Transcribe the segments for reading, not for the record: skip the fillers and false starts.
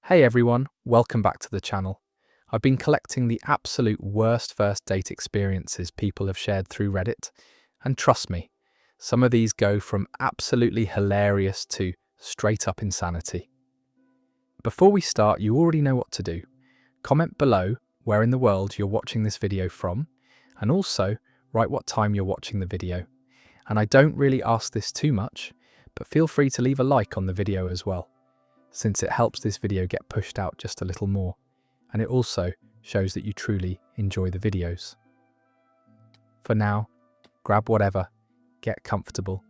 Hey everyone, welcome back to the channel. I've been collecting the absolute worst first date experiences people have shared through Reddit, and trust me, some of these go from absolutely hilarious to straight up insanity. Before we start, you already know what to do. Comment below where in the world you're watching this video from, and also write what time you're watching the video. And I don't really ask this too much, but feel free to leave a like on the video as well, since it helps this video get pushed out just a little more, and it also shows that you truly enjoy the videos. For now, grab whatever, get comfortable,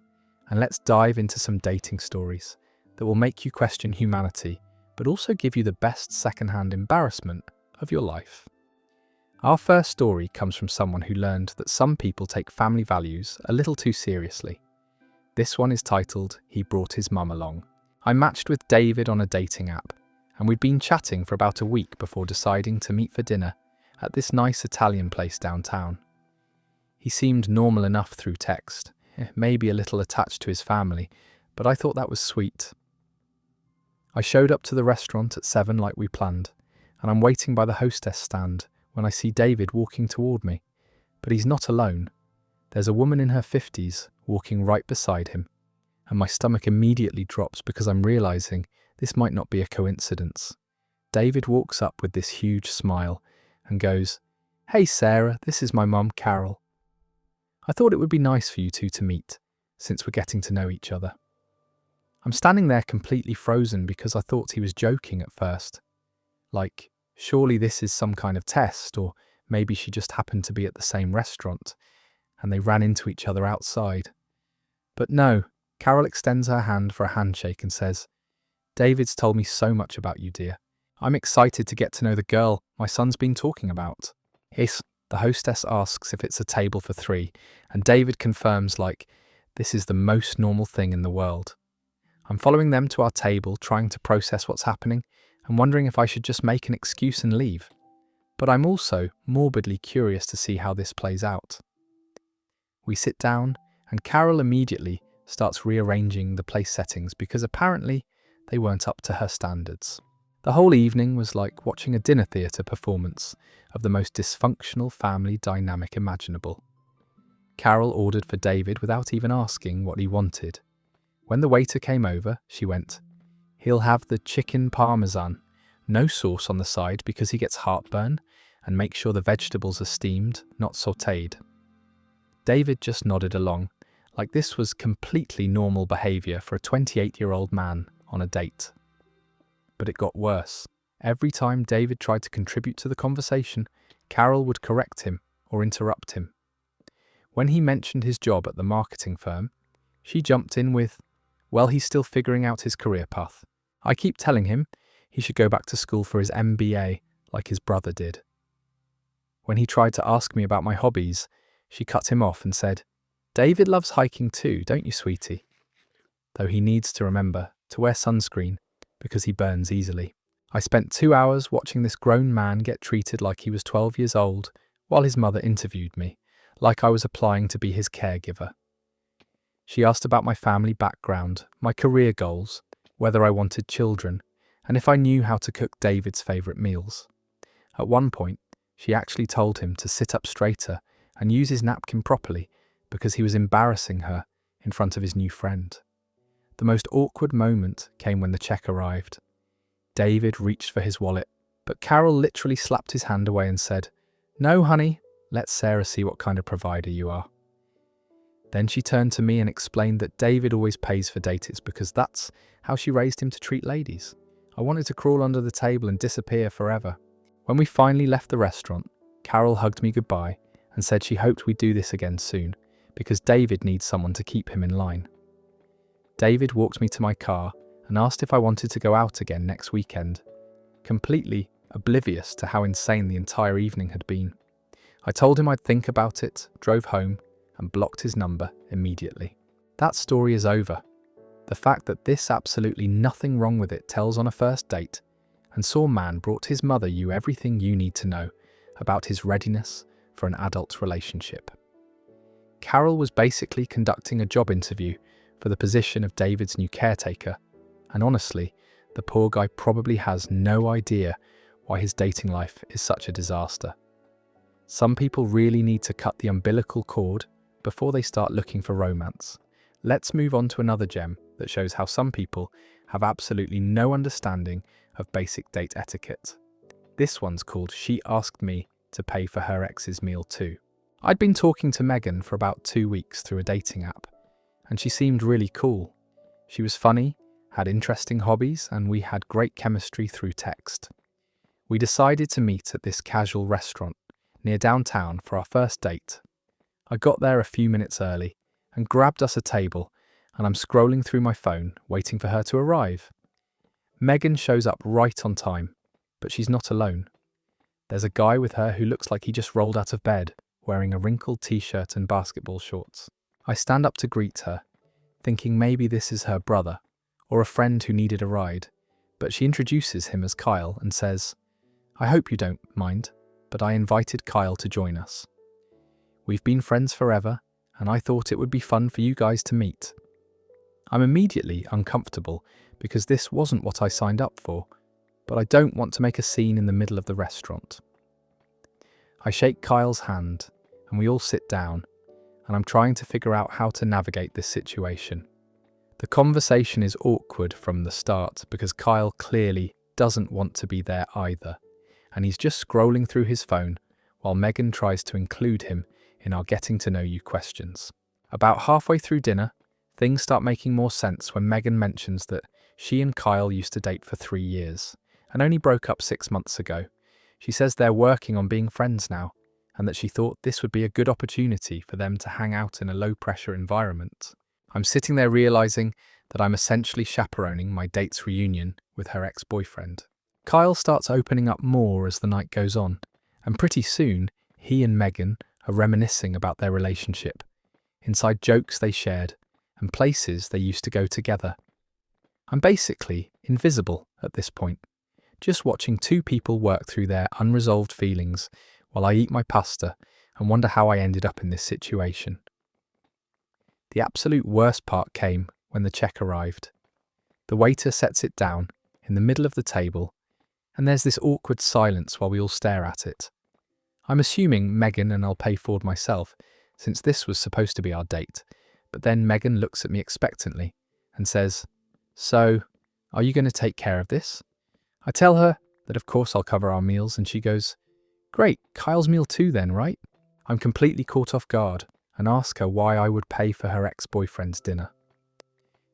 and let's dive into some dating stories that will make you question humanity, but also give you the best secondhand embarrassment of your life. Our first story comes from someone who learned that some people take family values a little too seriously. This one is titled, "He Brought His Mum Along." I matched with David on a dating app, and we'd been chatting for about a week before deciding to meet for dinner at this nice Italian place downtown. He seemed normal enough through text, maybe a little attached to his family, but I thought that was sweet. I showed up to the restaurant at 7 like we planned, and I'm waiting by the hostess stand when I see David walking toward me. But he's not alone. There's a woman in her 50s walking right beside him, and my stomach immediately drops because I'm realizing this might not be a coincidence. David walks up with this huge smile and goes, "Hey Sarah, this is my mum Carol. I thought it would be nice for you two to meet, since we're getting to know each other." I'm standing there completely frozen because I thought he was joking at first. Like, surely this is some kind of test, or maybe she just happened to be at the same restaurant and they ran into each other outside. But no, Carol extends her hand for a handshake and says, "David's told me so much about you, dear. I'm excited to get to know the girl my son's been talking about." The hostess asks if it's a table for 3, and David confirms like, this is the most normal thing in the world. I'm following them to our table, trying to process what's happening and wondering if I should just make an excuse and leave. But I'm also morbidly curious to see how this plays out. We sit down, and Carol immediately starts rearranging the place settings because apparently they weren't up to her standards. The whole evening was like watching a dinner theatre performance of the most dysfunctional family dynamic imaginable. Carol ordered for David without even asking what he wanted. When the waiter came over, she went, "He'll have the chicken parmesan, no sauce on the side because he gets heartburn, and make sure the vegetables are steamed, not sautéed." David just nodded along, like this was completely normal behaviour for a 28-year-old man on a date. But it got worse. Every time David tried to contribute to the conversation, Carol would correct him or interrupt him. When he mentioned his job at the marketing firm, she jumped in with, "Well, he's still figuring out his career path. I keep telling him he should go back to school for his MBA like his brother did." When he tried to ask me about my hobbies, she cut him off and said, "David loves hiking too, don't you, sweetie? Though he needs to remember to wear sunscreen because he burns easily." I spent 2 hours watching this grown man get treated like he was 12 years old while his mother interviewed me, like I was applying to be his caregiver. She asked about my family background, my career goals, whether I wanted children, and if I knew how to cook David's favourite meals. At one point, she actually told him to sit up straighter and use his napkin properly because he was embarrassing her in front of his new friend. The most awkward moment came when the check arrived. David reached for his wallet, but Carol literally slapped his hand away and said, "No, honey, let Sarah see what kind of provider you are." Then she turned to me and explained that David always pays for dates because that's how she raised him to treat ladies. I wanted to crawl under the table and disappear forever. When we finally left the restaurant, Carol hugged me goodbye and said she hoped we'd do this again soon because David needs someone to keep him in line. David walked me to my car and asked if I wanted to go out again next weekend, completely oblivious to how insane the entire evening had been. I told him I'd think about it, drove home, and blocked his number immediately. That story is over. The fact that this absolutely nothing wrong with it tells on a first date, and saw man brought his mother you everything you need to know about his readiness for an adult relationship. Carol was basically conducting a job interview for the position of David's new caretaker, and honestly, The poor guy probably has no idea why his dating life is such a disaster. Some people really need to cut the umbilical cord before they start looking for romance. Let's move on to another gem that shows how some people have absolutely no understanding of basic date etiquette. This one's called "She Asked Me to Pay for Her Ex's Meal Too." I'd been talking to Megan for about 2 weeks through a dating app, and she seemed really cool. She was funny, had interesting hobbies, and we had great chemistry through text. We decided to meet at this casual restaurant near downtown for our first date. I got there a few minutes early and grabbed us a table, and I'm scrolling through my phone waiting for her to arrive. Megan shows up right on time, but she's not alone. There's a guy with her who looks like he just rolled out of bed, wearing a wrinkled t-shirt and basketball shorts. I stand up to greet her, thinking maybe this is her brother, or a friend who needed a ride, but she introduces him as Kyle and says, "I hope you don't mind, but I invited Kyle to join us. We've been friends forever, and I thought it would be fun for you guys to meet." I'm immediately uncomfortable because this wasn't what I signed up for, but I don't want to make a scene in the middle of the restaurant. I shake Kyle's hand, and we all sit down, and I'm trying to figure out how to navigate this situation. The conversation is awkward from the start because Kyle clearly doesn't want to be there either, and he's just scrolling through his phone while Megan tries to include him in our getting to know you questions. About halfway through dinner, things start making more sense when Megan mentions that she and Kyle used to date for 3 years and only broke up 6 months ago. She says they're working on being friends now, and that she thought this would be a good opportunity for them to hang out in a low-pressure environment. I'm sitting there realizing that I'm essentially chaperoning my date's reunion with her ex-boyfriend. Kyle starts opening up more as the night goes on, and pretty soon he and Megan are reminiscing about their relationship, inside jokes they shared, and places they used to go together. I'm basically invisible at this point, just watching two people work through their unresolved feelings while I eat my pasta and wonder how I ended up in this situation. The absolute worst part came when the check arrived. The waiter sets it down in the middle of the table, and there's this awkward silence while we all stare at it. I'm assuming Megan and I'll pay forward myself, since this was supposed to be our date, but then Megan looks at me expectantly and says, "So, are you going to take care of this?" I tell her that of course I'll cover our meals, and she goes, "Great, Kyle's meal too then, right?" I'm completely caught off guard and ask her why I would pay for her ex-boyfriend's dinner.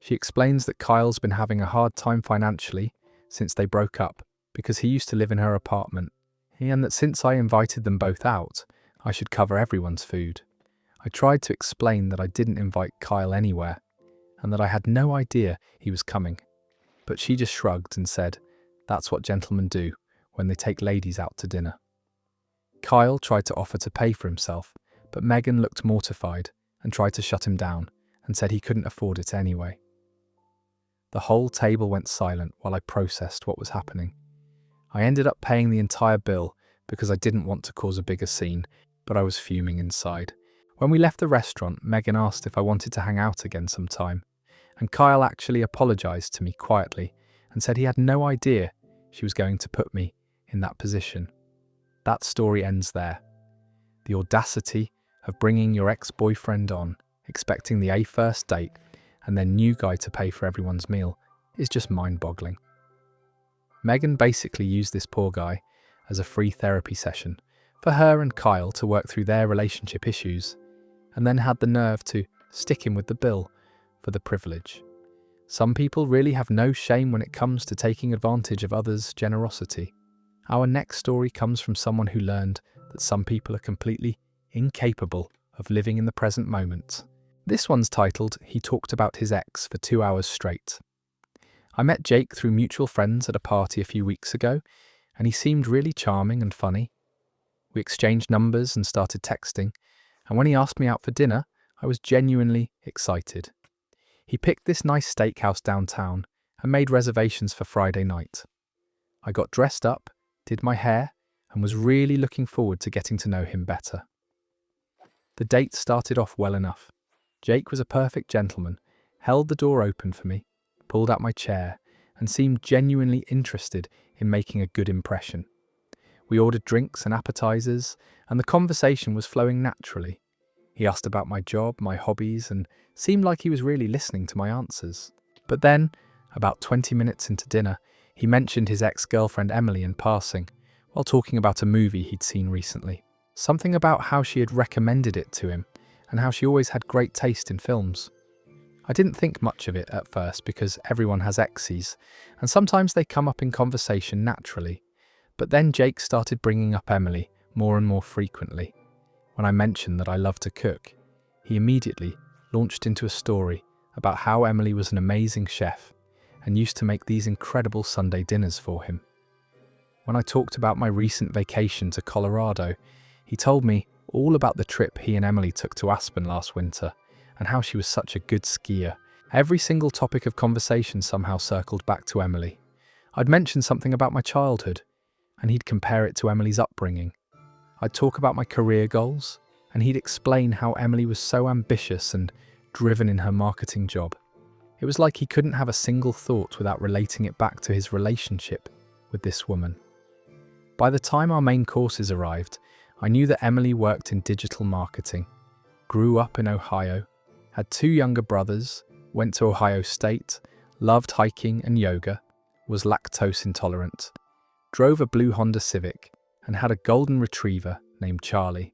She explains that Kyle's been having a hard time financially since they broke up because he used to live in her apartment, and that since I invited them both out, I should cover everyone's food. I tried to explain that I didn't invite Kyle anywhere and that I had no idea he was coming, but she just shrugged and said, "That's what gentlemen do when they take ladies out to dinner." Kyle tried to offer to pay for himself, but Megan looked mortified and tried to shut him down and said he couldn't afford it anyway. The whole table went silent while I processed what was happening. I ended up paying the entire bill because I didn't want to cause a bigger scene, but I was fuming inside. When we left the restaurant, Megan asked if I wanted to hang out again sometime, and Kyle actually apologized to me quietly and said he had no idea she was going to put me in that position. That story ends there. The audacity of bringing your ex-boyfriend on, expecting the first date, and then new guy to pay for everyone's meal is just mind-boggling. Megan basically used this poor guy as a free therapy session for her and Kyle to work through their relationship issues, and then had the nerve to stick him with the bill for the privilege. Some people really have no shame when it comes to taking advantage of others' generosity. Our next story comes from someone who learned that some people are completely incapable of living in the present moment. This one's titled, "He Talked About His Ex for 2 hours straight." I met Jake through mutual friends at a party a few weeks ago, and he seemed really charming and funny. We exchanged numbers and started texting, and when he asked me out for dinner, I was genuinely excited. He picked this nice steakhouse downtown and made reservations for Friday night. I got dressed up, did my hair, and was really looking forward to getting to know him better. The date started off well enough. Jake was a perfect gentleman, held the door open for me, pulled out my chair, and seemed genuinely interested in making a good impression. We ordered drinks and appetizers, and the conversation was flowing naturally. He asked about my job, my hobbies, and seemed like he was really listening to my answers. But then, about 20 minutes into dinner, he mentioned his ex-girlfriend Emily in passing, while talking about a movie he'd seen recently. Something about how she had recommended it to him, and how she always had great taste in films. I didn't think much of it at first because everyone has exes, and sometimes they come up in conversation naturally. But then Jake started bringing up Emily more and more frequently. When I mentioned that I love to cook, he immediately launched into a story about how Emily was an amazing chef and used to make these incredible Sunday dinners for him. When I talked about my recent vacation to Colorado, he told me all about the trip he and Emily took to Aspen last winter and how she was such a good skier. Every single topic of conversation somehow circled back to Emily. I'd mention something about my childhood, and he'd compare it to Emily's upbringing. I'd talk about my career goals, and he'd explain how Emily was so ambitious and driven in her marketing job. It was like he couldn't have a single thought without relating it back to his relationship with this woman. By the time our main courses arrived, I knew that Emily worked in digital marketing, grew up in Ohio, had 2 younger brothers, went to Ohio State, loved hiking and yoga, was lactose intolerant, drove a blue Honda Civic, and had a golden retriever named Charlie.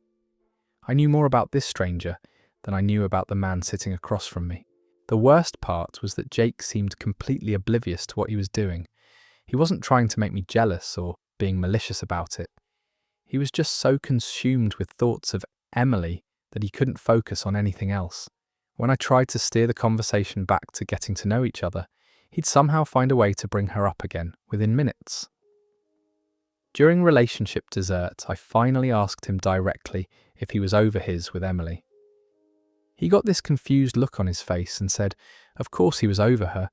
I knew more about this stranger than I knew about the man sitting across from me. The worst part was that Jake seemed completely oblivious to what he was doing. He wasn't trying to make me jealous or being malicious about it. He was just so consumed with thoughts of Emily that he couldn't focus on anything else. When I tried to steer the conversation back to getting to know each other, he'd somehow find a way to bring her up again within minutes. During relationship dessert, I finally asked him directly if he was over his with Emily. He got this confused look on his face and said, of course he was over her.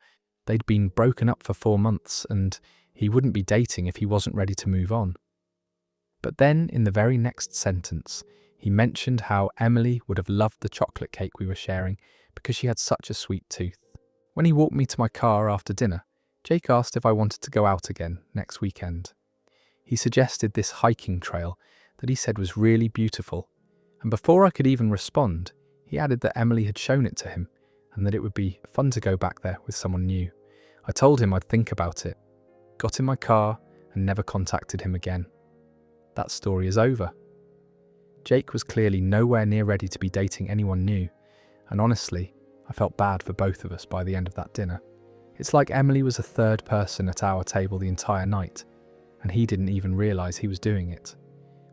They'd been broken up for 4 months and he wouldn't be dating if he wasn't ready to move on. But then, in the very next sentence, he mentioned how Emily would have loved the chocolate cake we were sharing because she had such a sweet tooth. When he walked me to my car after dinner, Jake asked if I wanted to go out again next weekend. He suggested this hiking trail that he said was really beautiful, and before I could even respond, he added that Emily had shown it to him and that it would be fun to go back there with someone new. I told him I'd think about it, got in my car, and never contacted him again. That story is over. Jake was clearly nowhere near ready to be dating anyone new, and honestly, I felt bad for both of us by the end of that dinner. It's like Emily was a third person at our table the entire night, and he didn't even realise he was doing it.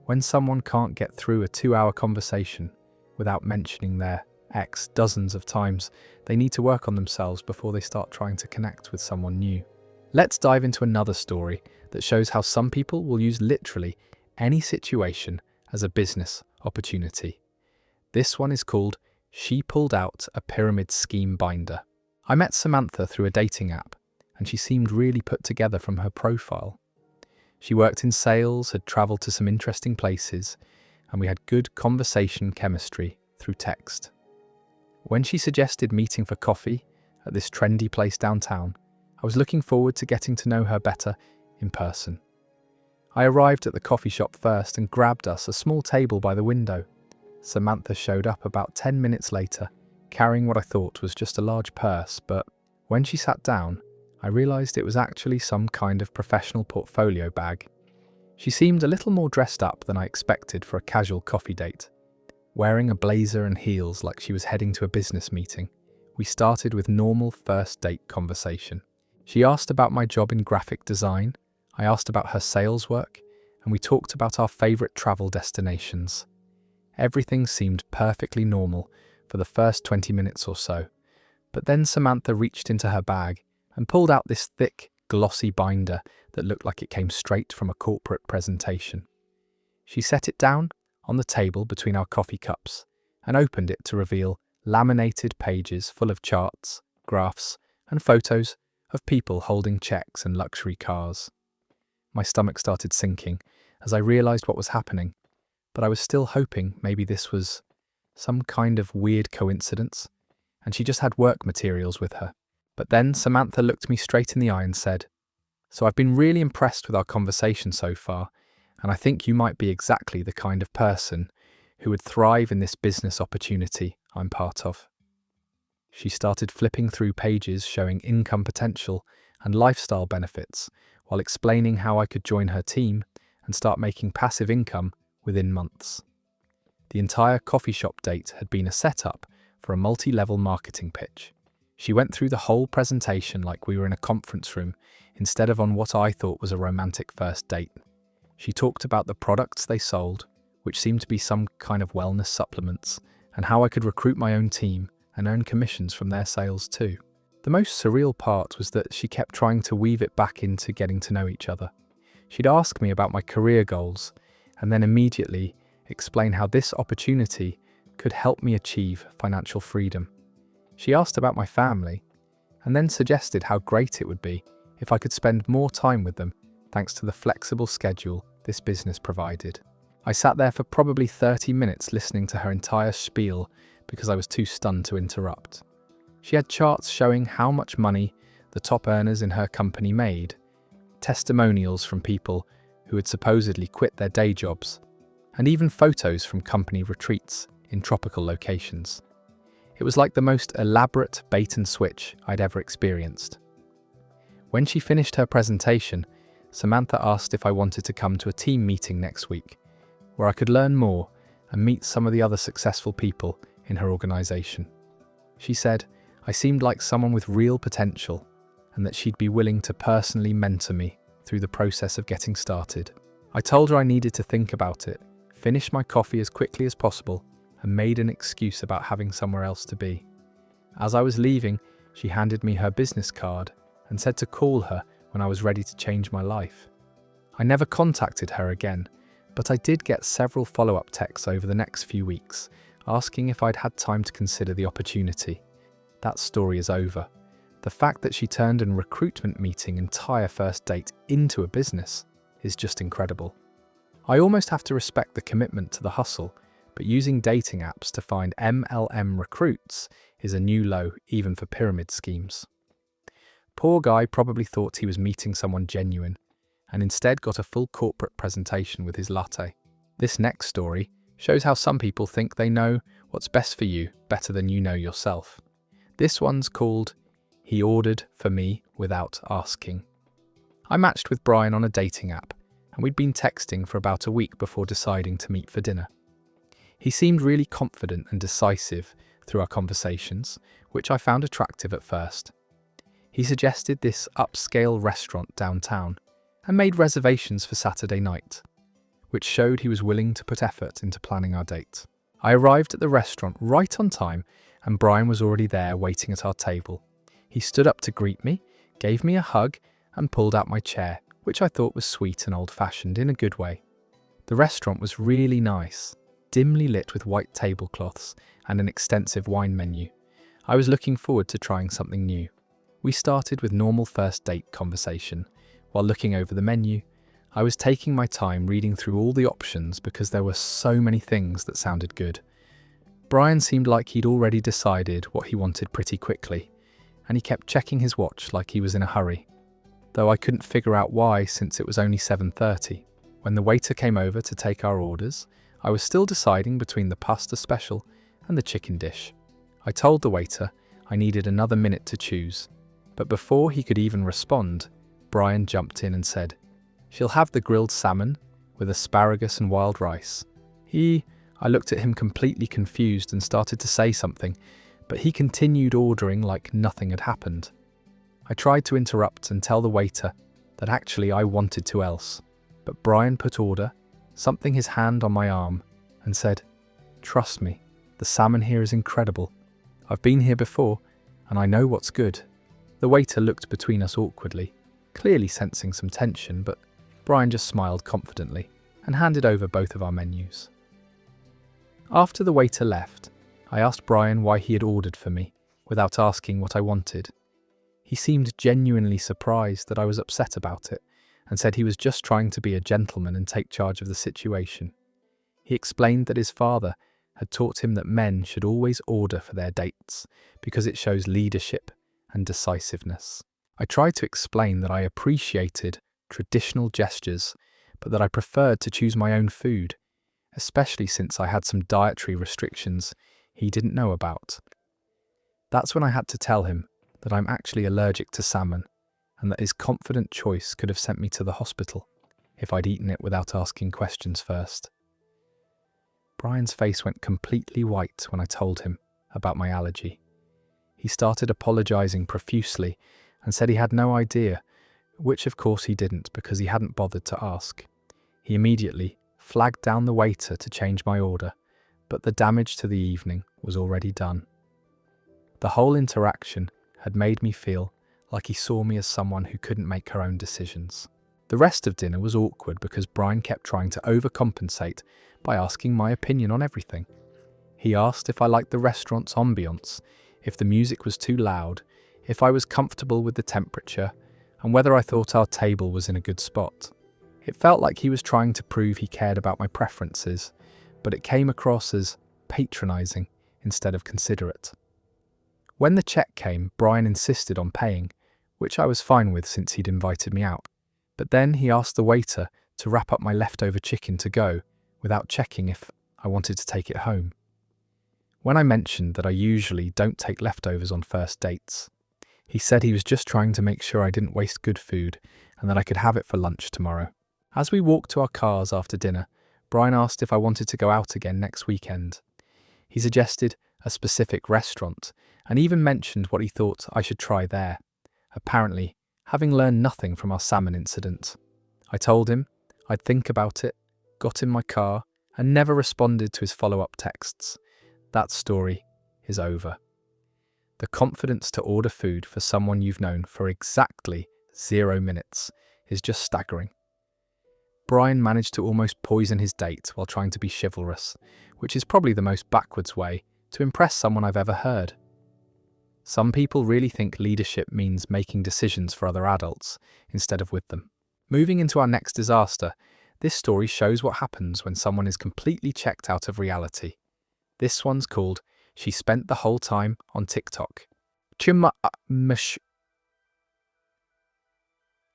When someone can't get through a 2-hour conversation without mentioning their ex dozens of times, they need to work on themselves before they start trying to connect with someone new. Let's dive into another story that shows how some people will use literally any situation as a business opportunity. This one is called She Pulled Out a Pyramid Scheme Binder. I met Samantha through a dating app, and she seemed really put together from her profile. She worked in sales, had travelled to some interesting places, and we had good conversation chemistry through text. When she suggested meeting for coffee at this trendy place downtown, I was looking forward to getting to know her better in person. I arrived at the coffee shop first and grabbed us a small table by the window. Samantha showed up about 10 minutes later, carrying what I thought was just a large purse, but when she sat down, I realised it was actually some kind of professional portfolio bag. She seemed a little more dressed up than I expected for a casual coffee date. Wearing a blazer and heels like she was heading to a business meeting, we started with normal first date conversation. She asked about my job in graphic design, I asked about her sales work, and we talked about our favourite travel destinations. Everything seemed perfectly normal for the first 20 minutes or so, but then Samantha reached into her bag and pulled out this thick, glossy binder that looked like it came straight from a corporate presentation. She set it down on the table between our coffee cups and opened it to reveal laminated pages full of charts, graphs, and photos of people holding checks and luxury cars. My stomach started sinking as I realised what was happening, but I was still hoping maybe this was some kind of weird coincidence, and she just had work materials with her. But then Samantha looked me straight in the eye and said, "So I've been really impressed with our conversation so far, and I think you might be exactly the kind of person who would thrive in this business opportunity I'm part of." She started flipping through pages showing income potential and lifestyle benefits while explaining how I could join her team and start making passive income within months. The entire coffee shop date had been a setup for a multi-level marketing pitch. She went through the whole presentation like we were in a conference room instead of on what I thought was a romantic first date. She talked about the products they sold, which seemed to be some kind of wellness supplements, and how I could recruit my own team and earn commissions from their sales too. The most surreal part was that she kept trying to weave it back into getting to know each other. She'd ask me about my career goals and then immediately explain how this opportunity could help me achieve financial freedom. She asked about my family and then suggested how great it would be if I could spend more time with them thanks to the flexible schedule this business provided. I sat there for probably 30 minutes listening to her entire spiel because I was too stunned to interrupt. She had charts showing how much money the top earners in her company made, testimonials from people who had supposedly quit their day jobs, and even photos from company retreats in tropical locations. It was like the most elaborate bait and switch I'd ever experienced. When she finished her presentation, Samantha asked if I wanted to come to a team meeting next week, where I could learn more and meet some of the other successful people in her organization. She said I seemed like someone with real potential and that she'd be willing to personally mentor me through the process of getting started. I told her I needed to think about it, finish my coffee as quickly as possible, and made an excuse about having somewhere else to be. As I was leaving, she handed me her business card and said to call her when I was ready to change my life. I never contacted her again, but I did get several follow-up texts over the next few weeks, asking if I'd had time to consider the opportunity. That story is over. The fact that she turned a recruitment meeting entire first date into a business is just incredible. I almost have to respect the commitment to the hustle, but using dating apps to find MLM recruits is a new low even for pyramid schemes. Poor guy probably thought he was meeting someone genuine, and instead got a full corporate presentation with his latte. This next story shows how some people think they know what's best for you better than you know yourself. This one's called "He Ordered for Me Without Asking." I matched with Brian on a dating app, and we'd been texting for about a week before deciding to meet for dinner. He seemed really confident and decisive through our conversations, which I found attractive at first. He suggested this upscale restaurant downtown and made reservations for Saturday night, which showed he was willing to put effort into planning our date. I arrived at the restaurant right on time, and Brian was already there waiting at our table. He stood up to greet me, gave me a hug, and pulled out my chair, which I thought was sweet and old-fashioned in a good way. The restaurant was really nice, dimly lit with white tablecloths and an extensive wine menu. I was looking forward to trying something new. We started with normal first date conversation. While looking over the menu, I was taking my time reading through all the options because there were so many things that sounded good. Brian seemed like he'd already decided what he wanted pretty quickly, and he kept checking his watch like he was in a hurry, though I couldn't figure out why since it was only 7:30. When the waiter came over to take our orders, I was still deciding between the pasta special and the chicken dish. I told the waiter I needed another minute to choose, but before he could even respond, Brian jumped in and said, "She'll have the grilled salmon with asparagus and wild rice." I looked at him completely confused and started to say something, but he continued ordering like nothing had happened. I tried to interrupt and tell the waiter that actually I wanted to else, but Brian put order, something his hand on my arm, and said, "Trust me, the salmon here is incredible. I've been here before, and I know what's good." The waiter looked between us awkwardly, clearly sensing some tension, but Brian just smiled confidently and handed over both of our menus. After the waiter left, I asked Brian why he had ordered for me, without asking what I wanted. He seemed genuinely surprised that I was upset about it, and said he was just trying to be a gentleman and take charge of the situation. He explained that his father had taught him that men should always order for their dates, because it shows leadership and decisiveness. I tried to explain that I appreciated traditional gestures, but that I preferred to choose my own food, especially since I had some dietary restrictions he didn't know about. That's when I had to tell him that I'm actually allergic to salmon, and that his confident choice could have sent me to the hospital if I'd eaten it without asking questions first. Brian's face went completely white when I told him about my allergy. He started apologising profusely and said he had no idea, which of course he didn't because he hadn't bothered to ask. He immediately flagged down the waiter to change my order, but the damage to the evening was already done. The whole interaction had made me feel like he saw me as someone who couldn't make her own decisions. The rest of dinner was awkward because Brian kept trying to overcompensate by asking my opinion on everything. He asked if I liked the restaurant's ambience, if the music was too loud, if I was comfortable with the temperature, and whether I thought our table was in a good spot. It felt like he was trying to prove he cared about my preferences, but it came across as patronising instead of considerate. When the check came, Brian insisted on paying, which I was fine with since he'd invited me out. But then he asked the waiter to wrap up my leftover chicken to go without checking if I wanted to take it home. When I mentioned that I usually don't take leftovers on first dates, he said he was just trying to make sure I didn't waste good food and that I could have it for lunch tomorrow. As we walked to our cars after dinner, Brian asked if I wanted to go out again next weekend. He suggested a specific restaurant and even mentioned what he thought I should try there, apparently having learned nothing from our salmon incident. I told him I'd think about it, got in my car, and never responded to his follow-up texts. That story is over. The confidence to order food for someone you've known for exactly 0 minutes is just staggering. Brian managed to almost poison his date while trying to be chivalrous, which is probably the most backwards way to impress someone I've ever heard. Some people really think leadership means making decisions for other adults instead of with them. Moving into our next disaster, this story shows what happens when someone is completely checked out of reality. This one's called She Spent the Whole Time on TikTok.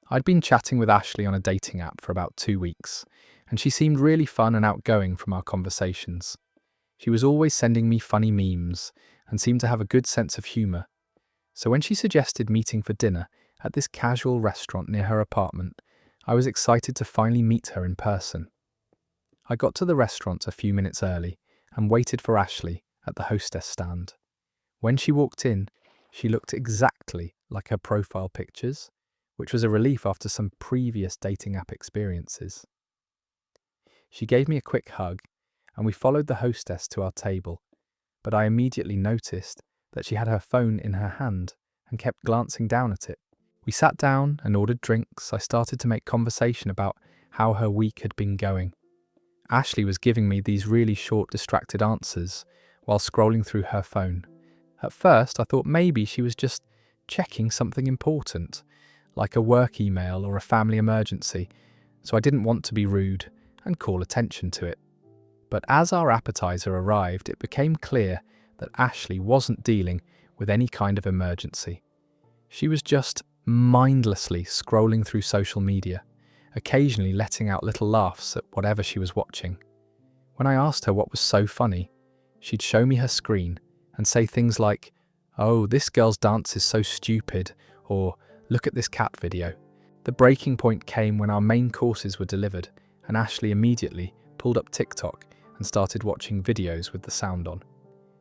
I'd been chatting with Ashley on a dating app for about 2 weeks, and she seemed really fun and outgoing from our conversations. She was always sending me funny memes and seemed to have a good sense of humour. So when she suggested meeting for dinner at this casual restaurant near her apartment, I was excited to finally meet her in person. I got to the restaurant a few minutes early and waited for Ashley at the hostess stand. When she walked in, she looked exactly like her profile pictures, which was a relief after some previous dating app experiences. She gave me a quick hug, and we followed the hostess to our table, but I immediately noticed that she had her phone in her hand and kept glancing down at it. We sat down and ordered drinks. I started to make conversation about how her week had been going. Ashley was giving me these really short, distracted answers while scrolling through her phone. At first, I thought maybe she was just checking something important, like a work email or a family emergency, so I didn't want to be rude and call attention to it. But as our appetizer arrived, it became clear that Ashley wasn't dealing with any kind of emergency. She was just mindlessly scrolling through social media, occasionally letting out little laughs at whatever she was watching. When I asked her what was so funny, she'd show me her screen and say things like, "Oh, this girl's dance is so stupid," or "Look at this cat video." The breaking point came when our main courses were delivered, and Ashley immediately pulled up TikTok and started watching videos with the sound on.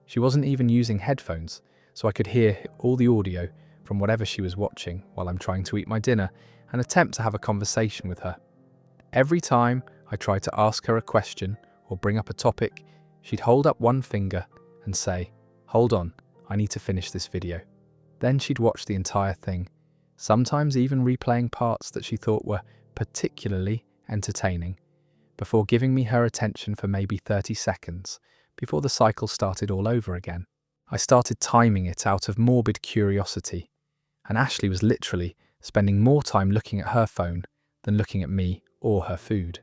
She wasn't even using headphones, so I could hear all the audio from whatever she was watching while I'm trying to eat my dinner and attempt to have a conversation with her. Every time I tried to ask her a question or bring up a topic, she'd hold up one finger and say, "Hold on, I need to finish this video." Then she'd watch the entire thing, sometimes even replaying parts that she thought were particularly entertaining, before giving me her attention for maybe 30 seconds before the cycle started all over again. I started timing it out of morbid curiosity, and Ashley was literally spending more time looking at her phone than looking at me or her food.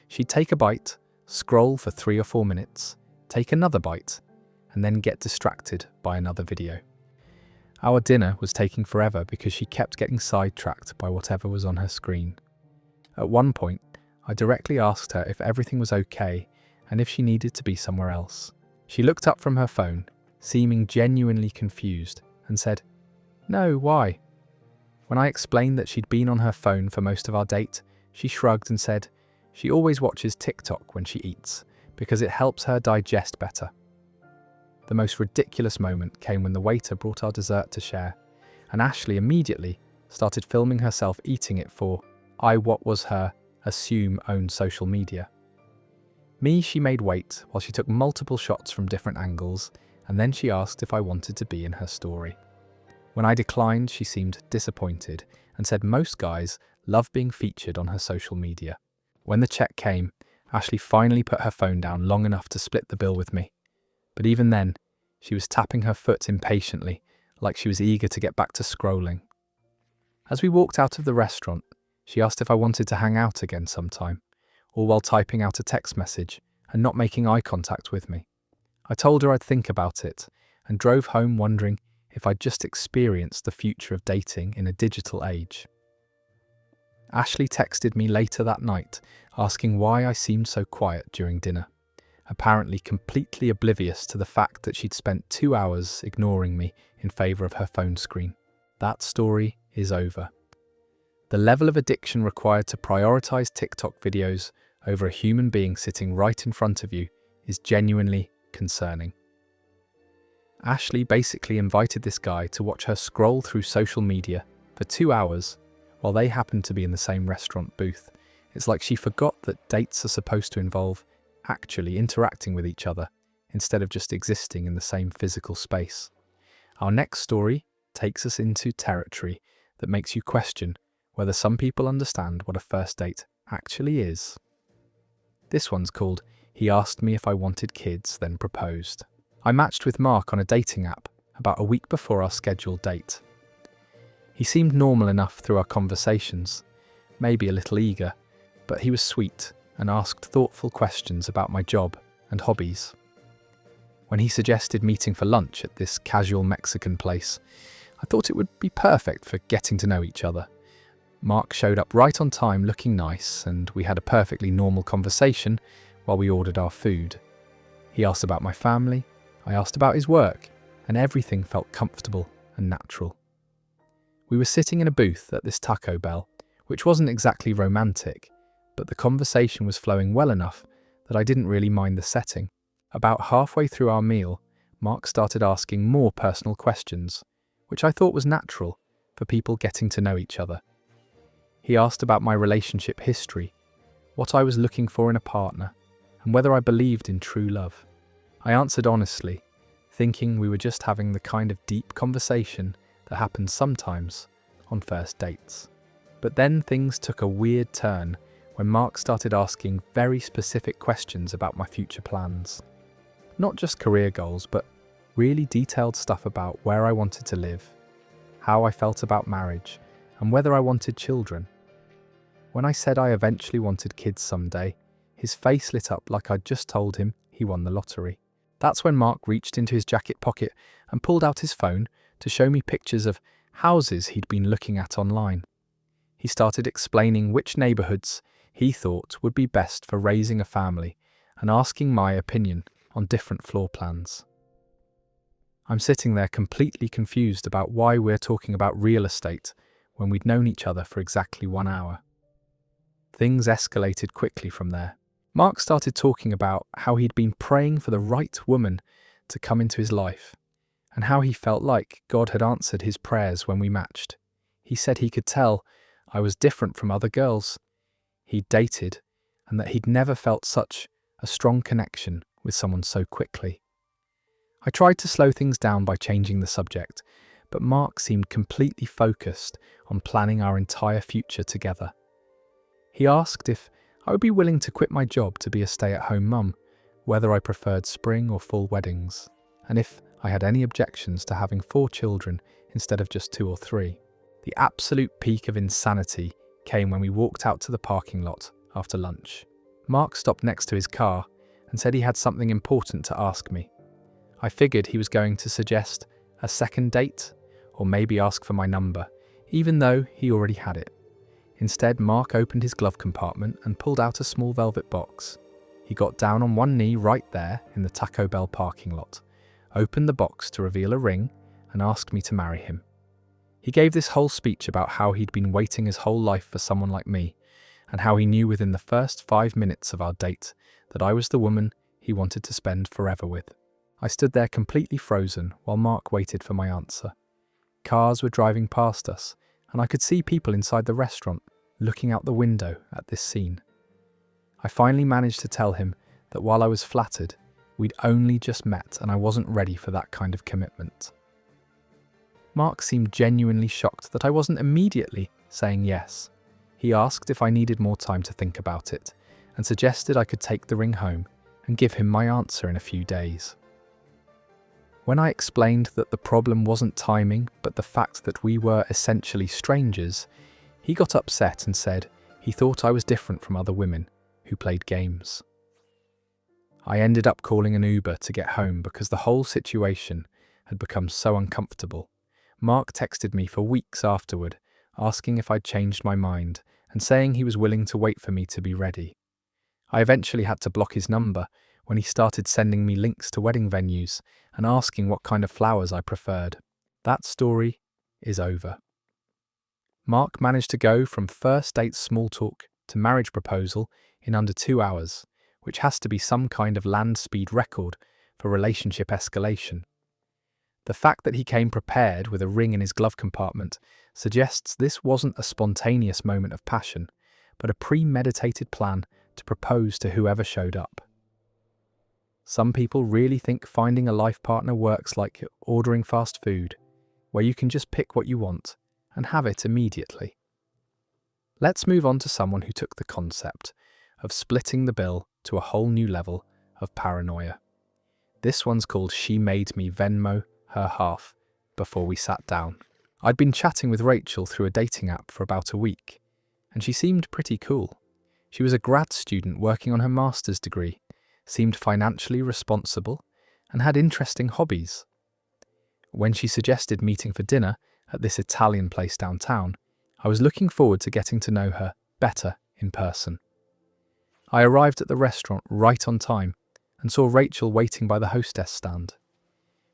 She'd take a bite, scroll for 3 or 4 minutes, take another bite, and then get distracted by another video. Our dinner was taking forever because she kept getting sidetracked by whatever was on her screen. At one point, I directly asked her if everything was okay and if she needed to be somewhere else. She looked up from her phone, seeming genuinely confused, and said, "No, why?" When I explained that she'd been on her phone for most of our date, she shrugged and said she always watches TikTok when she eats because it helps her digest better. The most ridiculous moment came when the waiter brought our dessert to share, and Ashley immediately started filming herself eating it for what was her own social media. She made wait while she took multiple shots from different angles, and then she asked if I wanted to be in her story. When I declined, she seemed disappointed and said most guys love being featured on her social media. When the check came, Ashley finally put her phone down long enough to split the bill with me. But even then, she was tapping her foot impatiently, like she was eager to get back to scrolling. As we walked out of the restaurant, she asked if I wanted to hang out again sometime, all while typing out a text message and not making eye contact with me. I told her I'd think about it and drove home wondering if I'd just experienced the future of dating in a digital age. Ashley texted me later that night asking why I seemed so quiet during dinner, apparently completely oblivious to the fact that she'd spent 2 hours ignoring me in favour of her phone screen. That story is over. The level of addiction required to prioritise TikTok videos over a human being sitting right in front of you is genuinely concerning. Ashley basically invited this guy to watch her scroll through social media for 2 hours while they happened to be in the same restaurant booth. It's like she forgot that dates are supposed to involve actually interacting with each other instead of just existing in the same physical space. Our next story takes us into territory that makes you question whether some people understand what a first date actually is. This one's called "He Asked Me If I Wanted Kids, Then Proposed." I matched with Mark on a dating app about a week before our scheduled date. He seemed normal enough through our conversations, maybe a little eager, but he was sweet and asked thoughtful questions about my job and hobbies. When he suggested meeting for lunch at this casual Mexican place, I thought it would be perfect for getting to know each other. Mark showed up right on time looking nice, and we had a perfectly normal conversation while we ordered our food. He asked about my family, I asked about his work, and everything felt comfortable and natural. We were sitting in a booth at this Taco Bell, which wasn't exactly romantic, but the conversation was flowing well enough that I didn't really mind the setting. About halfway through our meal, Mark started asking more personal questions, which I thought was natural for people getting to know each other. He asked about my relationship history, what I was looking for in a partner, and whether I believed in true love. I answered honestly, thinking we were just having the kind of deep conversation that happens sometimes on first dates. But then things took a weird turn when Mark started asking very specific questions about my future plans. Not just career goals, but really detailed stuff about where I wanted to live, how I felt about marriage, and whether I wanted children. When I said I eventually wanted kids someday, his face lit up like I'd just told him he won the lottery. That's when Mark reached into his jacket pocket and pulled out his phone to show me pictures of houses he'd been looking at online. He started explaining which neighbourhoods he thought would be best for raising a family and asking my opinion on different floor plans. I'm sitting there completely confused about why we're talking about real estate when we'd known each other for exactly 1 hour. Things escalated quickly from there. Mark started talking about how he'd been praying for the right woman to come into his life, and how he felt like God had answered his prayers when we matched. He said he could tell I was different from other girls he'd dated, and that he'd never felt such a strong connection with someone so quickly. I tried to slow things down by changing the subject, but Mark seemed completely focused on planning our entire future together. He asked if I would be willing to quit my job to be a stay-at-home mum, whether I preferred spring or fall weddings, and if I had any objections to having 4 children instead of just 2 or 3. The absolute peak of insanity came when we walked out to the parking lot after lunch. Mark stopped next to his car and said he had something important to ask me. I figured he was going to suggest a second date, or maybe ask for my number, even though he already had it. Instead, Mark opened his glove compartment and pulled out a small velvet box. He got down on one knee right there in the Taco Bell parking lot, opened the box to reveal a ring, and asked me to marry him. He gave this whole speech about how he'd been waiting his whole life for someone like me, and how he knew within the first 5 minutes of our date that I was the woman he wanted to spend forever with. I stood there completely frozen while Mark waited for my answer. Cars were driving past us, and I could see people inside the restaurant looking out the window at this scene. I finally managed to tell him that while I was flattered, we'd only just met and I wasn't ready for that kind of commitment. Mark seemed genuinely shocked that I wasn't immediately saying yes. He asked if I needed more time to think about it and suggested I could take the ring home and give him my answer in a few days. When I explained that the problem wasn't timing but the fact that we were essentially strangers, he got upset and said he thought I was different from other women who played games. I ended up calling an Uber to get home because the whole situation had become so uncomfortable. Mark texted me for weeks afterward, asking if I'd changed my mind and saying he was willing to wait for me to be ready. I eventually had to block his number when he started sending me links to wedding venues and asking what kind of flowers I preferred. That story is over. Mark managed to go from first date small talk to marriage proposal in under 2 hours, which has to be some kind of land speed record for relationship escalation. The fact that he came prepared with a ring in his glove compartment suggests this wasn't a spontaneous moment of passion, but a premeditated plan to propose to whoever showed up. Some people really think finding a life partner works like ordering fast food, where you can just pick what you want and have it immediately. Let's move on to someone who took the concept of splitting the bill to a whole new level of paranoia. This one's called She Made Me Venmo Her Half Before We Sat Down. I'd been chatting with Rachel through a dating app for about a week, and she seemed pretty cool. She was a grad student working on her master's degree, seemed financially responsible, and had interesting hobbies. When she suggested meeting for dinner at this Italian place downtown, I was looking forward to getting to know her better in person. I arrived at the restaurant right on time and saw Rachel waiting by the hostess stand.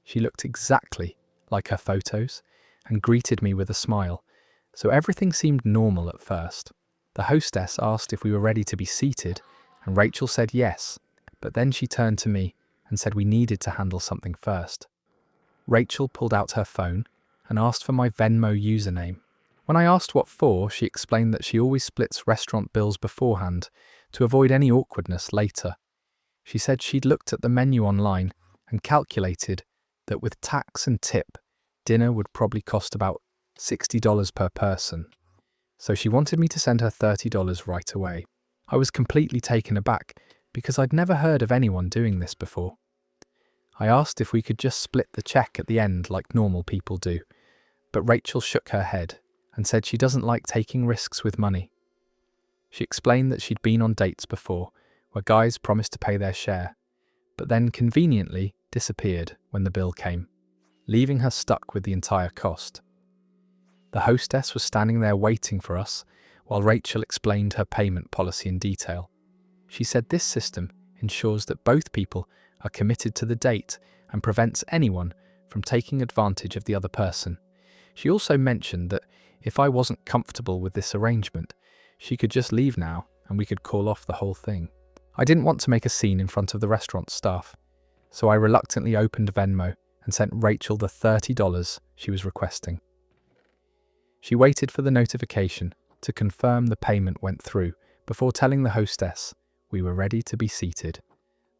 She looked exactly like her photos and greeted me with a smile, so everything seemed normal at first. The hostess asked if we were ready to be seated, and Rachel said yes, but then she turned to me and said we needed to handle something first. Rachel pulled out her phone and asked for my Venmo username. When I asked what for, she explained that she always splits restaurant bills beforehand to avoid any awkwardness later. She said she'd looked at the menu online and calculated that with tax and tip, dinner would probably cost about $60 per person. So she wanted me to send her $30 right away. I was completely taken aback because I'd never heard of anyone doing this before. I asked if we could just split the check at the end like normal people do, but Rachel shook her head and said she doesn't like taking risks with money. She explained that she'd been on dates before where guys promised to pay their share, but then conveniently disappeared when the bill came, leaving her stuck with the entire cost. The hostess was standing there waiting for us while Rachel explained her payment policy in detail. She said this system ensures that both people are committed to the date and prevents anyone from taking advantage of the other person. She also mentioned that if I wasn't comfortable with this arrangement, she could just leave now and we could call off the whole thing. I didn't want to make a scene in front of the restaurant staff, so I reluctantly opened Venmo and sent Rachel the $30 she was requesting. She waited for the notification to confirm the payment went through before telling the hostess we were ready to be seated.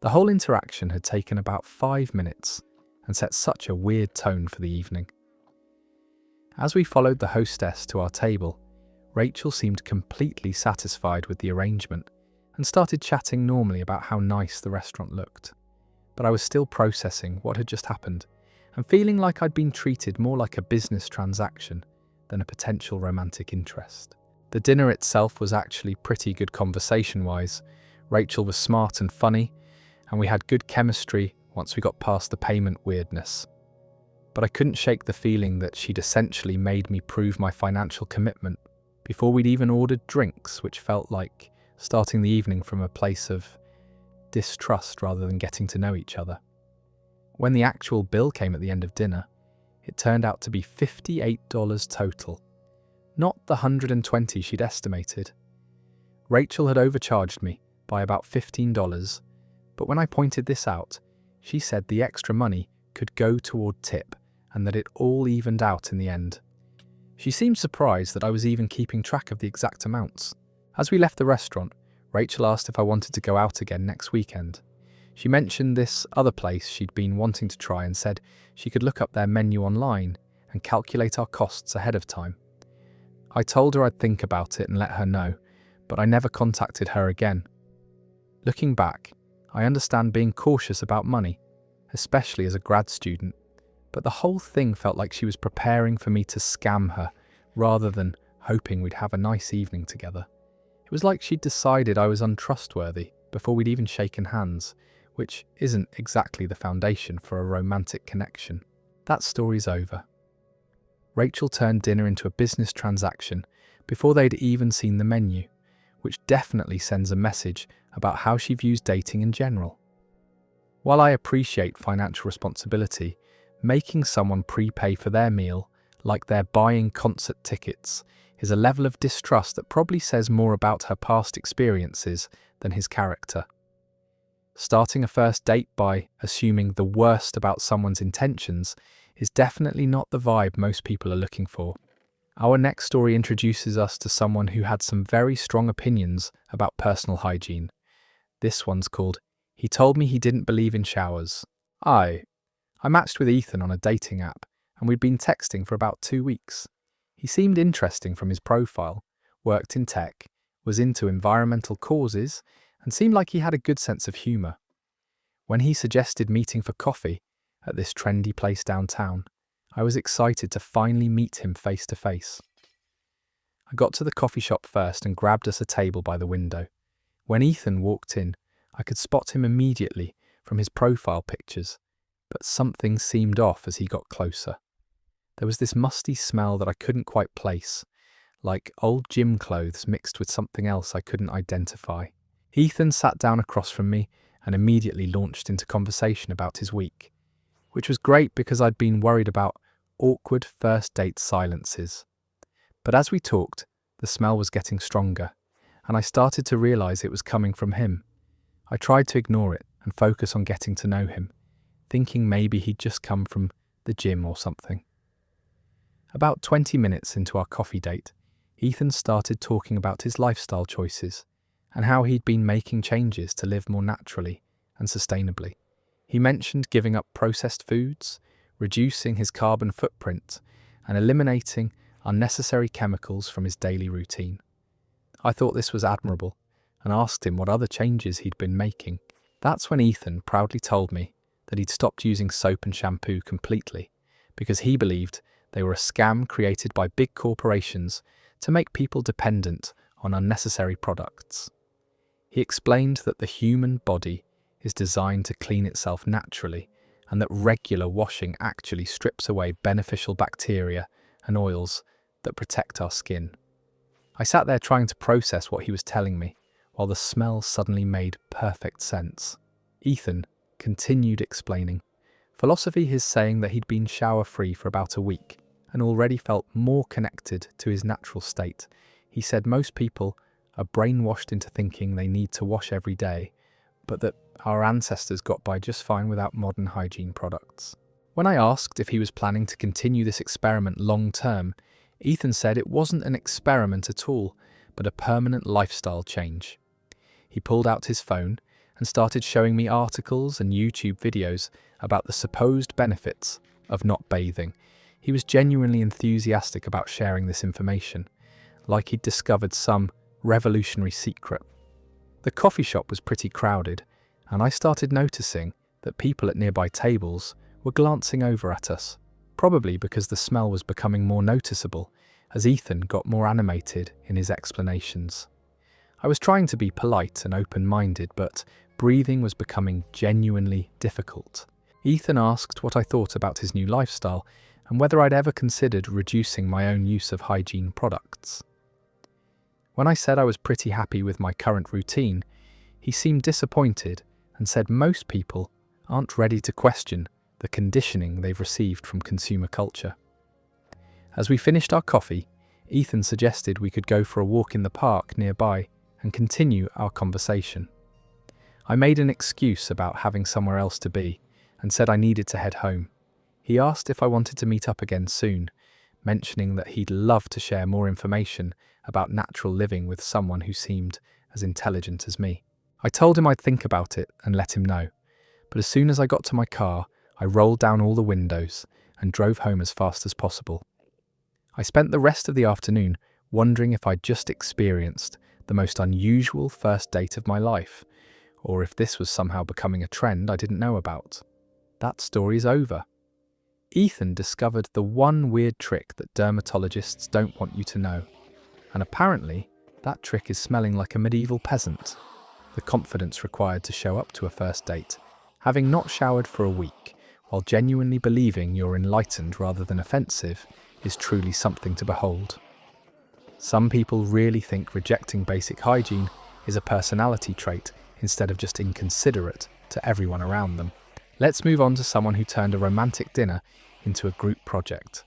The whole interaction had taken about 5 minutes and set such a weird tone for the evening. As we followed the hostess to our table, Rachel seemed completely satisfied with the arrangement and started chatting normally about how nice the restaurant looked. But I was still processing what had just happened and feeling like I'd been treated more like a business transaction than a potential romantic interest. The dinner itself was actually pretty good conversation-wise. Rachel was smart and funny, and we had good chemistry once we got past the payment weirdness. but I couldn't shake the feeling that she'd essentially made me prove my financial commitment before we'd even ordered drinks, which felt like starting the evening from a place of distrust rather than getting to know each other. When the actual bill came at the end of dinner, it turned out to be $58 total, not the $120 she'd estimated. Rachel had overcharged me by about $15, but when I pointed this out, she said the extra money could go toward tip and that it all evened out in the end. She seemed surprised that I was even keeping track of the exact amounts. As we left the restaurant, Rachel asked if I wanted to go out again next weekend. She mentioned this other place she'd been wanting to try and said she could look up their menu online and calculate our costs ahead of time. I told her I'd think about it and let her know, but I never contacted her again. Looking back, I understand being cautious about money, especially as a grad student, but the whole thing felt like she was preparing for me to scam her rather than hoping we'd have a nice evening together. It was like she'd decided I was untrustworthy before we'd even shaken hands, which isn't exactly the foundation for a romantic connection. That story's over. Rachel turned dinner into a business transaction before they'd even seen the menu, which definitely sends a message about how she views dating in general. While I appreciate financial responsibility, making someone prepay for their meal, like they're buying concert tickets, is a level of distrust that probably says more about her past experiences than his character. Starting a first date by assuming the worst about someone's intentions is definitely not the vibe most people are looking for. Our next story introduces us to someone who had some very strong opinions about personal hygiene. This one's called "He Told Me He Didn't Believe in Showers." I matched with Ethan on a dating app, and we'd been texting for about 2 weeks. He seemed interesting from his profile, worked in tech, was into environmental causes, and seemed like he had a good sense of humour. When he suggested meeting for coffee at this trendy place downtown, I was excited to finally meet him face to face. I got to the coffee shop first and grabbed us a table by the window. When Ethan walked in, I could spot him immediately from his profile pictures, but something seemed off as he got closer. There was this musty smell that I couldn't quite place, like old gym clothes mixed with something else I couldn't identify. Ethan sat down across from me and immediately launched into conversation about his week, which was great because I'd been worried about awkward first date silences. But as we talked, the smell was getting stronger, and I started to realize it was coming from him. I tried to ignore it and focus on getting to know him, thinking maybe he'd just come from the gym or something. About 20 minutes into our coffee date, Ethan started talking about his lifestyle choices and how he'd been making changes to live more naturally and sustainably. He mentioned giving up processed foods, reducing his carbon footprint, and eliminating unnecessary chemicals from his daily routine. I thought this was admirable and asked him what other changes he'd been making. That's when Ethan proudly told me that he'd stopped using soap and shampoo completely because he believed they were a scam created by big corporations to make people dependent on unnecessary products. He explained that the human body is designed to clean itself naturally and that regular washing actually strips away beneficial bacteria and oils that protect our skin. I sat there trying to process what he was telling me, while the smell suddenly made perfect sense. Ethan continued explaining. Philosophy is saying that he'd been shower-free for about a week and already felt more connected to his natural state. He said most people are brainwashed into thinking they need to wash every day, but that our ancestors got by just fine without modern hygiene products. When I asked if he was planning to continue this experiment long-term, Ethan said it wasn't an experiment at all, but a permanent lifestyle change. He pulled out his phone and started showing me articles and YouTube videos about the supposed benefits of not bathing. He was genuinely enthusiastic about sharing this information, like he'd discovered some revolutionary secret. The coffee shop was pretty crowded, and I started noticing that people at nearby tables were glancing over at us, probably because the smell was becoming more noticeable as Ethan got more animated in his explanations. I was trying to be polite and open-minded, but breathing was becoming genuinely difficult. Ethan asked what I thought about his new lifestyle and whether I'd ever considered reducing my own use of hygiene products. When I said I was pretty happy with my current routine, he seemed disappointed and said most people aren't ready to question the conditioning they've received from consumer culture. As we finished our coffee, Ethan suggested we could go for a walk in the park nearby and continue our conversation. I made an excuse about having somewhere else to be and said I needed to head home. He asked if I wanted to meet up again soon, mentioning that he'd love to share more information about natural living with someone who seemed as intelligent as me. I told him I'd think about it and let him know, but as soon as I got to my car, I rolled down all the windows and drove home as fast as possible. I spent the rest of the afternoon wondering if I'd just experienced the most unusual first date of my life, or if this was somehow becoming a trend I didn't know about. That story's over. Ethan discovered the one weird trick that dermatologists don't want you to know, and apparently that trick is smelling like a medieval peasant. The confidence required to show up to a first date, having not showered for a week, while genuinely believing you're enlightened rather than offensive, is truly something to behold. Some people really think rejecting basic hygiene is a personality trait instead of just inconsiderate to everyone around them. Let's move on to someone who turned a romantic dinner into a group project.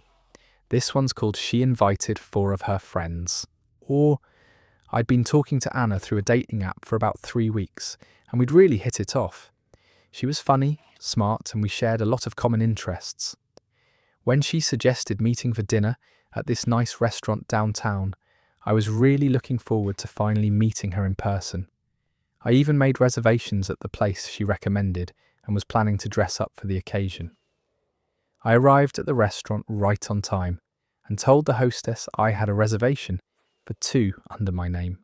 This one's called She Invited 4 of Her Friends. Or, I'd been talking to Anna through a dating app for about 3 weeks, and we'd really hit it off. She was funny, smart, and we shared a lot of common interests. When she suggested meeting for dinner at this nice restaurant downtown, I was really looking forward to finally meeting her in person. I even made reservations at the place she recommended and was planning to dress up for the occasion. I arrived at the restaurant right on time and told the hostess I had a reservation for 2 under my name.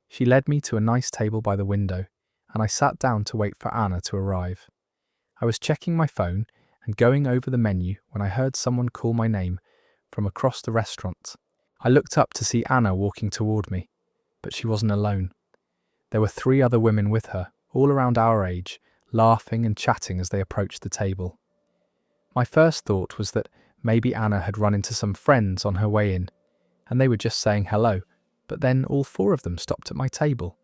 She led me to a nice table by the window, and I sat down to wait for Anna to arrive. I was checking my phone and going over the menu when I heard someone call my name from across the restaurant. I looked up to see Anna walking toward me, but she wasn't alone. There were 3 other women with her, all around our age, laughing and chatting as they approached the table. My first thought was that maybe Anna had run into some friends on her way in, and they were just saying hello, but then all 4 of them stopped at my table.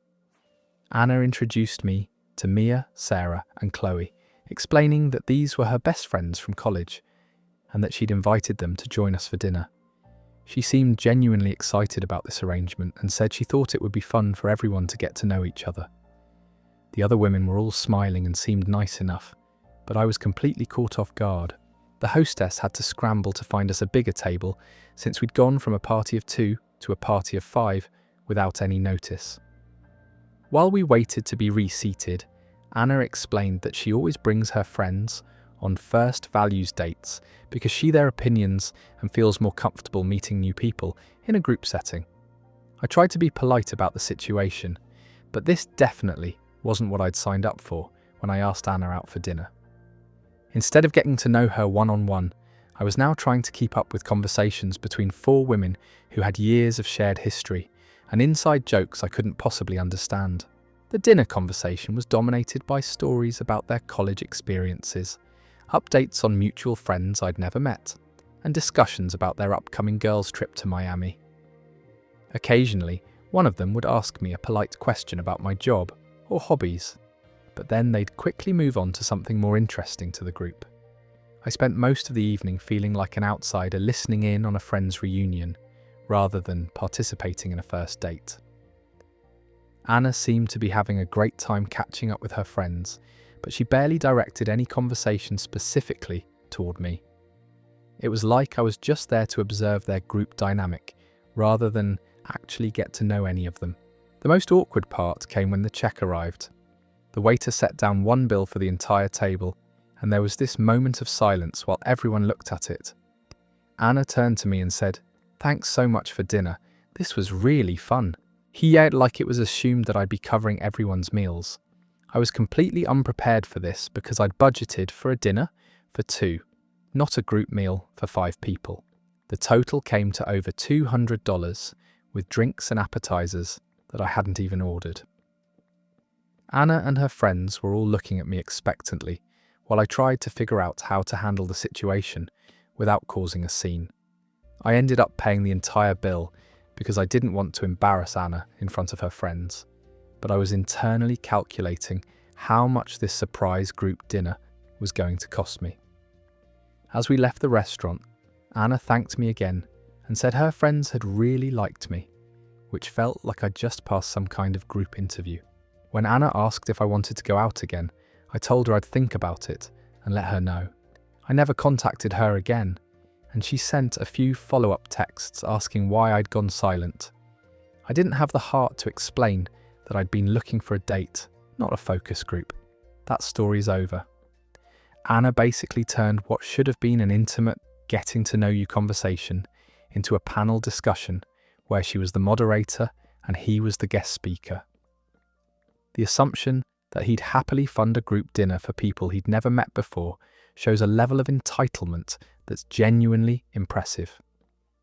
Anna introduced me to Mia, Sarah, and Chloe, explaining that these were her best friends from college, and that she'd invited them to join us for dinner. She seemed genuinely excited about this arrangement and said she thought it would be fun for everyone to get to know each other. The other women were all smiling and seemed nice enough, but I was completely caught off guard. The hostess had to scramble to find us a bigger table since we'd gone from a party of 2 to a party of 5 without any notice. While we waited to be reseated, Anna explained that she always brings her friends on first values dates because she their opinions and feels more comfortable meeting new people in a group setting. I tried to be polite about the situation, but this definitely wasn't what I'd signed up for when I asked Anna out for dinner. Instead of getting to know her one-on-one, I was now trying to keep up with conversations between 4 women who had years of shared history and inside jokes I couldn't possibly understand. The dinner conversation was dominated by stories about their college experiences, updates on mutual friends I'd never met, and discussions about their upcoming girls' trip to Miami. Occasionally, one of them would ask me a polite question about my job or hobbies, but then they'd quickly move on to something more interesting to the group. I spent most of the evening feeling like an outsider listening in on a friend's reunion, rather than participating in a first date. Anna seemed to be having a great time catching up with her friends, but she barely directed any conversation specifically toward me. It was like I was just there to observe their group dynamic, rather than actually get to know any of them. The most awkward part came when the check arrived. The waiter set down one bill for the entire table, and there was this moment of silence while everyone looked at it. Anna turned to me and said, "Thanks so much for dinner. This was really fun." He yelled like it was assumed that I'd be covering everyone's meals. I was completely unprepared for this because I'd budgeted for a dinner for 2, not a group meal for 5 people. The total came to over $200 with drinks and appetizers that I hadn't even ordered. Anna and her friends were all looking at me expectantly, while I tried to figure out how to handle the situation without causing a scene. I ended up paying the entire bill because I didn't want to embarrass Anna in front of her friends, but I was internally calculating how much this surprise group dinner was going to cost me. As we left the restaurant, Anna thanked me again and said her friends had really liked me, which felt like I'd just passed some kind of group interview. When Anna asked if I wanted to go out again, I told her I'd think about it and let her know. I never contacted her again, and she sent a few follow-up texts asking why I'd gone silent. I didn't have the heart to explain that I'd been looking for a date, not a focus group. That story's over. Anna basically turned what should have been an intimate, getting-to-know-you conversation into a panel discussion where she was the moderator and he was the guest speaker. The assumption that he'd happily fund a group dinner for people he'd never met before shows a level of entitlement that's genuinely impressive.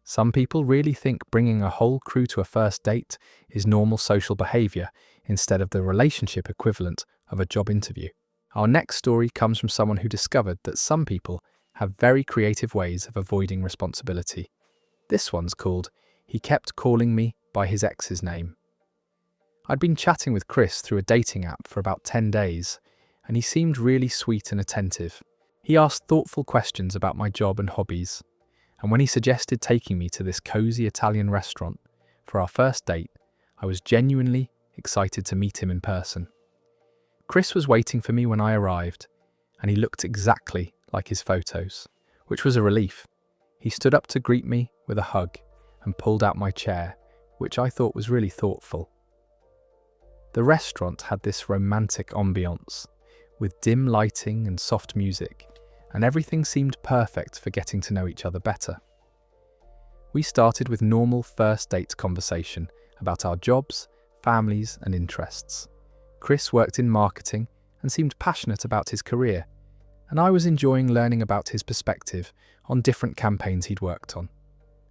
Some people really think bringing a whole crew to a first date is normal social behaviour instead of the relationship equivalent of a job interview. Our next story comes from someone who discovered that some people have very creative ways of avoiding responsibility. This one's called "He Kept Calling Me by His Ex's Name." I'd been chatting with Chris through a dating app for about 10 days, and he seemed really sweet and attentive. He asked thoughtful questions about my job and hobbies, and when he suggested taking me to this cozy Italian restaurant for our first date, I was genuinely excited to meet him in person. Chris was waiting for me when I arrived, and he looked exactly like his photos, which was a relief. He stood up to greet me with a hug and pulled out my chair, which I thought was really thoughtful. The restaurant had this romantic ambiance, with dim lighting and soft music, and everything seemed perfect for getting to know each other better. We started with normal first date conversation about our jobs, families, and interests. Chris worked in marketing and seemed passionate about his career, and I was enjoying learning about his perspective on different campaigns he'd worked on.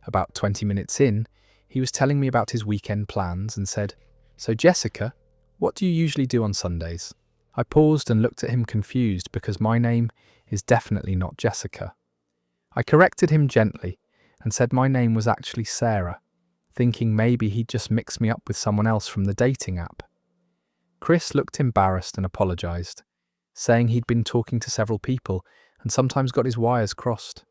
About 20 minutes in, he was telling me about his weekend plans and said, "So Jessica, what do you usually do on Sundays?" I paused and looked at him confused because my name is definitely not Jessica. I corrected him gently and said my name was actually Sarah, thinking maybe he'd just mixed me up with someone else from the dating app. Chris looked embarrassed and apologised, saying he'd been talking to several people and sometimes got his wires crossed.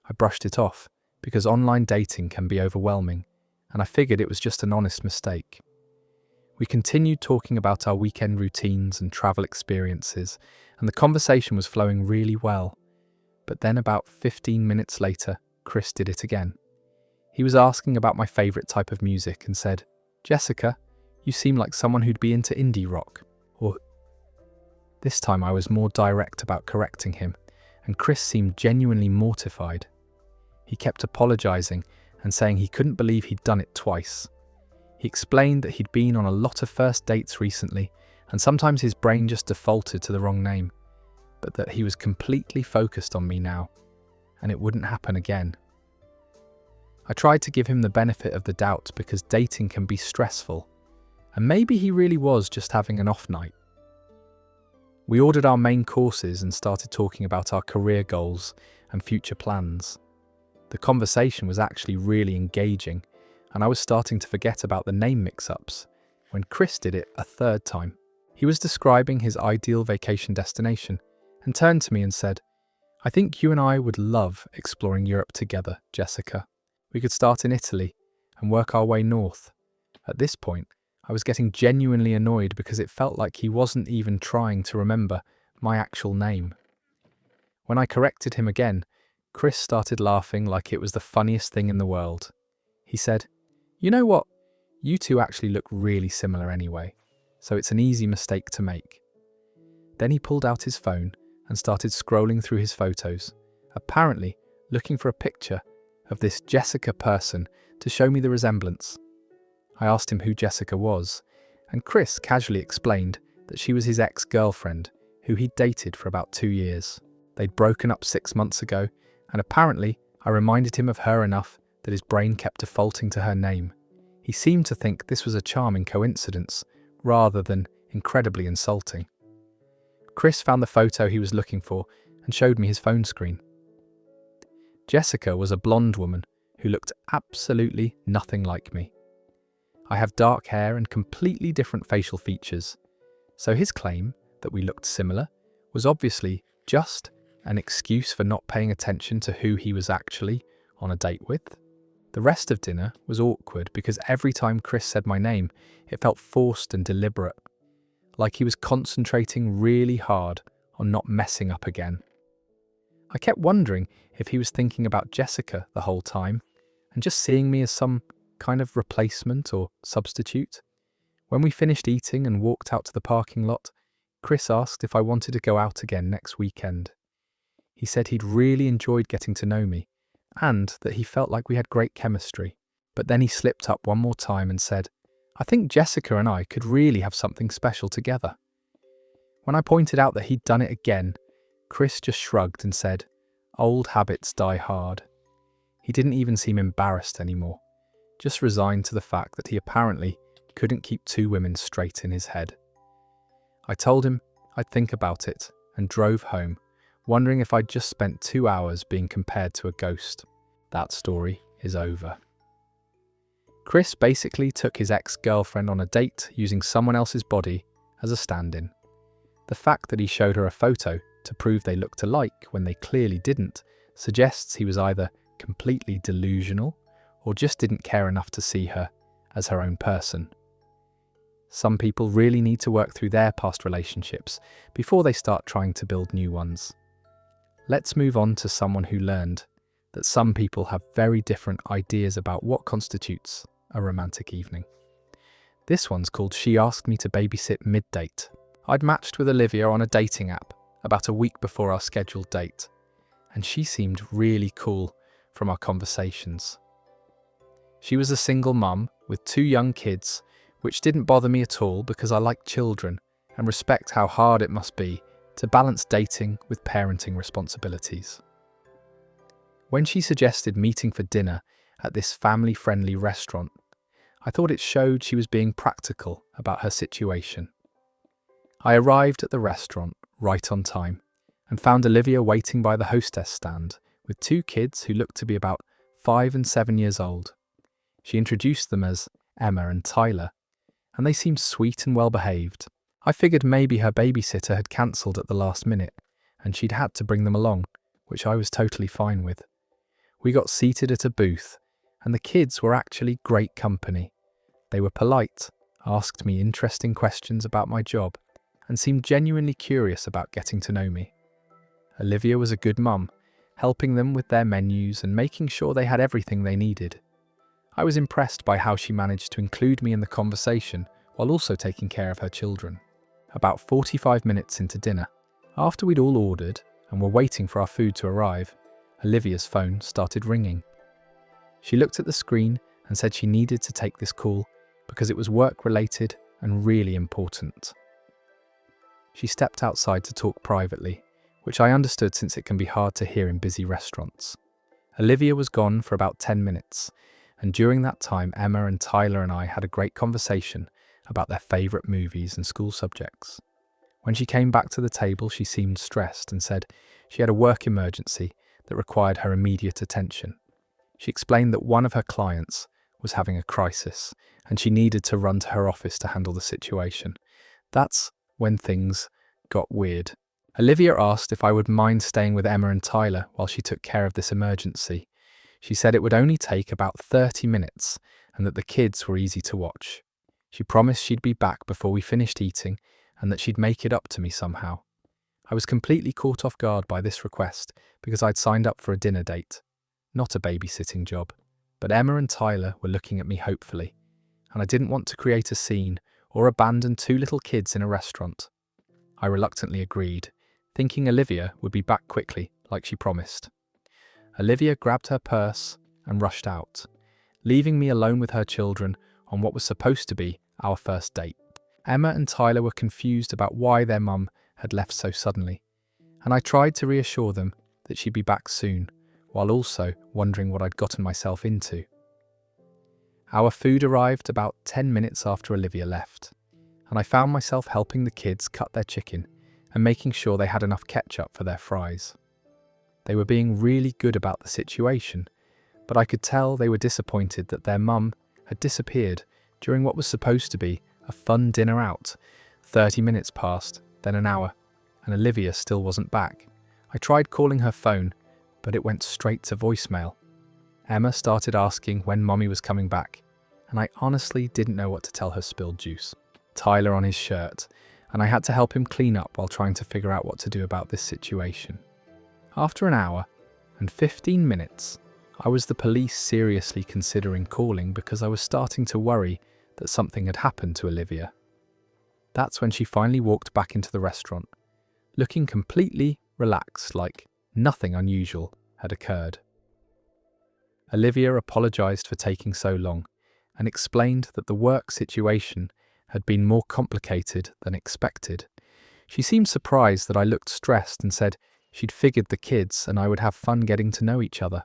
I brushed it off because online dating can be overwhelming, and I figured it was just an honest mistake. We continued talking about our weekend routines and travel experiences, and the conversation was flowing really well. But then about 15 minutes later, Chris did it again. He was asking about my favourite type of music and said, "Jessica, you seem like someone who'd be into indie rock." This time I was more direct about correcting him, and Chris seemed genuinely mortified. He kept apologising and saying he couldn't believe he'd done it twice. He explained that he'd been on a lot of first dates recently, and sometimes his brain just defaulted to the wrong name, but that he was completely focused on me now, and it wouldn't happen again. I tried to give him the benefit of the doubt because dating can be stressful, and maybe he really was just having an off night. We ordered our main courses and started talking about our career goals and future plans. The conversation was actually really engaging, and I was starting to forget about the name mix-ups when Chris did it a third time. He was describing his ideal vacation destination and turned to me and said, "I think you and I would love exploring Europe together, Jessica. We could start in Italy and work our way north." At this point, I was getting genuinely annoyed because it felt like he wasn't even trying to remember my actual name. When I corrected him again, Chris started laughing like it was the funniest thing in the world. He said, "You know what? You two actually look really similar anyway, so it's an easy mistake to make." Then he pulled out his phone and started scrolling through his photos, apparently looking for a picture of this Jessica person to show me the resemblance. I asked him who Jessica was, and Chris casually explained that she was his ex-girlfriend, who he'd dated for about 2 years. They'd broken up 6 months ago, and apparently I reminded him of her enough that his brain kept defaulting to her name. He seemed to think this was a charming coincidence, rather than incredibly insulting. Chris found the photo he was looking for and showed me his phone screen. Jessica was a blonde woman who looked absolutely nothing like me. I have dark hair and completely different facial features, so his claim that we looked similar was obviously just an excuse for not paying attention to who he was actually on a date with. The rest of dinner was awkward because every time Chris said my name, it felt forced and deliberate, like he was concentrating really hard on not messing up again. I kept wondering if he was thinking about Jessica the whole time and just seeing me as some kind of replacement or substitute. When we finished eating and walked out to the parking lot, Chris asked if I wanted to go out again next weekend. He said he'd really enjoyed getting to know me and that he felt like we had great chemistry. But then he slipped up one more time and said, "I think Jessica and I could really have something special together." When I pointed out that he'd done it again, Chris just shrugged and said, "Old habits die hard." He didn't even seem embarrassed anymore, just resigned to the fact that he apparently couldn't keep two women straight in his head. I told him I'd think about it and drove home, wondering if I'd just spent 2 hours being compared to a ghost. That story is over. Chris basically took his ex-girlfriend on a date using someone else's body as a stand-in. The fact that he showed her a photo to prove they looked alike when they clearly didn't suggests he was either completely delusional or just didn't care enough to see her as her own person. Some people really need to work through their past relationships before they start trying to build new ones. Let's move on to someone who learned that some people have very different ideas about what constitutes a romantic evening. This one's called "She Asked Me to Babysit Mid-Date." I'd matched with Olivia on a dating app about a week before our scheduled date, and she seemed really cool from our conversations. She was a single mum with 2 young kids, which didn't bother me at all because I like children and respect how hard it must be to balance dating with parenting responsibilities. When she suggested meeting for dinner at this family-friendly restaurant, I thought it showed she was being practical about her situation. I arrived at the restaurant right on time and found Olivia waiting by the hostess stand with 2 kids who looked to be about 5 and 7 years old. She introduced them as Emma and Tyler, and they seemed sweet and well-behaved. I figured maybe her babysitter had cancelled at the last minute and she'd had to bring them along, which I was totally fine with. We got seated at a booth, and the kids were actually great company. They were polite, asked me interesting questions about my job, and seemed genuinely curious about getting to know me. Olivia was a good mum, helping them with their menus and making sure they had everything they needed. I was impressed by how she managed to include me in the conversation while also taking care of her children. About 45 minutes into dinner, after we'd all ordered and were waiting for our food to arrive, Olivia's phone started ringing. She looked at the screen and said she needed to take this call because it was work-related and really important. She stepped outside to talk privately, which I understood since it can be hard to hear in busy restaurants. Olivia was gone for about 10 minutes, and during that time Emma and Tyler and I had a great conversation about their favourite movies and school subjects. When she came back to the table, she seemed stressed and said she had a work emergency that required her immediate attention. She explained that one of her clients was having a crisis and she needed to run to her office to handle the situation. That's when things got weird. Olivia asked if I would mind staying with Emma and Tyler while she took care of this emergency. She said it would only take about 30 minutes and that the kids were easy to watch. She promised she'd be back before we finished eating and that she'd make it up to me somehow. I was completely caught off guard by this request because I'd signed up for a dinner date, not a babysitting job. But Emma and Tyler were looking at me hopefully, and I didn't want to create a scene or abandon 2 little kids in a restaurant. I reluctantly agreed, thinking Olivia would be back quickly, like she promised. Olivia grabbed her purse and rushed out, leaving me alone with her children on what was supposed to be our first date. Emma and Tyler were confused about why their mum had left so suddenly, and I tried to reassure them that she'd be back soon, while also wondering what I'd gotten myself into. Our food arrived about 10 minutes after Olivia left, and I found myself helping the kids cut their chicken and making sure they had enough ketchup for their fries. They were being really good about the situation, but I could tell they were disappointed that their mum had disappeared during what was supposed to be a fun dinner out. 30 minutes passed, then an hour, and Olivia still wasn't back. I tried calling her phone, but it went straight to voicemail. Emma started asking when Mommy was coming back, and I honestly didn't know what to tell her spilled juice. Tyler on his shirt, and I had to help him clean up while trying to figure out what to do about this situation. After an hour and 15 minutes, I was the police seriously considering calling because I was starting to worry that something had happened to Olivia. That's when she finally walked back into the restaurant, looking completely relaxed, like nothing unusual had occurred. Olivia apologized for taking so long and explained that the work situation had been more complicated than expected. She seemed surprised that I looked stressed and said she'd figured the kids and I would have fun getting to know each other.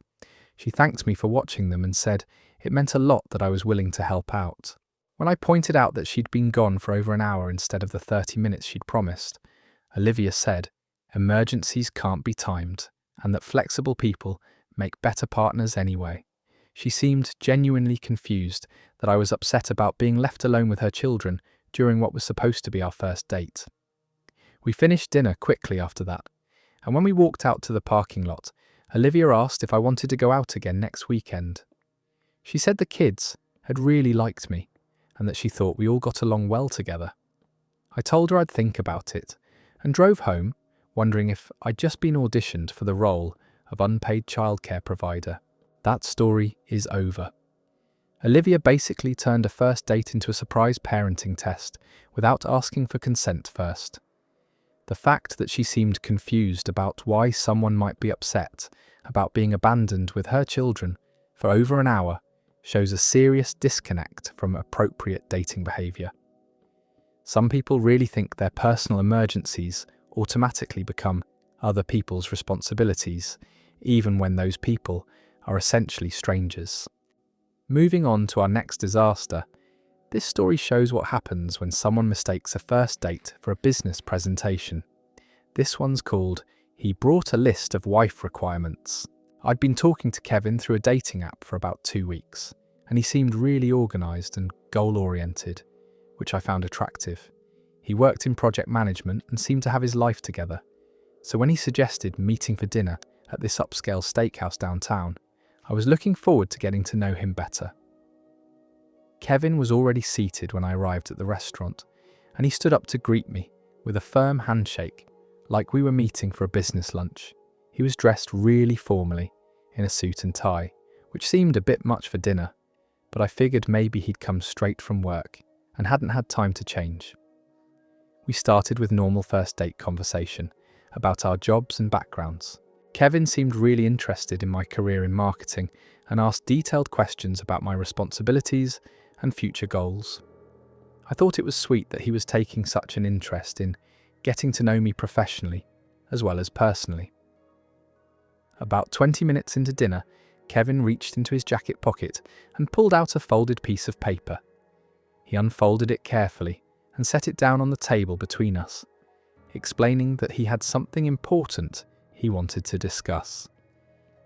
She thanked me for watching them and said it meant a lot that I was willing to help out. When I pointed out that she'd been gone for over an hour instead of the 30 minutes she'd promised, Olivia said emergencies can't be timed and that flexible people make better partners anyway. She seemed genuinely confused that I was upset about being left alone with her children during what was supposed to be our first date. We finished dinner quickly after that, and when we walked out to the parking lot, Olivia asked if I wanted to go out again next weekend. She said the kids had really liked me and that she thought we all got along well together. I told her I'd think about it and drove home, wondering if I'd just been auditioned for the role of unpaid childcare provider. That story is over. Olivia basically turned a first date into a surprise parenting test without asking for consent first. The fact that she seemed confused about why someone might be upset about being abandoned with her children for over an hour shows a serious disconnect from appropriate dating behaviour. Some people really think their personal emergencies automatically become other people's responsibilities, even when those people are essentially strangers. Moving on to our next disaster, this story shows what happens when someone mistakes a first date for a business presentation. This one's called "He Brought a List of Wife Requirements." I'd been talking to Kevin through a dating app for about 2 weeks, and he seemed really organised and goal-oriented, which I found attractive. He worked in project management and seemed to have his life together. So when he suggested meeting for dinner at this upscale steakhouse downtown, I was looking forward to getting to know him better. Kevin was already seated when I arrived at the restaurant, and he stood up to greet me with a firm handshake, like we were meeting for a business lunch. He was dressed really formally, in a suit and tie, which seemed a bit much for dinner, but I figured maybe he'd come straight from work and hadn't had time to change. We started with normal first date conversation about our jobs and backgrounds. Kevin seemed really interested in my career in marketing and asked detailed questions about my responsibilities and future goals. I thought it was sweet that he was taking such an interest in getting to know me professionally as well as personally. About 20 minutes into dinner, Kevin reached into his jacket pocket and pulled out a folded piece of paper. He unfolded it carefully and set it down on the table between us, explaining that he had something important he wanted to discuss.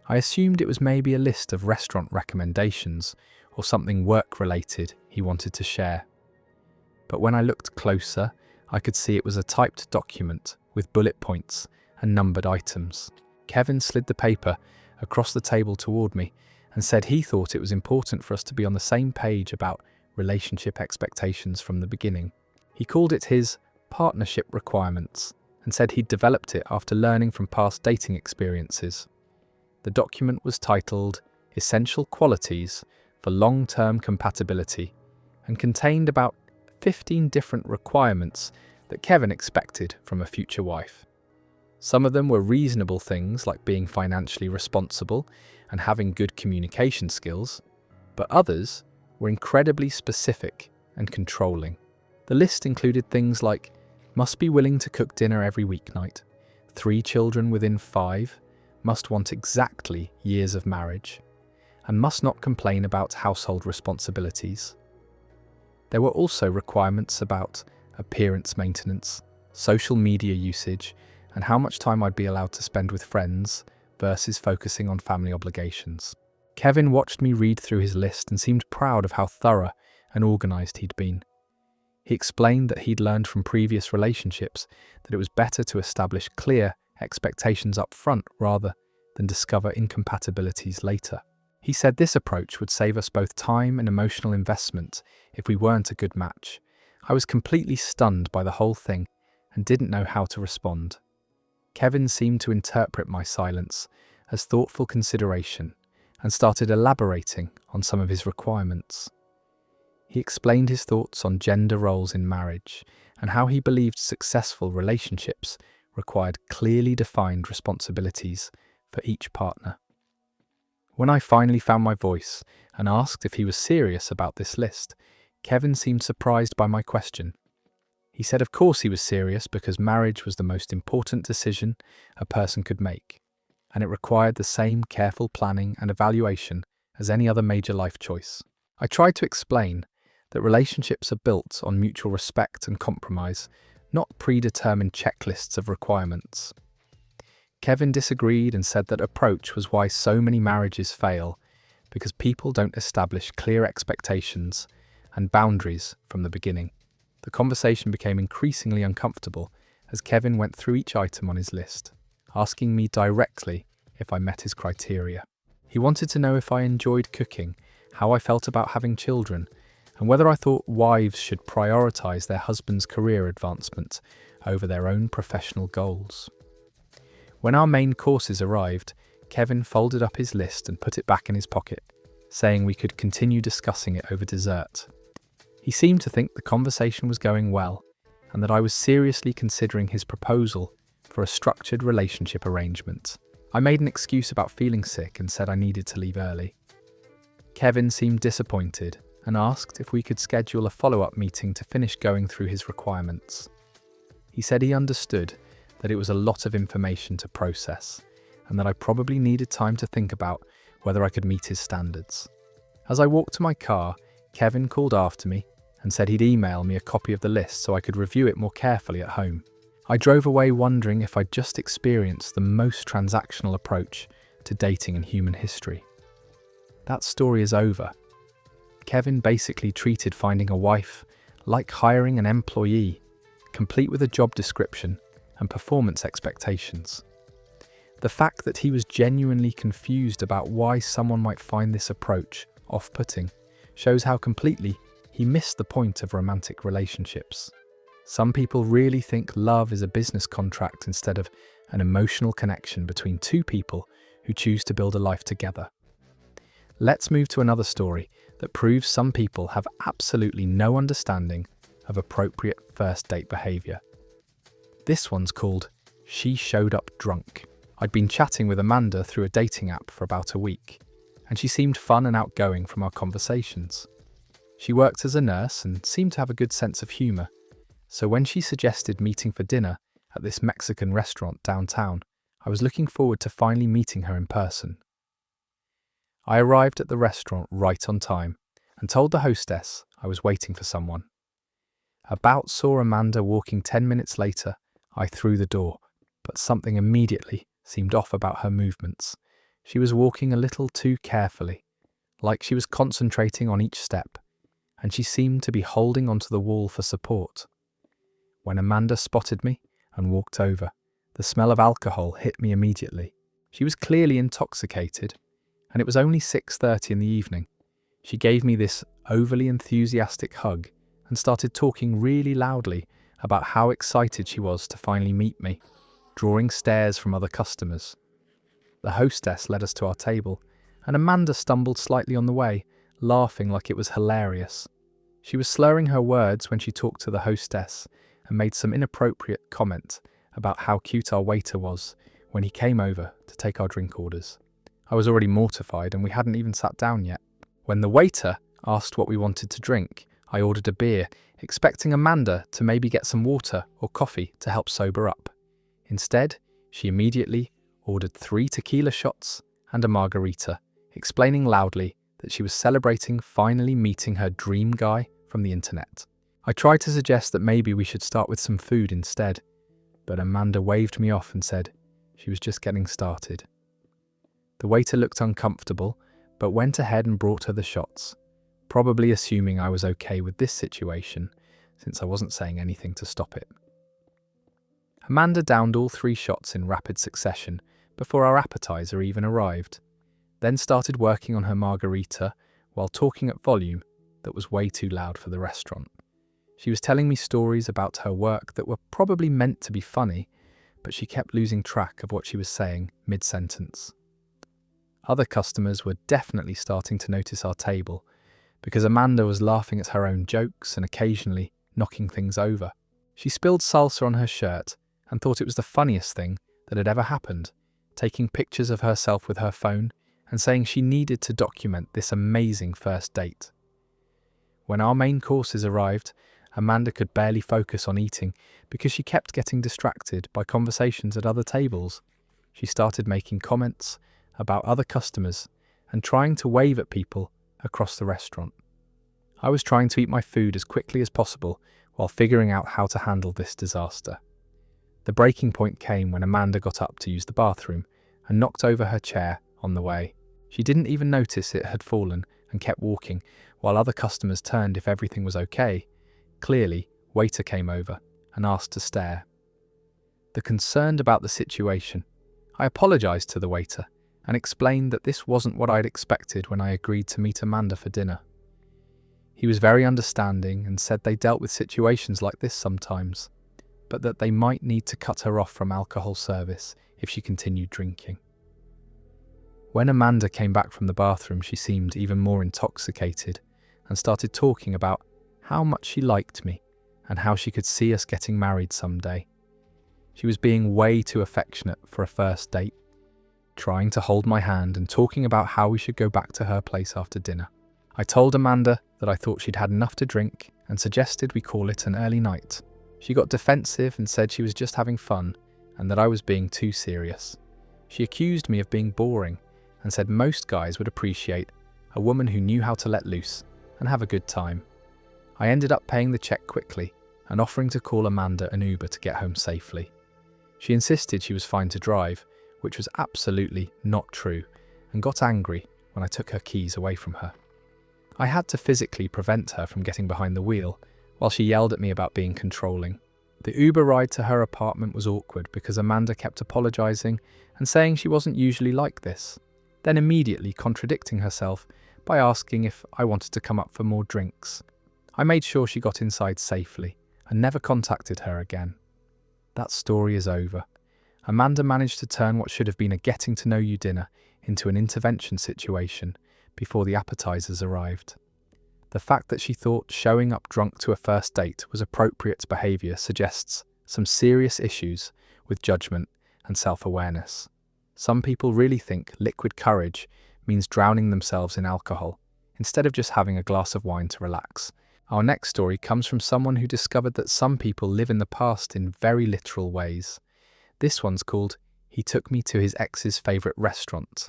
I assumed it was maybe a list of restaurant recommendations or something work-related he wanted to share. But when I looked closer, I could see it was a typed document with bullet points and numbered items. Kevin slid the paper across the table toward me and said he thought it was important for us to be on the same page about relationship expectations from the beginning. He called it his partnership requirements and said he'd developed it after learning from past dating experiences. The document was titled Essential Qualities for Long-Term Compatibility and contained about 15 different requirements that Kevin expected from a future wife. Some of them were reasonable things like being financially responsible and having good communication skills, but others were incredibly specific and controlling. The list included things like must be willing to cook dinner every weeknight, 3 children within 5, must want exactly years of marriage, and must not complain about household responsibilities. There were also requirements about appearance maintenance, social media usage, and how much time I'd be allowed to spend with friends versus focusing on family obligations. Kevin watched me read through his list and seemed proud of how thorough and organised he'd been. He explained that he'd learned from previous relationships that it was better to establish clear expectations up front rather than discover incompatibilities later. He said this approach would save us both time and emotional investment if we weren't a good match. I was completely stunned by the whole thing and didn't know how to respond. Kevin seemed to interpret my silence as thoughtful consideration and started elaborating on some of his requirements. He explained his thoughts on gender roles in marriage and how he believed successful relationships required clearly defined responsibilities for each partner. When I finally found my voice and asked if he was serious about this list, Kevin seemed surprised by my question. He said of course he was serious because marriage was the most important decision a person could make, and it required the same careful planning and evaluation as any other major life choice. I tried to explain that relationships are built on mutual respect and compromise, not predetermined checklists of requirements. Kevin disagreed and said that approach was why so many marriages fail, because people don't establish clear expectations and boundaries from the beginning. The conversation became increasingly uncomfortable as Kevin went through each item on his list, asking me directly if I met his criteria. He wanted to know if I enjoyed cooking, how I felt about having children, and whether I thought wives should prioritise their husband's career advancement over their own professional goals. When our main courses arrived, Kevin folded up his list and put it back in his pocket, saying we could continue discussing it over dessert. He seemed to think the conversation was going well, and that I was seriously considering his proposal for a structured relationship arrangement. I made an excuse about feeling sick and said I needed to leave early. Kevin seemed disappointed and asked if we could schedule a follow-up meeting to finish going through his requirements. He said he understood that it was a lot of information to process, and that I probably needed time to think about whether I could meet his standards. As I walked to my car, Kevin called after me and said he'd email me a copy of the list so I could review it more carefully at home. I drove away wondering if I'd just experienced the most transactional approach to dating in human history. That story is over. Kevin basically treated finding a wife like hiring an employee, complete with a job description and performance expectations. The fact that he was genuinely confused about why someone might find this approach off-putting shows how completely he missed the point of romantic relationships. Some people really think love is a business contract instead of an emotional connection between two people who choose to build a life together. Let's move to another story that proves some people have absolutely no understanding of appropriate first date behaviour. This one's called She Showed Up Drunk. I'd been chatting with Amanda through a dating app for about a week, and she seemed fun and outgoing from our conversations. She worked as a nurse and seemed to have a good sense of humour, so when she suggested meeting for dinner at this Mexican restaurant downtown, I was looking forward to finally meeting her in person. I arrived at the restaurant right on time and told the hostess I was waiting for someone. About saw Amanda walking 10 minutes later, I threw the door, but something immediately seemed off about her movements. She was walking a little too carefully, like she was concentrating on each step, and she seemed to be holding onto the wall for support. When Amanda spotted me and walked over, the smell of alcohol hit me immediately. She was clearly intoxicated, and it was only 6:30 in the evening. She gave me this overly enthusiastic hug and started talking really loudly about how excited she was to finally meet me, drawing stares from other customers. The hostess led us to our table, and Amanda stumbled slightly on the way, laughing like it was hilarious. She was slurring her words when she talked to the hostess and made some inappropriate comment about how cute our waiter was when he came over to take our drink orders. I was already mortified and we hadn't even sat down yet. When the waiter asked what we wanted to drink, I ordered a beer, expecting Amanda to maybe get some water or coffee to help sober up. Instead, she immediately ordered 3 tequila shots and a margarita, explaining loudly that she was celebrating finally meeting her dream guy from the internet. I tried to suggest that maybe we should start with some food instead, but Amanda waved me off and said she was just getting started. The waiter looked uncomfortable, but went ahead and brought her the shots, probably assuming I was okay with this situation, since I wasn't saying anything to stop it. Amanda downed all 3 shots in rapid succession before our appetizer even arrived, then started working on her margarita while talking at volume that was way too loud for the restaurant. She was telling me stories about her work that were probably meant to be funny, but she kept losing track of what she was saying mid-sentence. Other customers were definitely starting to notice our table, because Amanda was laughing at her own jokes and occasionally knocking things over. She spilled salsa on her shirt and thought it was the funniest thing that had ever happened, taking pictures of herself with her phone and saying she needed to document this amazing first date. When our main courses arrived, Amanda could barely focus on eating because she kept getting distracted by conversations at other tables. She started making comments about other customers and trying to wave at people across the restaurant. I was trying to eat my food as quickly as possible while figuring out how to handle this disaster. The breaking point came when Amanda got up to use the bathroom and knocked over her chair on the way. She didn't even notice it had fallen and kept walking while other customers turned if everything was okay. Clearly, waiter came over and asked to stare. Concerned about the situation, I apologized to the waiter and explained that this wasn't what I'd expected when I agreed to meet Amanda for dinner. He was very understanding and said they dealt with situations like this sometimes, but that they might need to cut her off from alcohol service if she continued drinking. When Amanda came back from the bathroom, she seemed even more intoxicated and started talking about how much she liked me and how she could see us getting married someday. She was being way too affectionate for a first date, trying to hold my hand and talking about how we should go back to her place after dinner. I told Amanda that I thought she'd had enough to drink and suggested we call it an early night. She got defensive and said she was just having fun and that I was being too serious. She accused me of being boring and said most guys would appreciate a woman who knew how to let loose and have a good time. I ended up paying the check quickly and offering to call Amanda an Uber to get home safely. She insisted she was fine to drive, which was absolutely not true, and got angry when I took her keys away from her. I had to physically prevent her from getting behind the wheel, while she yelled at me about being controlling. The Uber ride to her apartment was awkward because Amanda kept apologizing and saying she wasn't usually like this, then immediately contradicting herself by asking if I wanted to come up for more drinks. I made sure she got inside safely and never contacted her again. That story is over. Amanda managed to turn what should have been a getting-to-know-you dinner into an intervention situation before the appetizers arrived. The fact that she thought showing up drunk to a first date was appropriate behavior suggests some serious issues with judgment and self-awareness. Some people really think liquid courage means drowning themselves in alcohol, instead of just having a glass of wine to relax. Our next story comes from someone who discovered that some people live in the past in very literal ways. This one's called "He Took Me to His Ex's Favourite Restaurant."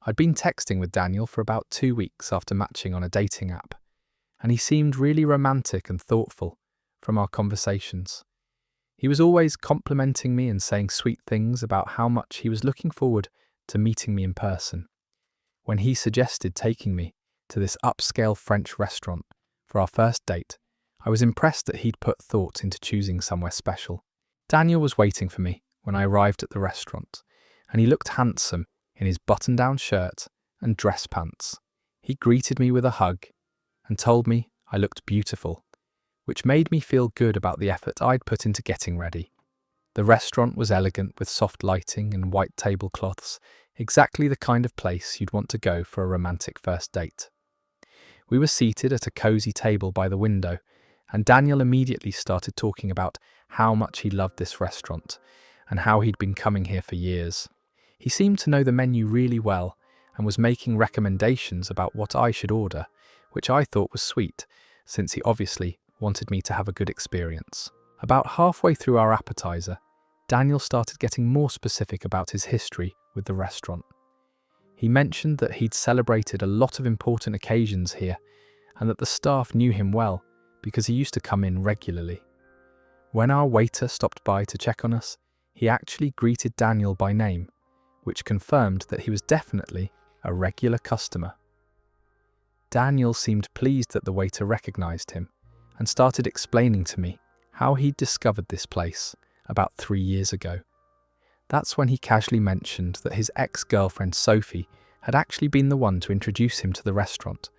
I'd been texting with Daniel for about 2 weeks after matching on a dating app, and he seemed really romantic and thoughtful from our conversations. He was always complimenting me and saying sweet things about how much he was looking forward to meeting me in person. When he suggested taking me to this upscale French restaurant for our first date, I was impressed that he'd put thought into choosing somewhere special. Daniel was waiting for me when I arrived at the restaurant, and he looked handsome in his button-down shirt and dress pants. He greeted me with a hug and told me I looked beautiful, which made me feel good about the effort I'd put into getting ready. The restaurant was elegant with soft lighting and white tablecloths, exactly the kind of place you'd want to go for a romantic first date. We were seated at a cozy table by the window, and Daniel immediately started talking about how much he loved this restaurant and how he'd been coming here for years. He seemed to know the menu really well and was making recommendations about what I should order, which I thought was sweet, since he obviously wanted me to have a good experience. About halfway through our appetizer, Daniel started getting more specific about his history with the restaurant. He mentioned that he'd celebrated a lot of important occasions here and that the staff knew him well because he used to come in regularly. When our waiter stopped by to check on us, he actually greeted Daniel by name, which confirmed that he was definitely a regular customer. Daniel seemed pleased that the waiter recognized him and started explaining to me how he'd discovered this place about 3 years ago. That's when he casually mentioned that his ex-girlfriend Sophie had actually been the one to introduce him to the restaurant,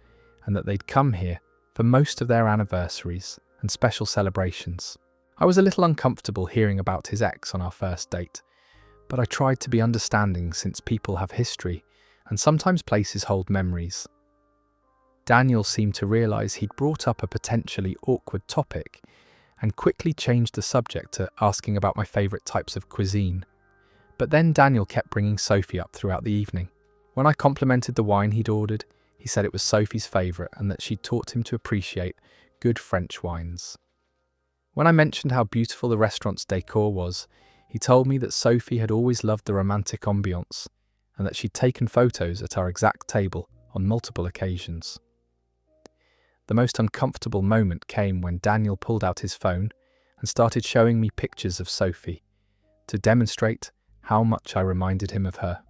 and that they'd come here for most of their anniversaries and special celebrations. I was a little uncomfortable hearing about his ex on our first date, but I tried to be understanding since people have history and sometimes places hold memories. Daniel seemed to realise he'd brought up a potentially awkward topic and quickly changed the subject to asking about my favourite types of cuisine. But then Daniel kept bringing Sophie up throughout the evening. When I complimented the wine he'd ordered, he said it was Sophie's favourite and that she'd taught him to appreciate good French wines. When I mentioned how beautiful the restaurant's decor was, he told me that Sophie had always loved the romantic ambiance and that she'd taken photos at our exact table on multiple occasions. The most uncomfortable moment came when Daniel pulled out his phone and started showing me pictures of Sophie to demonstrate how much I reminded him of her.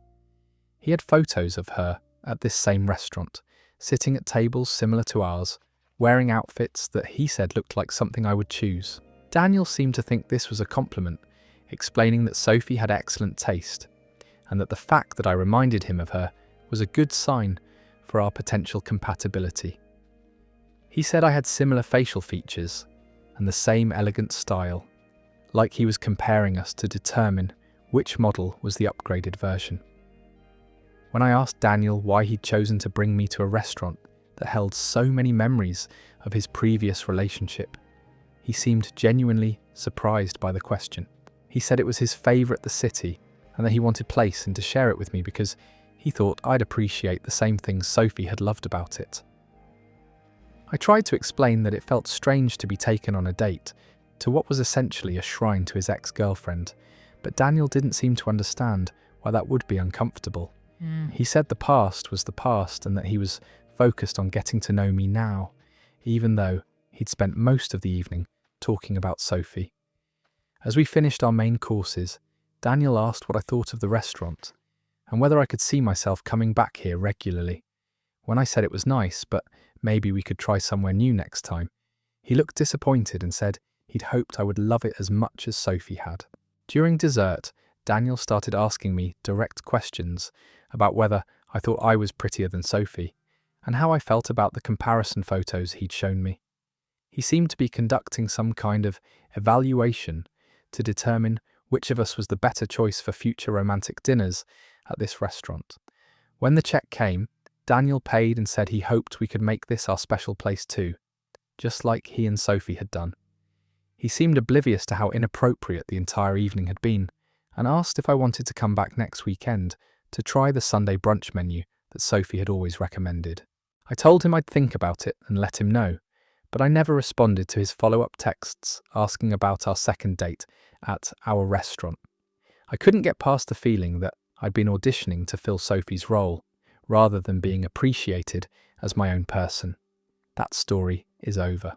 He had photos of her at this same restaurant, sitting at tables similar to ours, wearing outfits that he said looked like something I would choose. Daniel seemed to think this was a compliment, explaining that Sophie had excellent taste, and that the fact that I reminded him of her was a good sign for our potential compatibility. He said I had similar facial features and the same elegant style, like he was comparing us to determine which model was the upgraded version. When I asked Daniel why he'd chosen to bring me to a restaurant that held so many memories of his previous relationship, he seemed genuinely surprised by the question. He said it was his favourite the city and that he wanted place and to share it with me because he thought I'd appreciate the same things Sophie had loved about it. I tried to explain that it felt strange to be taken on a date to what was essentially a shrine to his ex-girlfriend, but Daniel didn't seem to understand why that would be uncomfortable. He said the past was the past and that he was focused on getting to know me now, even though he'd spent most of the evening talking about Sophie. As we finished our main courses, Daniel asked what I thought of the restaurant and whether I could see myself coming back here regularly. When I said it was nice, but maybe we could try somewhere new next time, he looked disappointed and said he'd hoped I would love it as much as Sophie had. During dessert, Daniel started asking me direct questions about whether I thought I was prettier than Sophie and how I felt about the comparison photos he'd shown me. He seemed to be conducting some kind of evaluation to determine which of us was the better choice for future romantic dinners at this restaurant. When the check came, Daniel paid and said he hoped we could make this our special place too, just like he and Sophie had done. He seemed oblivious to how inappropriate the entire evening had been and asked if I wanted to come back next weekend to try the Sunday brunch menu that Sophie had always recommended. I told him I'd think about it and let him know, but I never responded to his follow-up texts asking about our second date at our restaurant. I couldn't get past the feeling that I'd been auditioning to fill Sophie's role, rather than being appreciated as my own person. That story is over.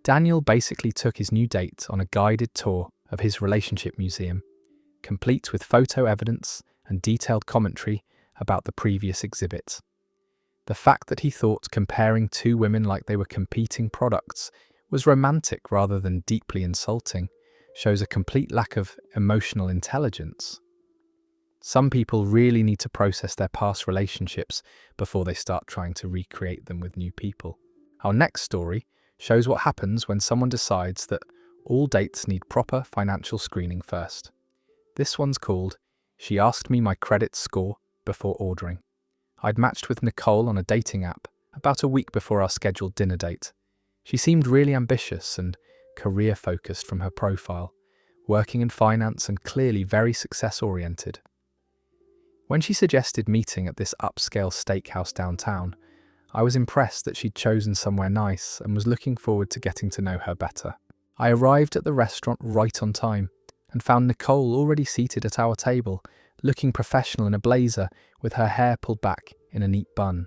Daniel basically took his new date on a guided tour of his relationship museum, complete with photo evidence and detailed commentary about the previous exhibit. The fact that he thought comparing two women like they were competing products was romantic rather than deeply insulting shows a complete lack of emotional intelligence. Some people really need to process their past relationships before they start trying to recreate them with new people. Our next story shows what happens when someone decides that all dates need proper financial screening first. This one's called "She Asked Me My Credit Score Before Ordering." I'd matched with Nicole on a dating app about a week before our scheduled dinner date. She seemed really ambitious and career-focused from her profile, working in finance and clearly very success-oriented. When she suggested meeting at this upscale steakhouse downtown, I was impressed that she'd chosen somewhere nice and was looking forward to getting to know her better. I arrived at the restaurant right on time and found Nicole already seated at our table, looking professional in a blazer with her hair pulled back in a neat bun.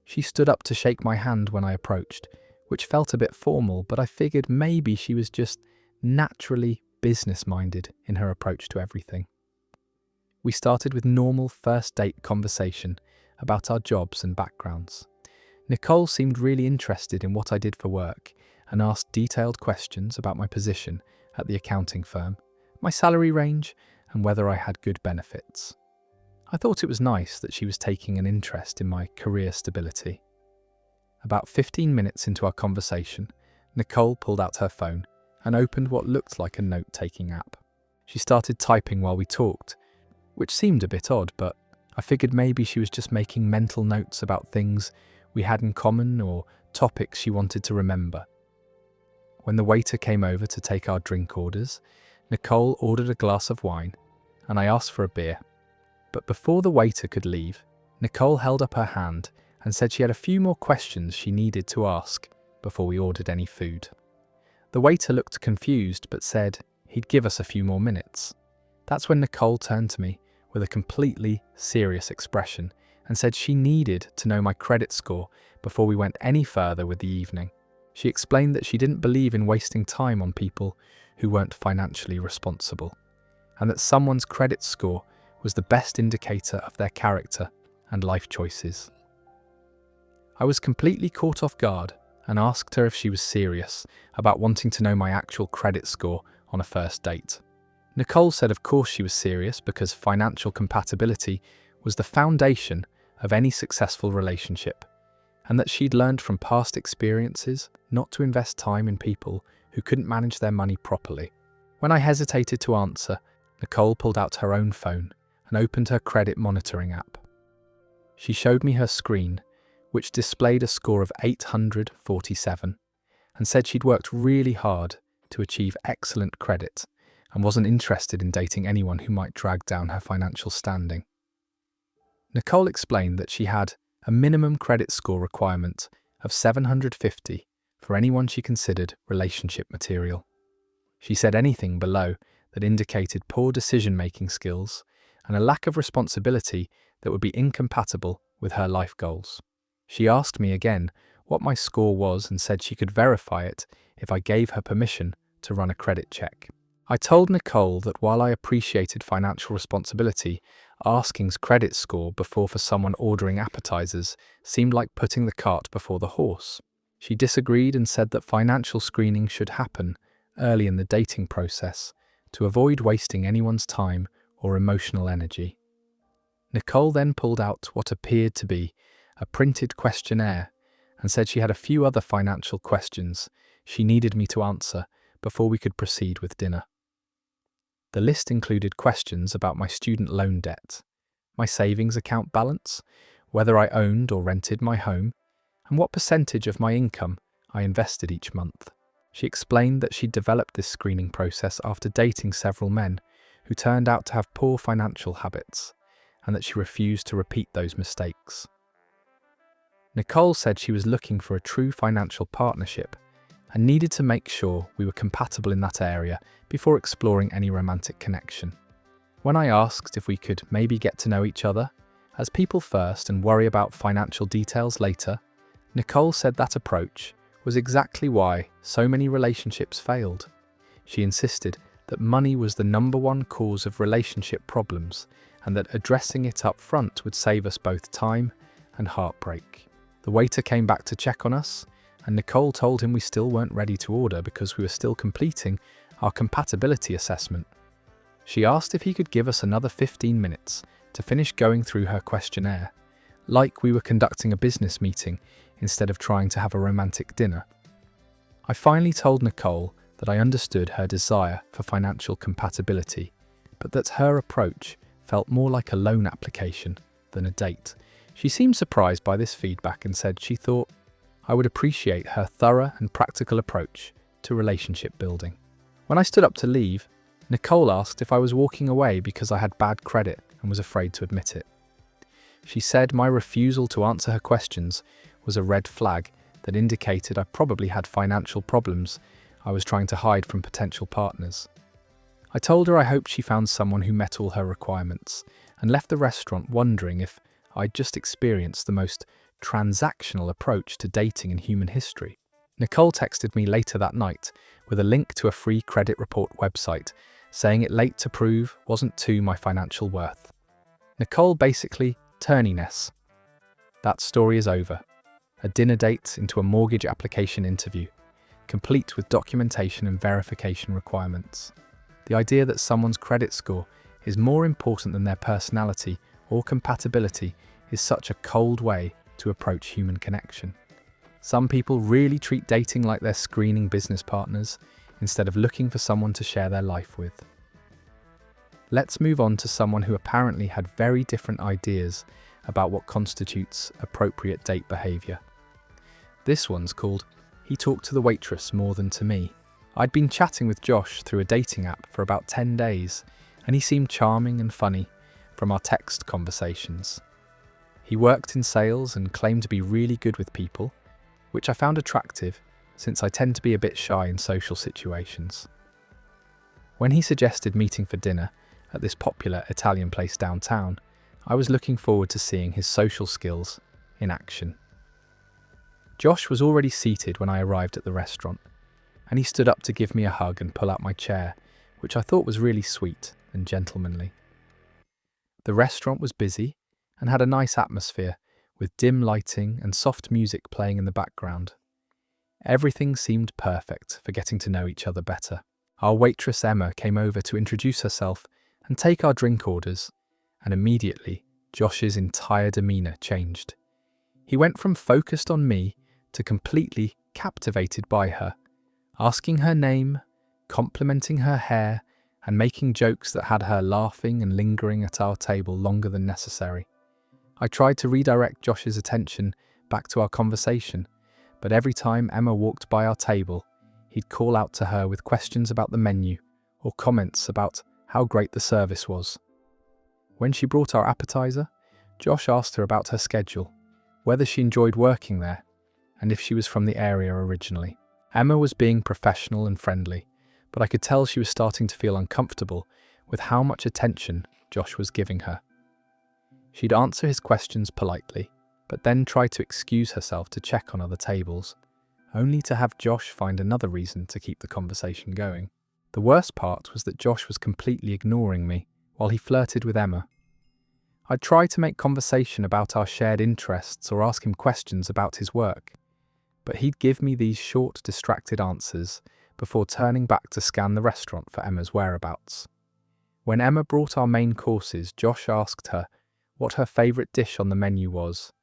She stood up to shake my hand when I approached, which felt a bit formal, but I figured maybe she was just naturally business-minded in her approach to everything. We started with normal first date conversation about our jobs and backgrounds. Nicole seemed really interested in what I did for work and asked detailed questions about my position at the accounting firm, my salary range, and whether I had good benefits. I thought it was nice that she was taking an interest in my career stability. About 15 minutes into our conversation, Nicole pulled out her phone and opened what looked like a note-taking app. She started typing while we talked, which seemed a bit odd, but I figured maybe she was just making mental notes about things we had in common or topics she wanted to remember. When the waiter came over to take our drink orders, Nicole ordered a glass of wine, and I asked for a beer. But before the waiter could leave, Nicole held up her hand and said she had a few more questions she needed to ask before we ordered any food. The waiter looked confused but said he'd give us a few more minutes. That's when Nicole turned to me with a completely serious expression and said she needed to know my credit score before we went any further with the evening. She explained that she didn't believe in wasting time on people who weren't financially responsible, and that someone's credit score was the best indicator of their character and life choices. I was completely caught off guard and asked her if she was serious about wanting to know my actual credit score on a first date. Nicole said of course she was serious because financial compatibility was the foundation of any successful relationship, and that she'd learned from past experiences not to invest time in people who couldn't manage their money properly. When I hesitated to answer, Nicole pulled out her own phone and opened her credit monitoring app. She showed me her screen, which displayed a score of 847, and said she'd worked really hard to achieve excellent credit and wasn't interested in dating anyone who might drag down her financial standing. Nicole explained that she had a minimum credit score requirement of 750 for anyone she considered relationship material. She said anything below that indicated poor decision-making skills and a lack of responsibility that would be incompatible with her life goals. She asked me again what my score was and said she could verify it if I gave her permission to run a credit check. I told Nicole that while I appreciated financial responsibility, asking's credit score before for someone ordering appetizers seemed like putting the cart before the horse. She disagreed and said that financial screening should happen early in the dating process to avoid wasting anyone's time or emotional energy. Nicole then pulled out what appeared to be a printed questionnaire and said she had a few other financial questions she needed me to answer before we could proceed with dinner. The list included questions about my student loan debt, my savings account balance, whether I owned or rented my home, and what percentage of my income I invested each month. She explained that she'd developed this screening process after dating several men who turned out to have poor financial habits, and that she refused to repeat those mistakes. Nicole said she was looking for a true financial partnership and needed to make sure we were compatible in that area before exploring any romantic connection. When I asked if we could maybe get to know each other as people first and worry about financial details later, Nicole said that approach was exactly why so many relationships failed. She insisted that money was the #1 cause of relationship problems and that addressing it up front would save us both time and heartbreak. The waiter came back to check on us, and Nicole told him we still weren't ready to order because we were still completing our compatibility assessment. She asked if he could give us another 15 minutes to finish going through her questionnaire, like we were conducting a business meeting instead of trying to have a romantic dinner. I finally told Nicole that I understood her desire for financial compatibility, but that her approach felt more like a loan application than a date. She seemed surprised by this feedback and said she thought I would appreciate her thorough and practical approach to relationship building. When I stood up to leave, Nicole asked if I was walking away because I had bad credit and was afraid to admit it. She said my refusal to answer her questions was a red flag that indicated I probably had financial problems I was trying to hide from potential partners. I told her I hoped she found someone who met all her requirements and left the restaurant wondering if I'd just experienced the most transactional approach to dating in human history. Nicole texted me later that night with a link to a free credit report website, saying it late to prove wasn't to my financial worth. Nicole basically turniness. That story is over. A dinner date into a mortgage application interview, complete with documentation and verification requirements. The idea that someone's credit score is more important than their personality or compatibility is such a cold way to approach human connection. Some people really treat dating like they're screening business partners instead of looking for someone to share their life with. Let's move on to someone who apparently had very different ideas about what constitutes appropriate date behaviour. This one's called "He Talked to the Waitress More Than to Me." I'd been chatting with Josh through a dating app for about 10 days, and he seemed charming and funny from our text conversations. He worked in sales and claimed to be really good with people, which I found attractive since I tend to be a bit shy in social situations. When he suggested meeting for dinner at this popular Italian place downtown, I was looking forward to seeing his social skills in action. Josh was already seated when I arrived at the restaurant, and he stood up to give me a hug and pull out my chair, which I thought was really sweet and gentlemanly. The restaurant was busy and had a nice atmosphere with dim lighting and soft music playing in the background. Everything seemed perfect for getting to know each other better. Our waitress Emma came over to introduce herself and take our drink orders, and immediately Josh's entire demeanour changed. He went from focused on me to completely captivated by her, asking her name, complimenting her hair, and making jokes that had her laughing and lingering at our table longer than necessary. I tried to redirect Josh's attention back to our conversation, but every time Emma walked by our table, he'd call out to her with questions about the menu or comments about how great the service was. When she brought our appetizer, Josh asked her about her schedule, whether she enjoyed working there, and if she was from the area originally. Emma was being professional and friendly, but I could tell she was starting to feel uncomfortable with how much attention Josh was giving her. She'd answer his questions politely, but then try to excuse herself to check on other tables, only to have Josh find another reason to keep the conversation going. The worst part was that Josh was completely ignoring me while he flirted with Emma. I'd try to make conversation about our shared interests or ask him questions about his work, but he'd give me these short, distracted answers before turning back to scan the restaurant for Emma's whereabouts. When Emma brought our main courses, Josh asked her what her favourite dish on the menu was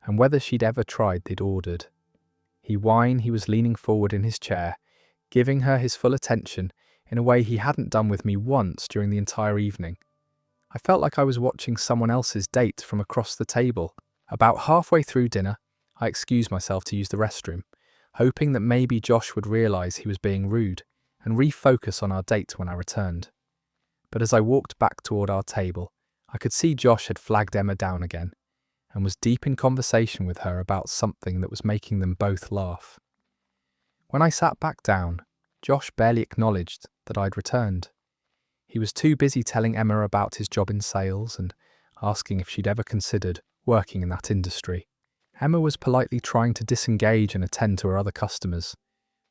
and whether she'd ever tried they'd ordered. He was leaning forward in his chair, giving her his full attention in a way he hadn't done with me once during the entire evening. I felt like I was watching someone else's date from across the table. About halfway through dinner, I excused myself to use the restroom, hoping that maybe Josh would realise he was being rude and refocus on our date when I returned. But as I walked back toward our table, I could see Josh had flagged Emma down again and was deep in conversation with her about something that was making them both laugh. When I sat back down, Josh barely acknowledged that I'd returned. He was too busy telling Emma about his job in sales and asking if she'd ever considered working in that industry. Emma was politely trying to disengage and attend to her other customers,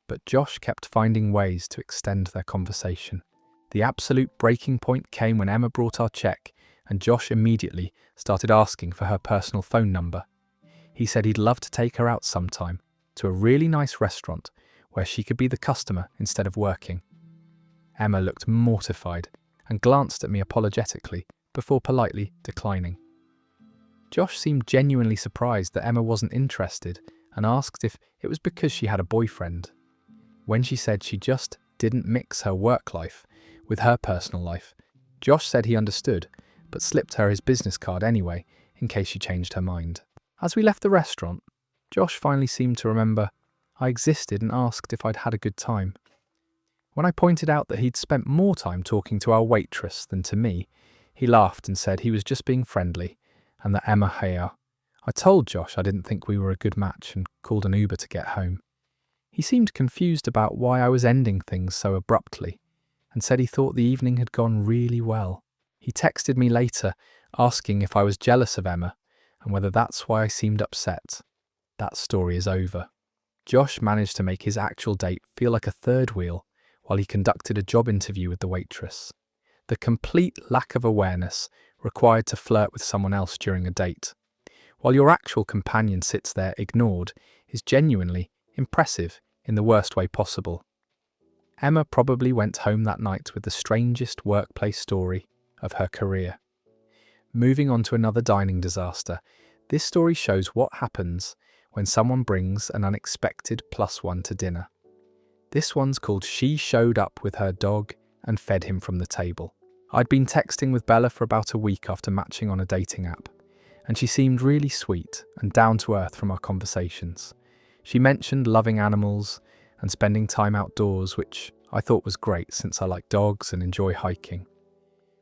but Josh kept finding ways to extend their conversation. The absolute breaking point came when Emma brought our check and Josh immediately started asking for her personal phone number. He said he'd love to take her out sometime to a really nice restaurant where she could be the customer instead of working. Emma looked mortified and glanced at me apologetically before politely declining. Josh seemed genuinely surprised that Emma wasn't interested and asked if it was because she had a boyfriend. When she said she just didn't mix her work life with her personal life, Josh said he understood, but slipped her his business card anyway in case she changed her mind. As we left the restaurant, Josh finally seemed to remember I existed and asked if I'd had a good time. When I pointed out that he'd spent more time talking to our waitress than to me, he laughed and said he was just being friendly and that Emma here. I told Josh I didn't think we were a good match and called an Uber to get home. He seemed confused about why I was ending things so abruptly and said he thought the evening had gone really well. He texted me later asking if I was jealous of Emma and whether that's why I seemed upset. That story is over. Josh managed to make his actual date feel like a third wheel while he conducted a job interview with the waitress. The complete lack of awareness required to flirt with someone else during a date, while your actual companion sits there ignored, is genuinely impressive in the worst way possible. Emma probably went home that night with the strangest workplace story of her career. Moving on to another dining disaster, this story shows what happens when someone brings an unexpected +1 to dinner. This one's called She Showed Up with Her Dog and Fed Him from the Table. I'd been texting with Bella for about a week after matching on a dating app, and she seemed really sweet and down to earth from our conversations. She mentioned loving animals and spending time outdoors, which I thought was great since I like dogs and enjoy hiking.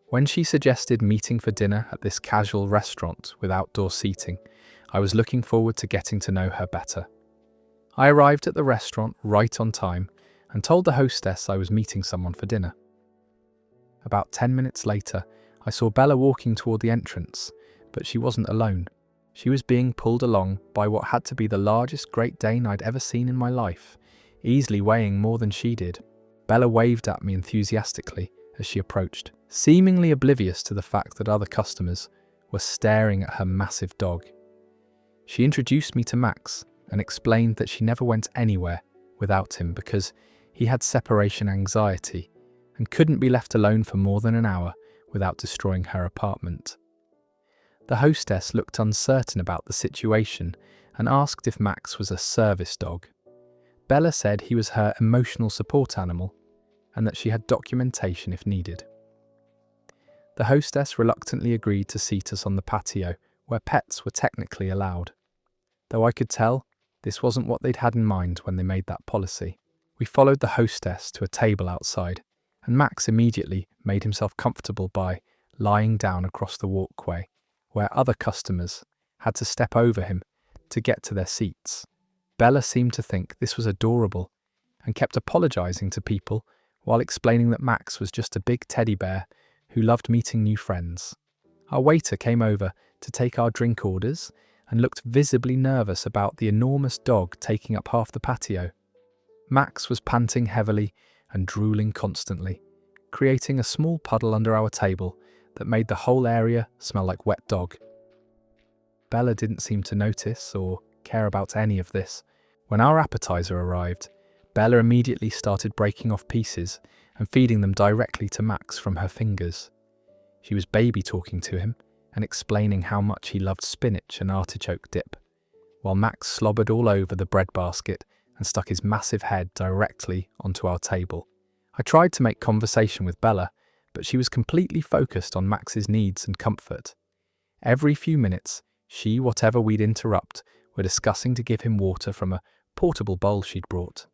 When she suggested meeting for dinner at this casual restaurant with outdoor seating, I was looking forward to getting to know her better. I arrived at the restaurant right on time and told the hostess I was meeting someone for dinner. About 10 minutes later, I saw Bella walking toward the entrance, but she wasn't alone. She was being pulled along by what had to be the largest Great Dane I'd ever seen in my life, easily weighing more than she did. Bella waved at me enthusiastically as she approached, seemingly oblivious to the fact that other customers were staring at her massive dog. She introduced me to Max and explained that she never went anywhere without him because he had separation anxiety and couldn't be left alone for more than an hour without destroying her apartment. The hostess looked uncertain about the situation and asked if Max was a service dog. Bella said he was her emotional support animal and that she had documentation if needed. The hostess reluctantly agreed to seat us on the patio where pets were technically allowed, though I could tell this wasn't what they'd had in mind when they made that policy. We followed the hostess to a table outside, and Max immediately made himself comfortable by lying down across the walkway, where other customers had to step over him to get to their seats. Bella seemed to think this was adorable and kept apologizing to people while explaining that Max was just a big teddy bear who loved meeting new friends. Our waiter came over to take our drink orders and looked visibly nervous about the enormous dog taking up half the patio. Max was panting heavily and drooling constantly, creating a small puddle under our table that made the whole area smell like wet dog. Bella didn't seem to notice or care about any of this. When our appetizer arrived, Bella immediately started breaking off pieces and feeding them directly to Max from her fingers. She was baby talking to him and explaining how much he loved spinach and artichoke dip, while Max slobbered all over the bread basket and stuck his massive head directly onto our table. I tried to make conversation with Bella, but she was completely focused on Max's needs and comfort. Every few minutes, she, whatever we'd interrupt, were discussing to give him water from a portable bowl she'd brought,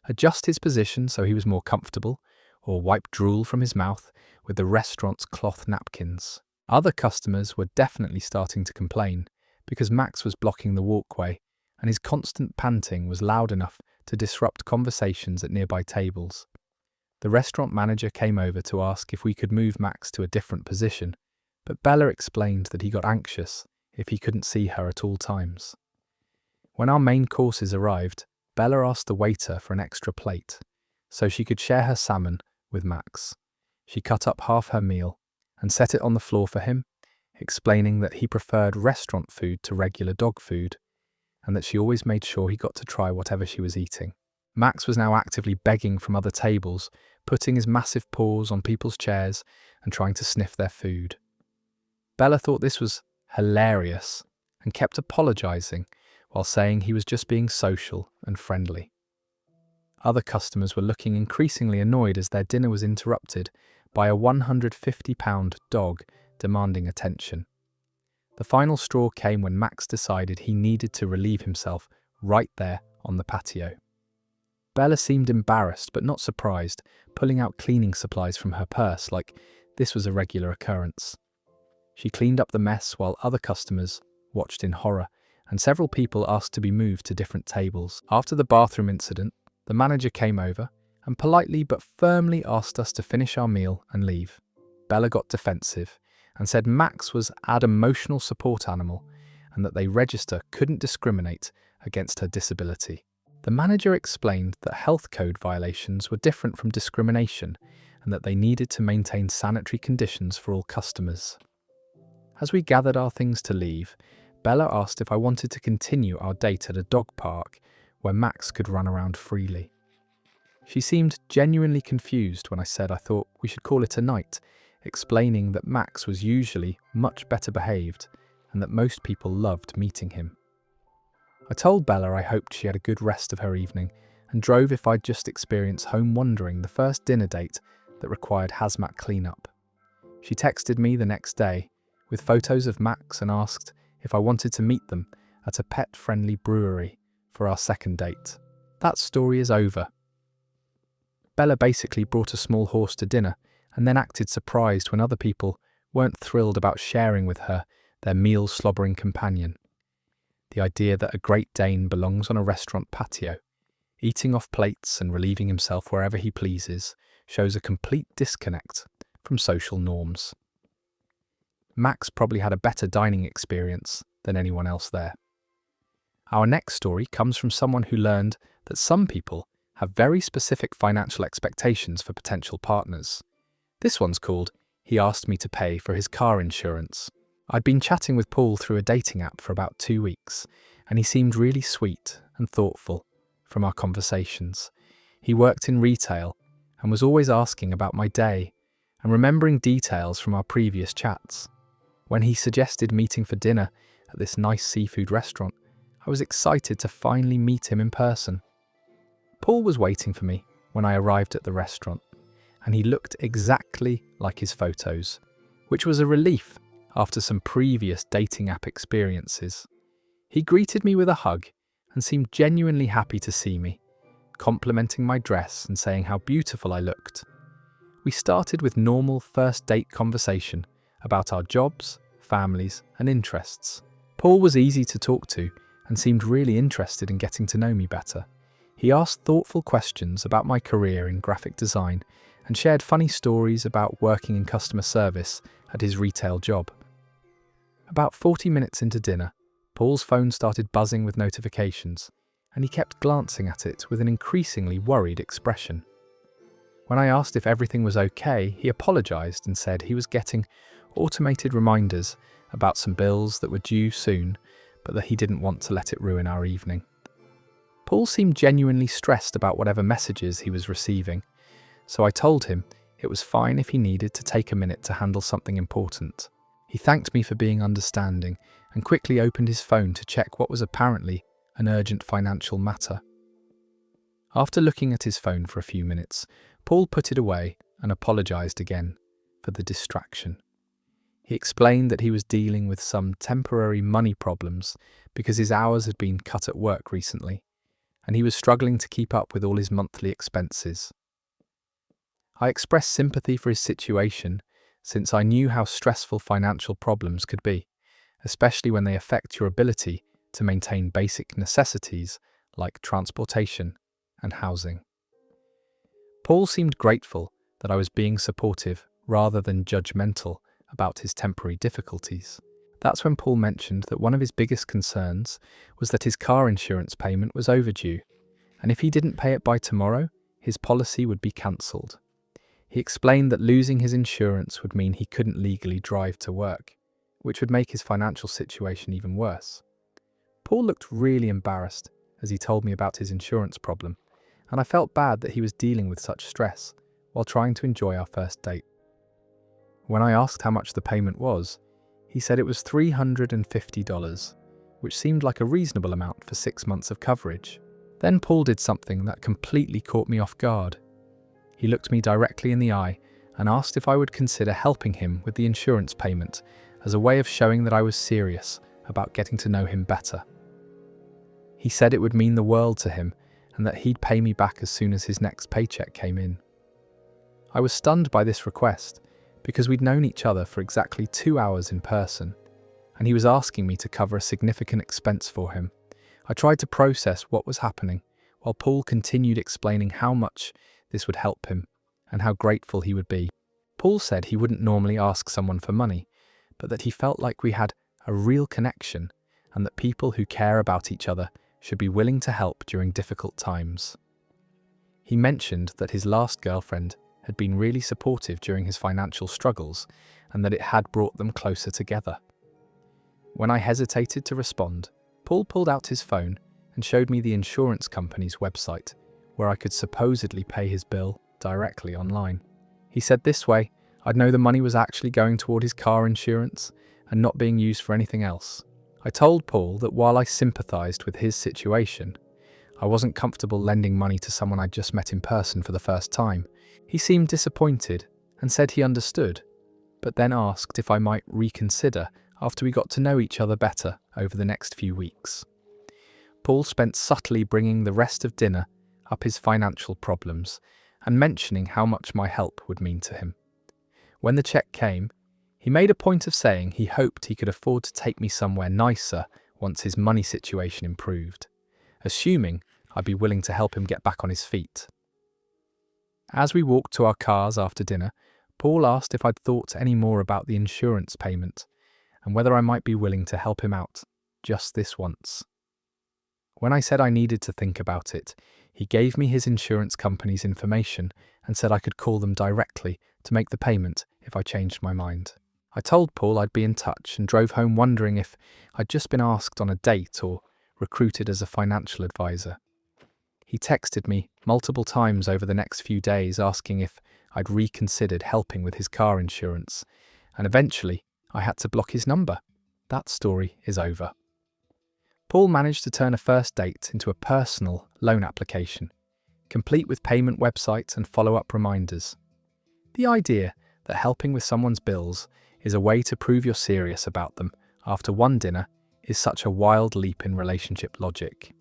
adjust his position so he was more comfortable, or wipe drool from his mouth with the restaurant's cloth napkins. Other customers were definitely starting to complain because Max was blocking the walkway and his constant panting was loud enough to disrupt conversations at nearby tables. The restaurant manager came over to ask if we could move Max to a different position, but Bella explained that he got anxious if he couldn't see her at all times. When our main courses arrived, Bella asked the waiter for an extra plate so she could share her salmon with Max. She cut up half her meal and set it on the floor for him, explaining that he preferred restaurant food to regular dog food and that she always made sure he got to try whatever she was eating. Max was now actively begging from other tables, putting his massive paws on people's chairs and trying to sniff their food. Bella thought this was hilarious and kept apologizing while saying he was just being social and friendly. Other customers were looking increasingly annoyed as their dinner was interrupted by a 150-pound dog demanding attention. The final straw came when Max decided he needed to relieve himself right there on the patio. Bella seemed embarrassed but not surprised, pulling out cleaning supplies from her purse like this was a regular occurrence. She cleaned up the mess while other customers watched in horror, and several people asked to be moved to different tables. After the bathroom incident, the manager came over and politely but firmly asked us to finish our meal and leave. Bella got defensive and said Max was an emotional support animal and that they register couldn't discriminate against her disability. The manager explained that health code violations were different from discrimination and that they needed to maintain sanitary conditions for all customers. As we gathered our things to leave, Bella asked if I wanted to continue our date at a dog park where Max could run around freely. She seemed genuinely confused when I said I thought we should call it a night, explaining that Max was usually much better behaved and that most people loved meeting him. I told Bella I hoped she had a good rest of her evening and drove if I'd just experienced home wandering the first dinner date that required hazmat cleanup. She texted me the next day with photos of Max and asked if I wanted to meet them at a pet-friendly brewery for our second date. That story is over. Bella basically brought a small horse to dinner and then acted surprised when other people weren't thrilled about sharing with her their meal-slobbering companion. The idea that a Great Dane belongs on a restaurant patio, eating off plates and relieving himself wherever he pleases, shows a complete disconnect from social norms. Max probably had a better dining experience than anyone else there. Our next story comes from someone who learned that some people have very specific financial expectations for potential partners. This one's called "He Asked Me to Pay for His Car Insurance." I'd been chatting with Paul through a dating app for about 2 weeks, and he seemed really sweet and thoughtful from our conversations. He worked in retail and was always asking about my day and remembering details from our previous chats. When he suggested meeting for dinner at this nice seafood restaurant, I was excited to finally meet him in person. Paul was waiting for me when I arrived at the restaurant, and he looked exactly like his photos, which was a relief after some previous dating app experiences. He greeted me with a hug and seemed genuinely happy to see me, complimenting my dress and saying how beautiful I looked. We started with normal first date conversation about our jobs, families, and interests. Paul was easy to talk to and seemed really interested in getting to know me better. He asked thoughtful questions about my career in graphic design and shared funny stories about working in customer service at his retail job. About 40 minutes into dinner, Paul's phone started buzzing with notifications, and he kept glancing at it with an increasingly worried expression. When I asked if everything was okay, he apologized and said he was getting automated reminders about some bills that were due soon, but that he didn't want to let it ruin our evening. Paul seemed genuinely stressed about whatever messages he was receiving, so I told him it was fine if he needed to take a minute to handle something important. He thanked me for being understanding and quickly opened his phone to check what was apparently an urgent financial matter. After looking at his phone for a few minutes, Paul put it away and apologized again for the distraction. He explained that he was dealing with some temporary money problems because his hours had been cut at work recently, and he was struggling to keep up with all his monthly expenses. I expressed sympathy for his situation since I knew how stressful financial problems could be, especially when they affect your ability to maintain basic necessities like transportation and housing. Paul seemed grateful that I was being supportive rather than judgmental about his temporary difficulties. That's when Paul mentioned that one of his biggest concerns was that his car insurance payment was overdue, and if he didn't pay it by tomorrow, his policy would be cancelled. He explained that losing his insurance would mean he couldn't legally drive to work, which would make his financial situation even worse. Paul looked really embarrassed as he told me about his insurance problem, and I felt bad that he was dealing with such stress while trying to enjoy our first date. When I asked how much the payment was, he said it was $350, which seemed like a reasonable amount for 6 months of coverage. Then Paul did something that completely caught me off guard. He looked me directly in the eye and asked if I would consider helping him with the insurance payment as a way of showing that I was serious about getting to know him better. He said it would mean the world to him and that he'd pay me back as soon as his next paycheck came in. I was stunned by this request because we'd known each other for exactly 2 hours in person, and he was asking me to cover a significant expense for him. I tried to process what was happening while Paul continued explaining how much this would help him and how grateful he would be. Paul said he wouldn't normally ask someone for money, but that he felt like we had a real connection and that people who care about each other should be willing to help during difficult times. He mentioned that his last girlfriend had been really supportive during his financial struggles and that it had brought them closer together. When I hesitated to respond, Paul pulled out his phone and showed me the insurance company's website, where I could supposedly pay his bill directly online. He said this way, I'd know the money was actually going toward his car insurance and not being used for anything else. I told Paul that while I sympathised with his situation, I wasn't comfortable lending money to someone I'd just met in person for the first time. He seemed disappointed and said he understood, but then asked if I might reconsider after we got to know each other better over the next few weeks. Paul spent subtly bringing the rest of dinner up his financial problems and mentioning how much my help would mean to him. When the check came, he made a point of saying he hoped he could afford to take me somewhere nicer once his money situation improved, assuming I'd be willing to help him get back on his feet. As we walked to our cars after dinner, Paul asked if I'd thought any more about the insurance payment and whether I might be willing to help him out just this once. When I said I needed to think about it, he gave me his insurance company's information and said I could call them directly to make the payment if I changed my mind. I told Paul I'd be in touch and drove home wondering if I'd just been asked on a date or recruited as a financial advisor. He texted me multiple times over the next few days asking if I'd reconsidered helping with his car insurance, and eventually I had to block his number. That story is over. Paul managed to turn a first date into a personal loan application, complete with payment websites and follow-up reminders. The idea that helping with someone's bills is a way to prove you're serious about them after one dinner is such a wild leap in relationship logic.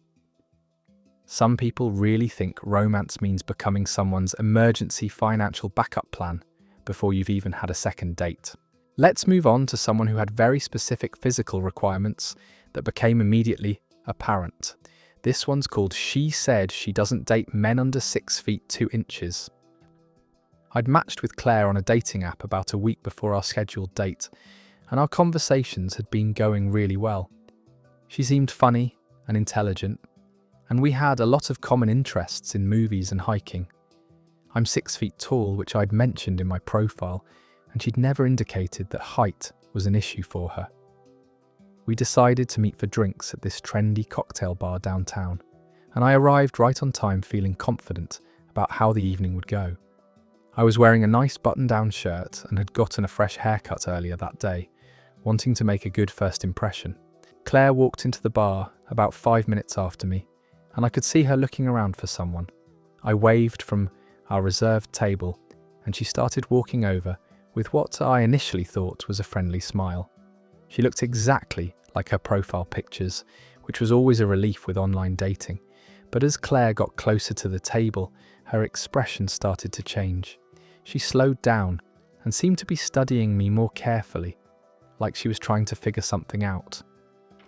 Some people really think romance means becoming someone's emergency financial backup plan before you've even had a second date. Let's move on to someone who had very specific physical requirements that became immediately apparent. This one's called She Said She Doesn't Date Men Under 6 feet 2 inches. I'd matched with Claire on a dating app about a week before our scheduled date, and our conversations had been going really well. She seemed funny and intelligent, and we had a lot of common interests in movies and hiking. I'm 6 feet tall, which I'd mentioned in my profile, and she'd never indicated that height was an issue for her. We decided to meet for drinks at this trendy cocktail bar downtown, and I arrived right on time feeling confident about how the evening would go. I was wearing a nice button-down shirt and had gotten a fresh haircut earlier that day, wanting to make a good first impression. Claire walked into the bar about 5 minutes after me, and I could see her looking around for someone. I waved from our reserved table, and she started walking over with what I initially thought was a friendly smile. She looked exactly like her profile pictures, which was always a relief with online dating, but as Claire got closer to the table, her expression started to change. She slowed down and seemed to be studying me more carefully, like she was trying to figure something out.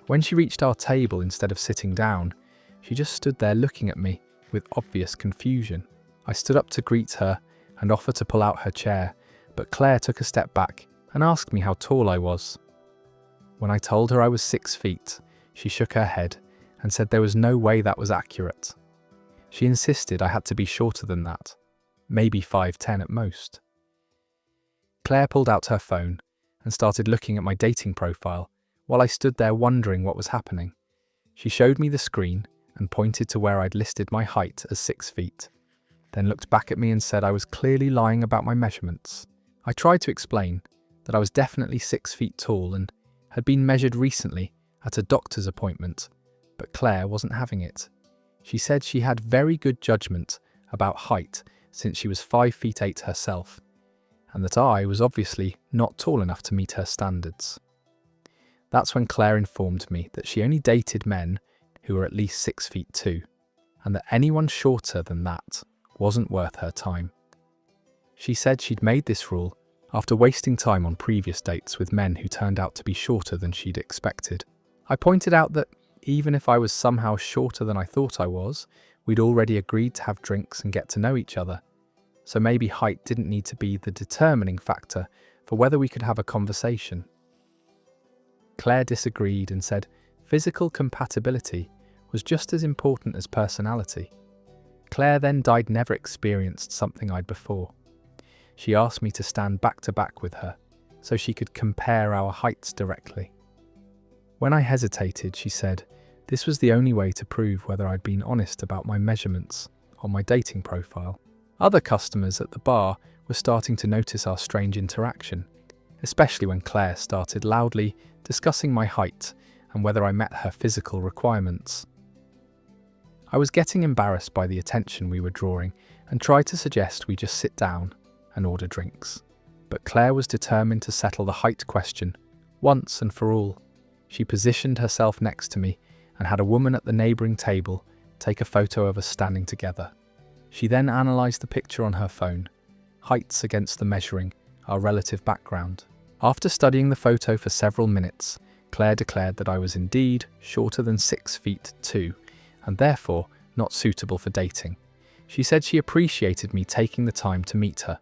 When she reached our table instead of sitting down, she just stood there looking at me with obvious confusion. I stood up to greet her and offered to pull out her chair, but Claire took a step back and asked me how tall I was. When I told her I was 6 feet, she shook her head and said there was no way that was accurate. She insisted I had to be shorter than that, maybe 5'10" at most. Claire pulled out her phone and started looking at my dating profile while I stood there wondering what was happening. She showed me the screen and pointed to where I'd listed my height as 6 feet, then looked back at me and said I was clearly lying about my measurements. I tried to explain that I was definitely 6 feet tall and had been measured recently at a doctor's appointment, but Claire wasn't having it. She said she had very good judgment about height since she was 5 feet 8 herself, and that I was obviously not tall enough to meet her standards. That's when Claire informed me that she only dated men who were at least 6 feet 2, and that anyone shorter than that wasn't worth her time. She said she'd made this rule after wasting time on previous dates with men who turned out to be shorter than she'd expected. I pointed out that even if I was somehow shorter than I thought I was, we'd already agreed to have drinks and get to know each other, so maybe height didn't need to be the determining factor for whether we could have a conversation. Claire disagreed and said physical compatibility was just as important as personality. Claire then I'd never experienced something I'd before. She asked me to stand back to back with her so she could compare our heights directly. When I hesitated, she said this was the only way to prove whether I'd been honest about my measurements on my dating profile. Other customers at the bar were starting to notice our strange interaction, especially when Claire started loudly discussing my height and whether I met her physical requirements. I was getting embarrassed by the attention we were drawing and tried to suggest we just sit down and order drinks. But Claire was determined to settle the height question once and for all. She positioned herself next to me and had a woman at the neighbouring table take a photo of us standing together. She then analysed the picture on her phone, heights against the measuring, our relative background. After studying the photo for several minutes, Claire declared that I was indeed shorter than 6 feet 2 and therefore not suitable for dating. She said she appreciated me taking the time to meet her,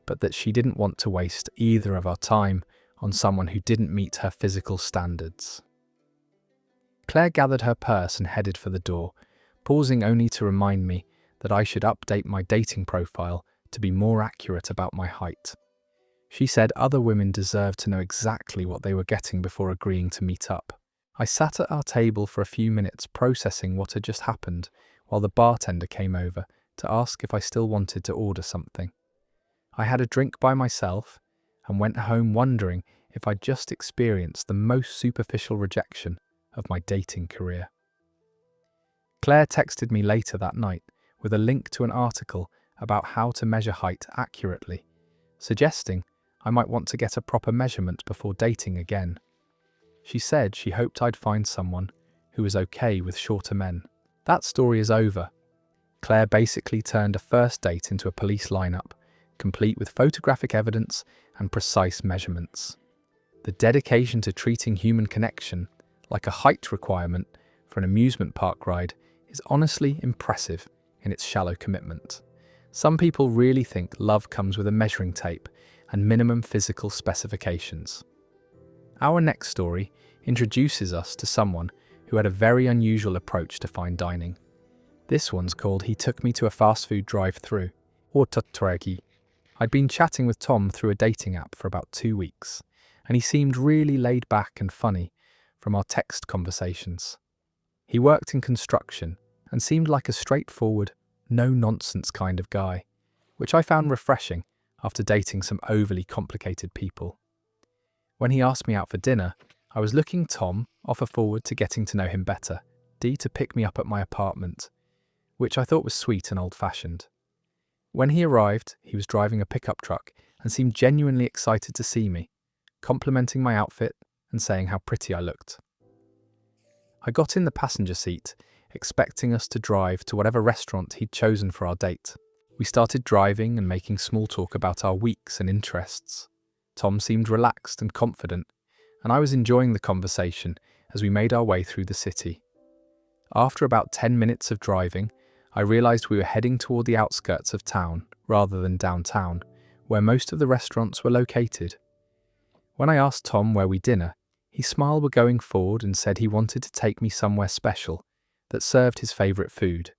but that she didn't want to waste either of our time on someone who didn't meet her physical standards. Claire gathered her purse and headed for the door, pausing only to remind me that I should update my dating profile to be more accurate about my height. She said other women deserved to know exactly what they were getting before agreeing to meet up. I sat at our table for a few minutes processing what had just happened while the bartender came over to ask if I still wanted to order something. I had a drink by myself and went home wondering if I'd just experienced the most superficial rejection of my dating career. Claire texted me later that night with a link to an article about how to measure height accurately, suggesting I might want to get a proper measurement before dating again. She said she hoped I'd find someone who was okay with shorter men. That story is over. Claire basically turned a first date into a police lineup, complete with photographic evidence and precise measurements. The dedication to treating human connection like a height requirement for an amusement park ride is honestly impressive in its shallow commitment. Some people really think love comes with a measuring tape and minimum physical specifications. Our next story introduces us to someone who had a very unusual approach to fine dining. This one's called He Took Me to a Fast Food Drive-Thru, or Tuttregi. I'd been chatting with Tom through a dating app for about 2 weeks, and he seemed really laid back and funny from our text conversations. He worked in construction and seemed like a straightforward, no-nonsense kind of guy, which I found refreshing after dating some overly complicated people. When he asked me out for dinner, I was looking Tom offer forward to getting to know him better, to pick me up at my apartment, which I thought was sweet and old-fashioned. When he arrived, he was driving a pickup truck and seemed genuinely excited to see me, complimenting my outfit and saying how pretty I looked. I got in the passenger seat, expecting us to drive to whatever restaurant he'd chosen for our date. We started driving and making small talk about our weeks and interests. Tom seemed relaxed and confident, and I was enjoying the conversation as we made our way through the city. After about 10 minutes of driving, I realised we were heading toward the outskirts of town rather than downtown, where most of the restaurants were located. When I asked Tom where we dinner, he smiled going forward and said he wanted to take me somewhere special that served his favourite food.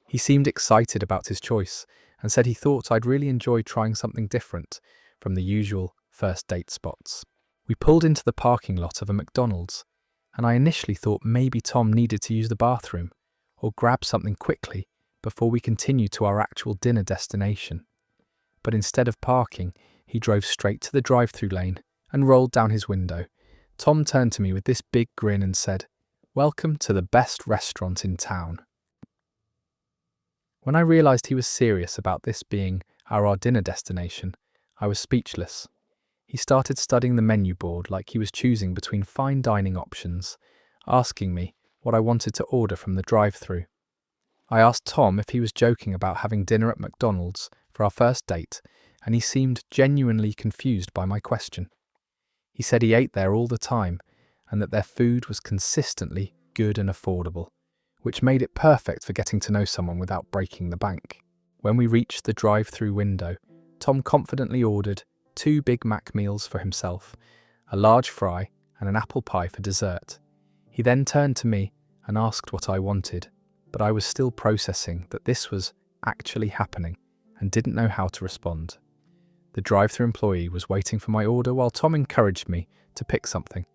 He seemed excited about his choice and said he thought I'd really enjoy trying something different from the usual first date spots. We pulled into the parking lot of a McDonald's, and I initially thought maybe Tom needed to use the bathroom or grab something quickly before we continued to our actual dinner destination. But instead of parking, he drove straight to the drive-thru lane and rolled down his window. Tom turned to me with this big grin and said, "Welcome to the best restaurant in town." When I realised he was serious about this being our dinner destination, I was speechless. He started studying the menu board like he was choosing between fine dining options, asking me what I wanted to order from the drive-thru. I asked Tom if he was joking about having dinner at McDonald's for our first date, and he seemed genuinely confused by my question. He said he ate there all the time and that their food was consistently good and affordable, which made it perfect for getting to know someone without breaking the bank. When we reached the drive-thru window, Tom confidently ordered 2 Big Mac meals for himself, a large fry and an apple pie for dessert. He then turned to me, and asked what I wanted, but I was still processing that this was actually happening and didn't know how to respond. The drive-thru employee was waiting for my order while Tom encouraged me to pick something,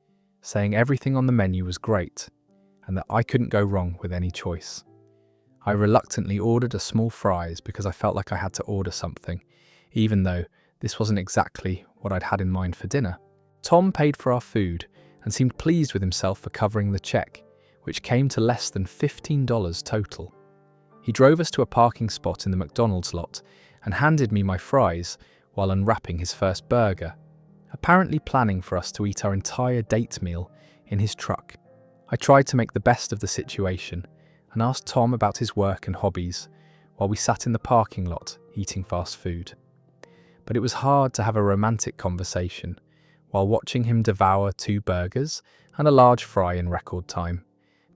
saying everything on the menu was great and that I couldn't go wrong with any choice. I reluctantly ordered a small fries because I felt like I had to order something, even though this wasn't exactly what I'd had in mind for dinner. Tom paid for our food and seemed pleased with himself for covering the check, which came to less than $15 total. He drove us to a parking spot in the McDonald's lot and handed me my fries while unwrapping his first burger, apparently planning for us to eat our entire date meal in his truck. I tried to make the best of the situation and asked Tom about his work and hobbies while we sat in the parking lot eating fast food. But it was hard to have a romantic conversation while watching him devour 2 burgers and a large fry in record time,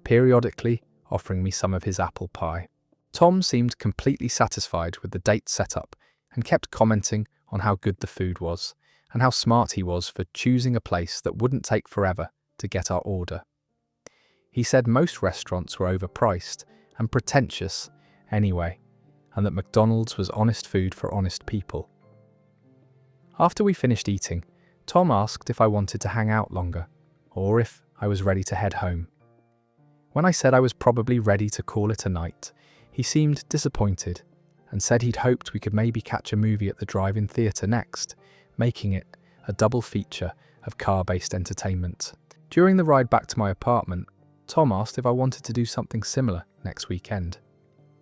periodically offering me some of his apple pie. Tom seemed completely satisfied with the date setup and kept commenting on how good the food was and how smart he was for choosing a place that wouldn't take forever to get our order. He said most restaurants were overpriced and pretentious anyway, and that McDonald's was honest food for honest people. After we finished eating, Tom asked if I wanted to hang out longer, or if I was ready to head home. When I said I was probably ready to call it a night, he seemed disappointed and said he'd hoped we could maybe catch a movie at the drive-in theatre next, making it a double feature of car-based entertainment. During the ride back to my apartment, Tom asked if I wanted to do something similar next weekend,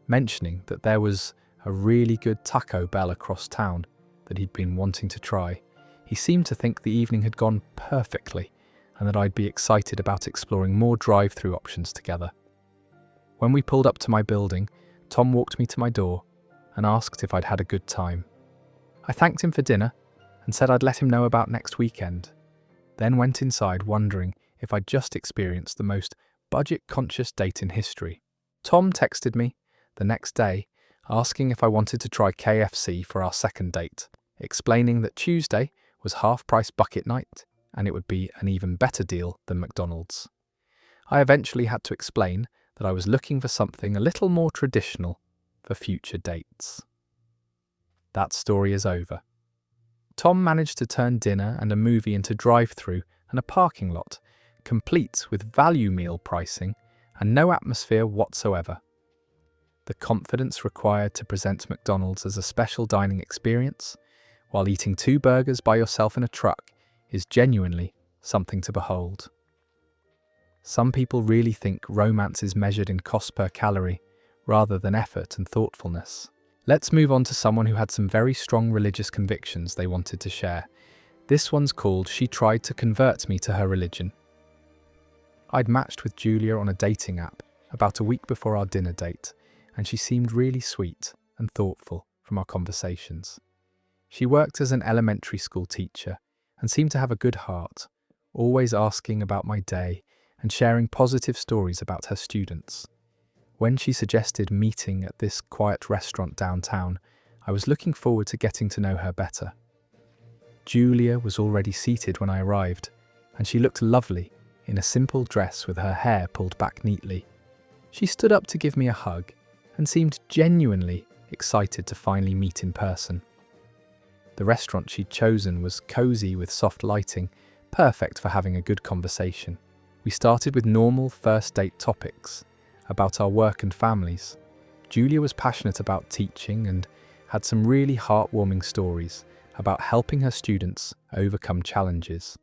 mentioning that there was a really good Taco Bell across town that he'd been wanting to try. He seemed to think the evening had gone perfectly and that I'd be excited about exploring more drive-thru options together. When we pulled up to my building, Tom walked me to my door and asked if I'd had a good time. I thanked him for dinner and said I'd let him know about next weekend, then went inside wondering if I'd just experienced the most budget-conscious date in history. Tom texted me the next day asking if I wanted to try KFC for our second date, explaining that Tuesday was half-price bucket night and it would be an even better deal than McDonald's. I eventually had to explain that I was looking for something a little more traditional for future dates. That story is over. Tom managed to turn dinner and a movie into drive-thru and a parking lot, complete with value meal pricing and no atmosphere whatsoever. The confidence required to present McDonald's as a special dining experience while eating 2 burgers by yourself in a truck is genuinely something to behold. Some people really think romance is measured in cost per calorie rather than effort and thoughtfulness. Let's move on to someone who had some very strong religious convictions they wanted to share. This one's called "She Tried to Convert Me to Her Religion." I'd matched with Julia on a dating app about a week before our dinner date, and she seemed really sweet and thoughtful from our conversations. She worked as an elementary school teacher and seemed to have a good heart, always asking about my day and sharing positive stories about her students. When she suggested meeting at this quiet restaurant downtown, I was looking forward to getting to know her better. Julia was already seated when I arrived, and she looked lovely in a simple dress with her hair pulled back neatly. She stood up to give me a hug and seemed genuinely excited to finally meet in person. The restaurant she'd chosen was cozy with soft lighting, perfect for having a good conversation. We started with normal first date topics about our work and families. Julia was passionate about teaching and had some really heartwarming stories about helping her students overcome challenges.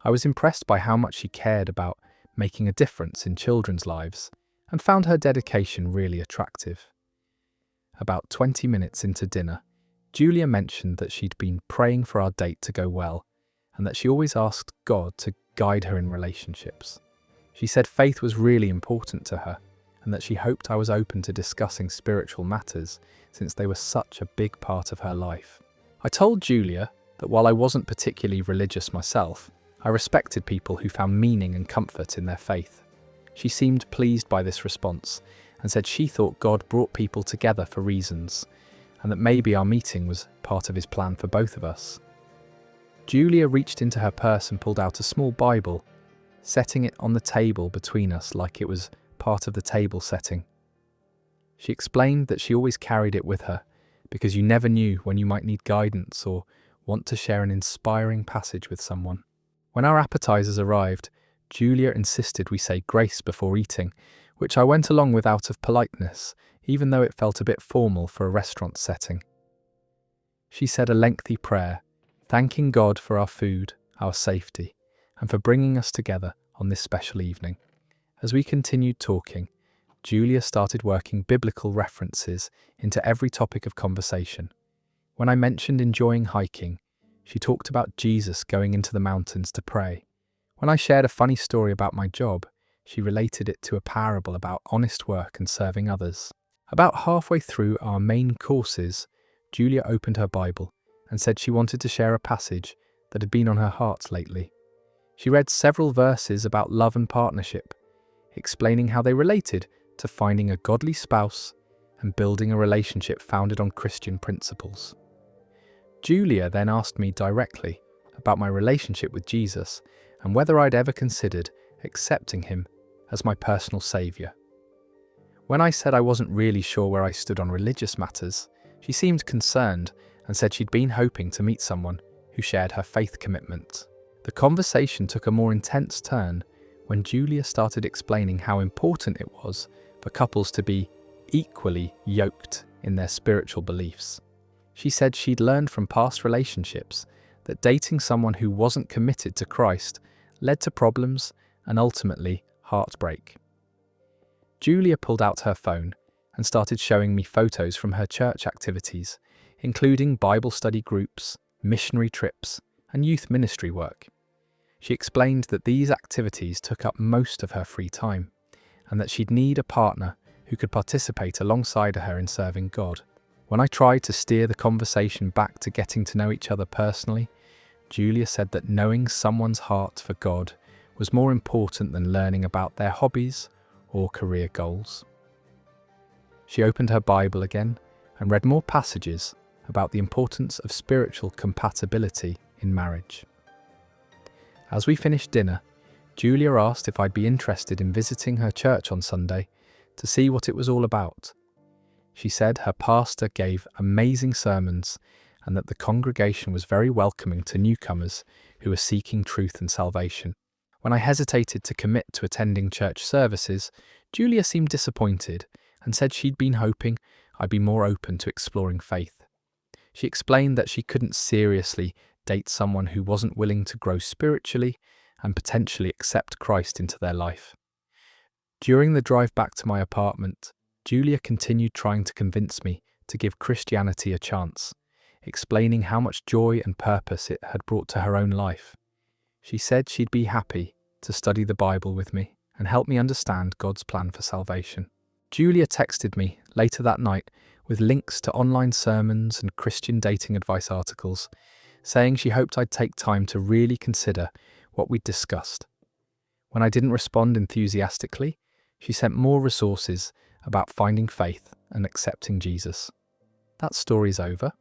I was impressed by how much she cared about making a difference in children's lives and found her dedication really attractive. About 20 minutes into dinner, Julia mentioned that she'd been praying for our date to go well and that she always asked God to guide her in relationships. She said faith was really important to her and that she hoped I was open to discussing spiritual matters since they were such a big part of her life. I told Julia that while I wasn't particularly religious myself, I respected people who found meaning and comfort in their faith. She seemed pleased by this response and said she thought God brought people together for reasons and that maybe our meeting was part of his plan for both of us. Julia reached into her purse and pulled out a small Bible, setting it on the table between us like it was part of the table setting. She explained that she always carried it with her because you never knew when you might need guidance or want to share an inspiring passage with someone. When our appetizers arrived, Julia insisted we say grace before eating, which I went along with out of politeness, even though it felt a bit formal for a restaurant setting. She said a lengthy prayer, thanking God for our food, our safety, and for bringing us together on this special evening. As we continued talking, Julia started working biblical references into every topic of conversation. When I mentioned enjoying hiking, she talked about Jesus going into the mountains to pray. When I shared a funny story about my job, she related it to a parable about honest work and serving others. About halfway through our main courses, Julia opened her Bible and said she wanted to share a passage that had been on her heart lately. She read several verses about love and partnership, explaining how they related to finding a godly spouse and building a relationship founded on Christian principles. Julia then asked me directly about my relationship with Jesus and whether I'd ever considered accepting him as my personal saviour. When I said I wasn't really sure where I stood on religious matters, she seemed concerned and said she'd been hoping to meet someone who shared her faith commitment. The conversation took a more intense turn when Julia started explaining how important it was for couples to be equally yoked in their spiritual beliefs. She said she'd learned from past relationships that dating someone who wasn't committed to Christ led to problems and ultimately heartbreak. Julia pulled out her phone and started showing me photos from her church activities, including Bible study groups, missionary trips, and youth ministry work. She explained that these activities took up most of her free time, and that she'd need a partner who could participate alongside her in serving God. When I tried to steer the conversation back to getting to know each other personally, Julia said that knowing someone's heart for God was more important than learning about their hobbies or career goals. She opened her Bible again and read more passages about the importance of spiritual compatibility in marriage. As we finished dinner, Julia asked if I'd be interested in visiting her church on Sunday to see what it was all about. She said her pastor gave amazing sermons and that the congregation was very welcoming to newcomers who were seeking truth and salvation. When I hesitated to commit to attending church services, Julia seemed disappointed and said she'd been hoping I'd be more open to exploring faith. She explained that she couldn't seriously date someone who wasn't willing to grow spiritually and potentially accept Christ into their life. During the drive back to my apartment, Julia continued trying to convince me to give Christianity a chance, explaining how much joy and purpose it had brought to her own life. She said she'd be happy to study the Bible with me and help me understand God's plan for salvation. Julia texted me later that night with links to online sermons and Christian dating advice articles, saying she hoped I'd take time to really consider what we'd discussed. When I didn't respond enthusiastically, she sent more resources about finding faith and accepting Jesus. That story's over.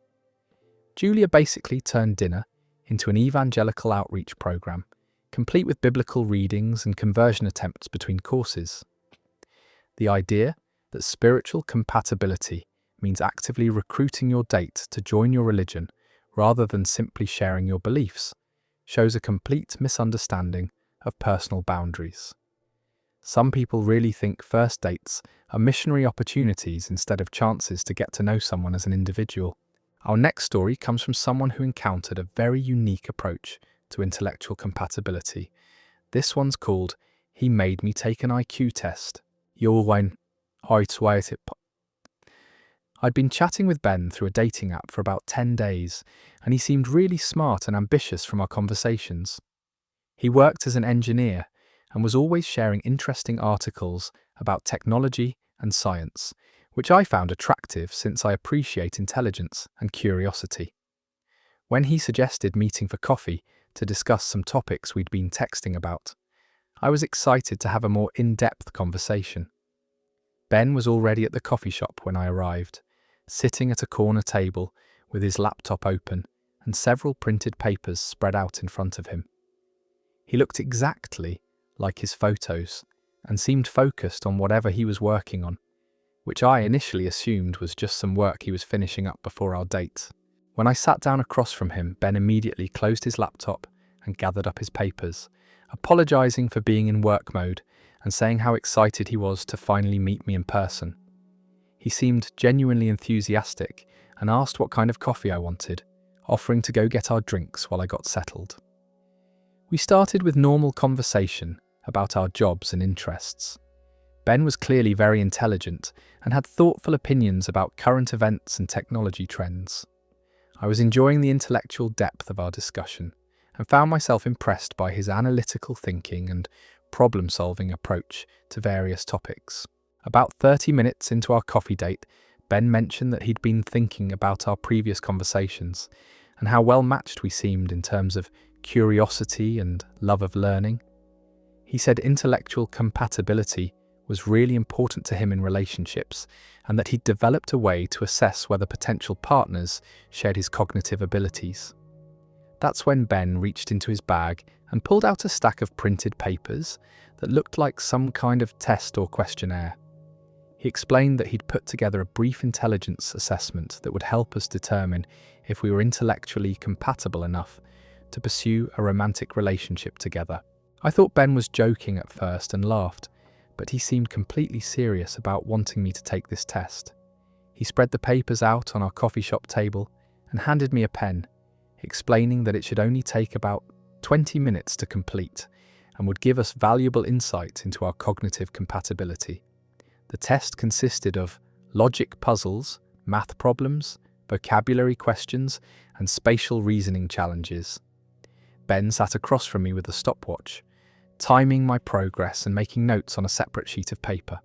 Julia basically turned dinner into an evangelical outreach program, complete with biblical readings and conversion attempts between courses. The idea that spiritual compatibility means actively recruiting your date to join your religion rather than simply sharing your beliefs shows a complete misunderstanding of personal boundaries. Some people really think first dates are missionary opportunities instead of chances to get to know someone as an individual. Our next story comes from someone who encountered a very unique approach to intellectual compatibility. This one's called "He Made Me Take an IQ Test." I'd been chatting with Ben through a dating app for about 10 days, and he seemed really smart and ambitious from our conversations. He worked as an engineer and was always sharing interesting articles about technology and science, which I found attractive since I appreciate intelligence and curiosity. When he suggested meeting for coffee to discuss some topics we'd been texting about, I was excited to have a more in-depth conversation. Ben was already at the coffee shop when I arrived, sitting at a corner table with his laptop open and several printed papers spread out in front of him. He looked exactly like his photos, and seemed focused on whatever he was working on, which I initially assumed was just some work he was finishing up before our date. When I sat down across from him, Ben immediately closed his laptop and gathered up his papers, apologising for being in work mode and saying how excited he was to finally meet me in person. He seemed genuinely enthusiastic and asked what kind of coffee I wanted, offering to go get our drinks while I got settled. We started with normal conversation about our jobs and interests. Ben was clearly very intelligent and had thoughtful opinions about current events and technology trends. I was enjoying the intellectual depth of our discussion and found myself impressed by his analytical thinking and problem-solving approach to various topics. About 30 minutes into our coffee date, Ben mentioned that he'd been thinking about our previous conversations and how well matched we seemed in terms of curiosity and love of learning. He said intellectual compatibility was really important to him in relationships and that he'd developed a way to assess whether potential partners shared his cognitive abilities. That's when Ben reached into his bag and pulled out a stack of printed papers that looked like some kind of test or questionnaire. He explained that he'd put together a brief intelligence assessment that would help us determine if we were intellectually compatible enough to pursue a romantic relationship together. I thought Ben was joking at first and laughed, but he seemed completely serious about wanting me to take this test. He spread the papers out on our coffee shop table and handed me a pen, explaining that it should only take about 20 minutes to complete and would give us valuable insight into our cognitive compatibility. The test consisted of logic puzzles, math problems, vocabulary questions, and spatial reasoning challenges. Ben sat across from me with a stopwatch, timing my progress and making notes on a separate sheet of paper.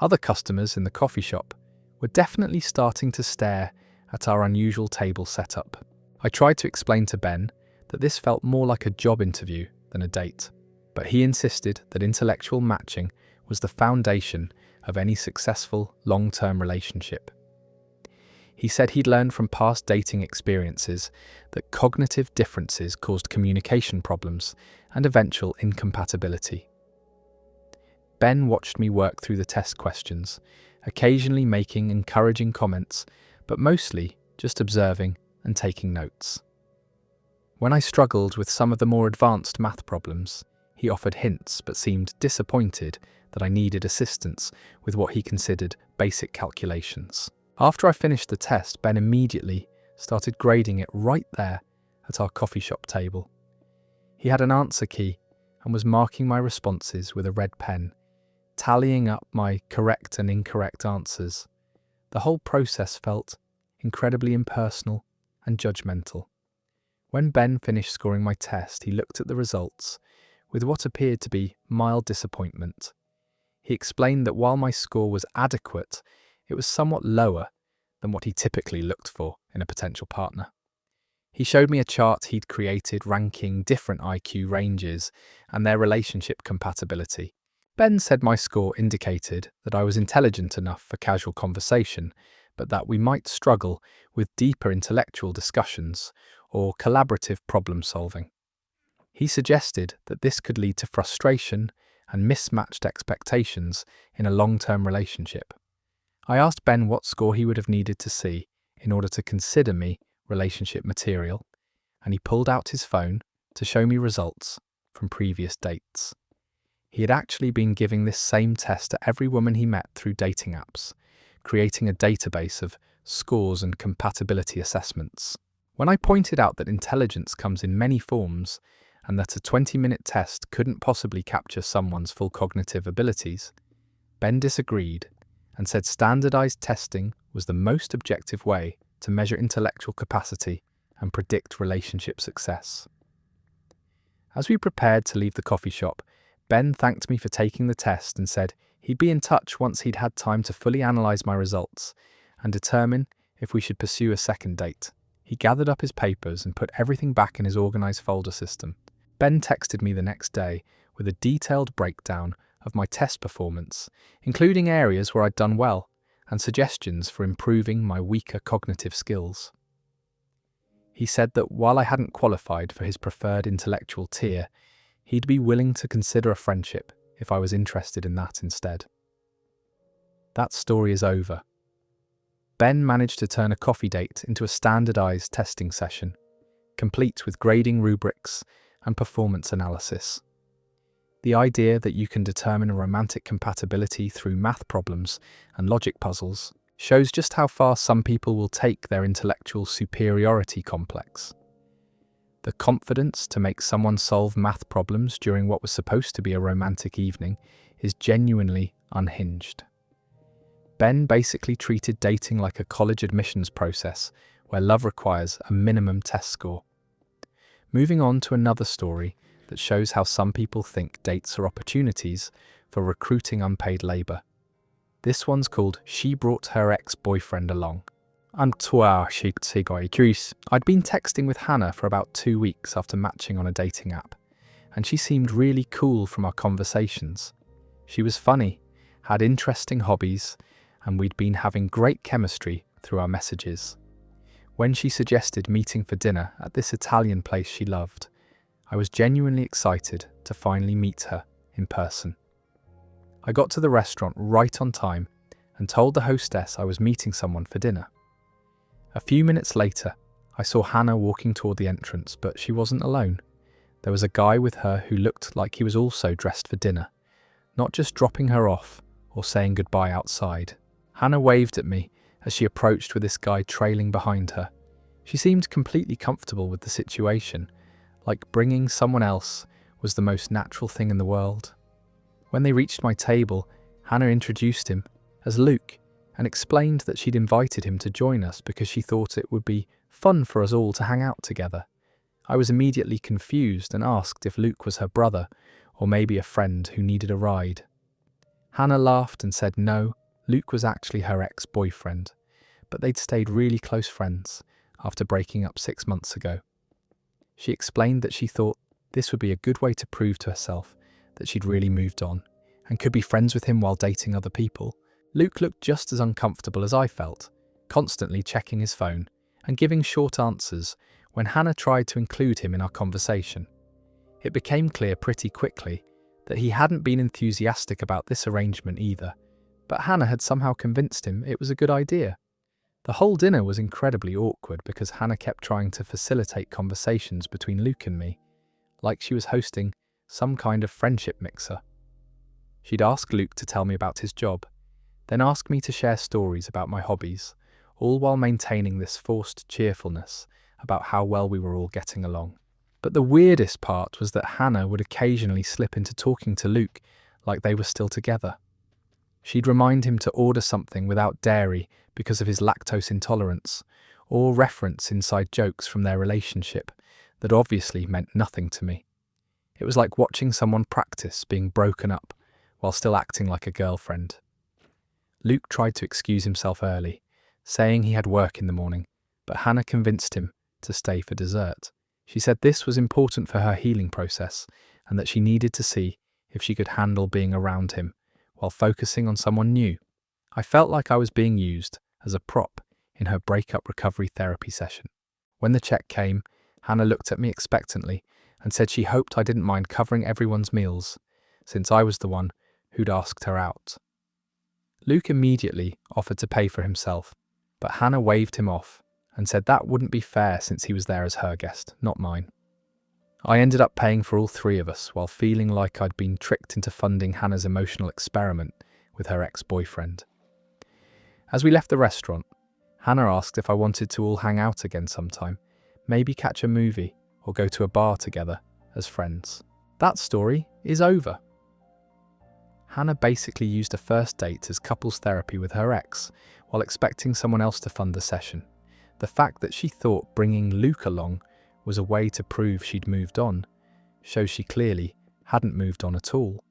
Other customers in the coffee shop were definitely starting to stare at our unusual table setup. I tried to explain to Ben that this felt more like a job interview than a date, but he insisted that intellectual matching was the foundation of any successful long-term relationship. He said he'd learned from past dating experiences that cognitive differences caused communication problems and eventual incompatibility. Ben watched me work through the test questions, occasionally making encouraging comments, but mostly just observing and taking notes. When I struggled with some of the more advanced math problems, he offered hints but seemed disappointed that I needed assistance with what he considered basic calculations. After I finished the test, Ben immediately started grading it right there at our coffee shop table. He had an answer key and was marking my responses with a red pen, tallying up my correct and incorrect answers. The whole process felt incredibly impersonal and judgmental. When Ben finished scoring my test, he looked at the results with what appeared to be mild disappointment. He explained that while my score was adequate, it was somewhat lower than what he typically looked for in a potential partner. He showed me a chart he'd created ranking different IQ ranges and their relationship compatibility. Ben said my score indicated that I was intelligent enough for casual conversation, but that we might struggle with deeper intellectual discussions or collaborative problem solving. He suggested that this could lead to frustration and mismatched expectations in a long-term relationship. I asked Ben what score he would have needed to see in order to consider me relationship material, and he pulled out his phone to show me results from previous dates. He had actually been giving this same test to every woman he met through dating apps, creating a database of scores and compatibility assessments. When I pointed out that intelligence comes in many forms and that a 20-minute test couldn't possibly capture someone's full cognitive abilities, Ben disagreed and said standardized testing was the most objective way to measure intellectual capacity and predict relationship success. As we prepared to leave the coffee shop, Ben thanked me for taking the test and said he'd be in touch once he'd had time to fully analyze my results and determine if we should pursue a second date. He gathered up his papers and put everything back in his organized folder system. Ben texted me the next day with a detailed breakdown of my test performance, including areas where I'd done well and suggestions for improving my weaker cognitive skills. He said that while I hadn't qualified for his preferred intellectual tier, he'd be willing to consider a friendship if I was interested in that instead. That story is over. Ben managed to turn a coffee date into a standardized testing session, complete with grading rubrics and performance analysis. The idea that you can determine a romantic compatibility through math problems and logic puzzles shows just how far some people will take their intellectual superiority complex. The confidence to make someone solve math problems during what was supposed to be a romantic evening is genuinely unhinged. Ben basically treated dating like a college admissions process where love requires a minimum test score. Moving on to another story that shows how some people think dates are opportunities for recruiting unpaid labour. This one's called She Brought Her Ex-Boyfriend Along. I'd been texting with Hannah for about 2 weeks after matching on a dating app, and she seemed really cool from our conversations. She was funny, had interesting hobbies, and we'd been having great chemistry through our messages. When she suggested meeting for dinner at this Italian place she loved, I was genuinely excited to finally meet her in person. I got to the restaurant right on time and told the hostess I was meeting someone for dinner. A few minutes later, I saw Hannah walking toward the entrance, but she wasn't alone. There was a guy with her who looked like he was also dressed for dinner, not just dropping her off or saying goodbye outside. Hannah waved at me as she approached with this guy trailing behind her. She seemed completely comfortable with the situation, like bringing someone else was the most natural thing in the world. When they reached my table, Hannah introduced him as Luke and explained that she'd invited him to join us because she thought it would be fun for us all to hang out together. I was immediately confused and asked if Luke was her brother or maybe a friend who needed a ride. Hannah laughed and said no, Luke was actually her ex-boyfriend, but they'd stayed really close friends after breaking up 6 months ago. She explained that she thought this would be a good way to prove to herself that she'd really moved on and could be friends with him while dating other people. Luke looked just as uncomfortable as I felt, constantly checking his phone and giving short answers when Hannah tried to include him in our conversation. It became clear pretty quickly that he hadn't been enthusiastic about this arrangement either, but Hannah had somehow convinced him it was a good idea. The whole dinner was incredibly awkward because Hannah kept trying to facilitate conversations between Luke and me, like she was hosting some kind of friendship mixer. She'd ask Luke to tell me about his job, then ask me to share stories about my hobbies, all while maintaining this forced cheerfulness about how well we were all getting along. But the weirdest part was that Hannah would occasionally slip into talking to Luke like they were still together. She'd remind him to order something without dairy because of his lactose intolerance, or reference inside jokes from their relationship that obviously meant nothing to me. It was like watching someone practice being broken up while still acting like a girlfriend. Luke tried to excuse himself early, saying he had work in the morning, but Hannah convinced him to stay for dessert. She said this was important for her healing process and that she needed to see if she could handle being around him while focusing on someone new. I felt like I was being used as a prop in her breakup recovery therapy session. When the check came, Hannah looked at me expectantly and said she hoped I didn't mind covering everyone's meals, since I was the one who'd asked her out. Luke immediately offered to pay for himself, but Hannah waved him off and said that wouldn't be fair since he was there as her guest, not mine. I ended up paying for all three of us while feeling like I'd been tricked into funding Hannah's emotional experiment with her ex-boyfriend. As we left the restaurant, Hannah asked if I wanted to all hang out again sometime, maybe catch a movie or go to a bar together as friends. That story is over. Hannah basically used a first date as couples therapy with her ex while expecting someone else to fund the session. The fact that she thought bringing Luke along was a way to prove she'd moved on shows she clearly hadn't moved on at all.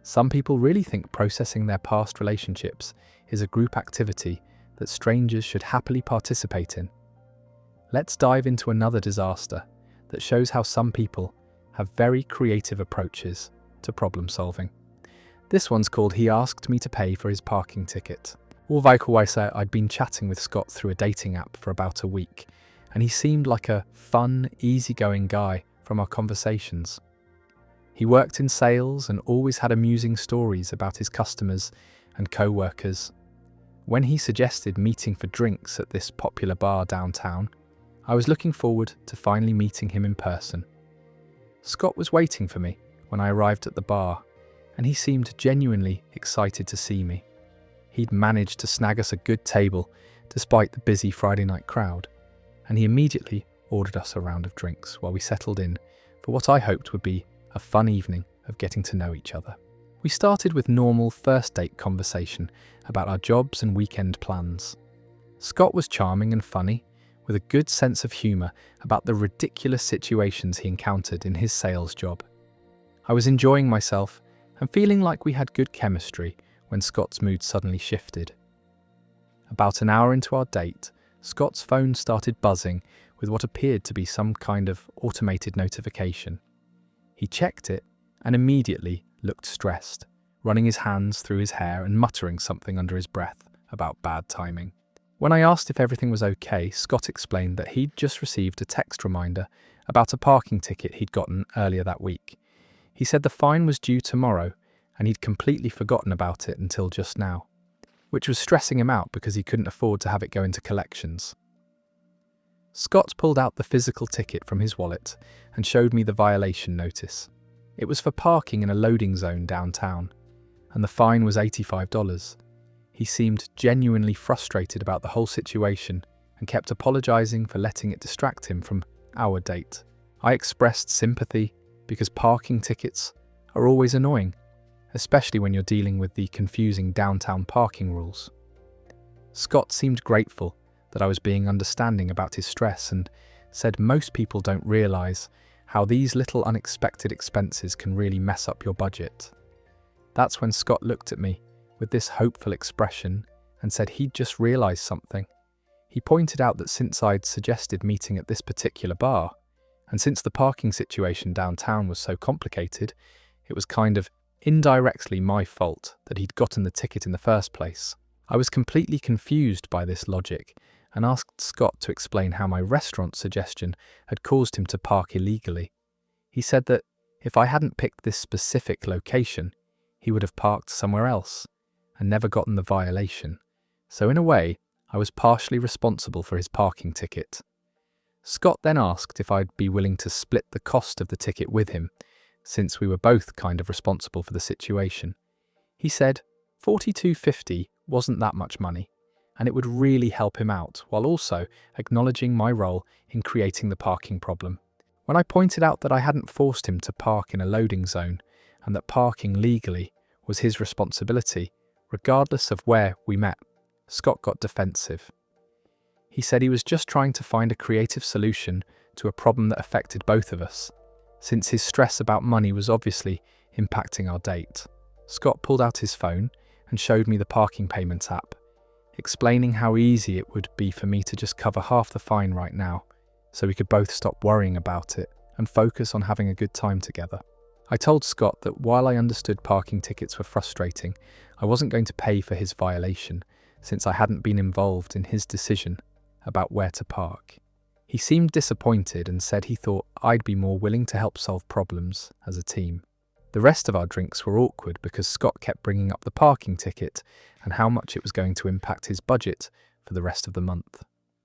Some people really think processing their past relationships is a group activity that strangers should happily participate in. Let's dive into another disaster that shows how some people have very creative approaches to problem solving. This one's called He Asked Me to Pay for His Parking Ticket. I'd been chatting with Scott through a dating app for about a week, and he seemed like a fun, easygoing guy from our conversations. He worked in sales and always had amusing stories about his customers and co-workers. When he suggested meeting for drinks at this popular bar downtown, I was looking forward to finally meeting him in person. Scott was waiting for me when I arrived at the bar, and he seemed genuinely excited to see me. He'd managed to snag us a good table despite the busy Friday night crowd, and he immediately ordered us a round of drinks while we settled in for what I hoped would be a fun evening of getting to know each other. We started with normal first date conversation about our jobs and weekend plans. Scott was charming and funny, with a good sense of humour about the ridiculous situations he encountered in his sales job. I was enjoying myself and feeling like we had good chemistry when Scott's mood suddenly shifted. About an hour into our date, Scott's phone started buzzing with what appeared to be some kind of automated notification. He checked it and immediately looked stressed, running his hands through his hair and muttering something under his breath about bad timing. When I asked if everything was okay, Scott explained that he'd just received a text reminder about a parking ticket he'd gotten earlier that week. He said the fine was due tomorrow and he'd completely forgotten about it until just now, which was stressing him out because he couldn't afford to have it go into collections. Scott pulled out the physical ticket from his wallet and showed me the violation notice. It was for parking in a loading zone downtown, and the fine was $85. He seemed genuinely frustrated about the whole situation and kept apologising for letting it distract him from our date. I expressed sympathy because parking tickets are always annoying, especially when you're dealing with the confusing downtown parking rules. Scott seemed grateful that I was being understanding about his stress and said most people don't realise how these little unexpected expenses can really mess up your budget. That's when Scott looked at me with this hopeful expression and said he'd just realised something. He pointed out that since I'd suggested meeting at this particular bar, and since the parking situation downtown was so complicated, it was kind of indirectly my fault that he'd gotten the ticket in the first place. I was completely confused by this logic and asked Scott to explain how my restaurant suggestion had caused him to park illegally. He said that if I hadn't picked this specific location, he would have parked somewhere else and never gotten the violation. So in a way, I was partially responsible for his parking ticket. Scott then asked if I'd be willing to split the cost of the ticket with him, since we were both kind of responsible for the situation. He said $42.50 wasn't that much money, and it would really help him out, while also acknowledging my role in creating the parking problem. When I pointed out that I hadn't forced him to park in a loading zone, and that parking legally was his responsibility, regardless of where we met, Scott got defensive. He said he was just trying to find a creative solution to a problem that affected both of us, since his stress about money was obviously impacting our date. Scott pulled out his phone and showed me the parking payments app, explaining how easy it would be for me to just cover half the fine right now, so we could both stop worrying about it and focus on having a good time together. I told Scott that while I understood parking tickets were frustrating, I wasn't going to pay for his violation, since I hadn't been involved in his decision about where to park. He seemed disappointed and said he thought I'd be more willing to help solve problems as a team. The rest of our drinks were awkward because Scott kept bringing up the parking ticket and how much it was going to impact his budget for the rest of the month.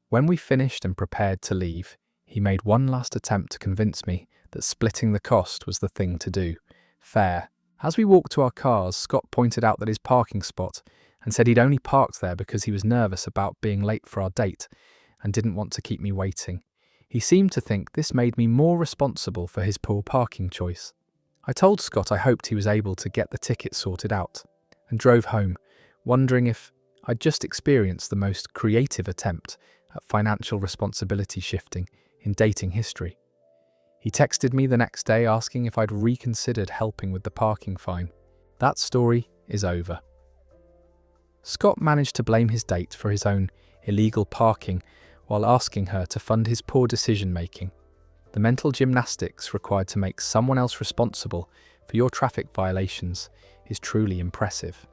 When we finished and prepared to leave, he made one last attempt to convince me that splitting the cost was the thing to do. Fair. As we walked to our cars, Scott pointed out that his parking spot and said he'd only parked there because he was nervous about being late for our date and didn't want to keep me waiting. He seemed to think this made me more responsible for his poor parking choice. I told Scott I hoped he was able to get the ticket sorted out and drove home, wondering if I'd just experienced the most creative attempt at financial responsibility shifting in dating history. He texted me the next day asking if I'd reconsidered helping with the parking fine. That story is over. Scott managed to blame his date for his own illegal parking while asking her to fund his poor decision-making. The mental gymnastics required to make someone else responsible for your traffic violations is truly impressive.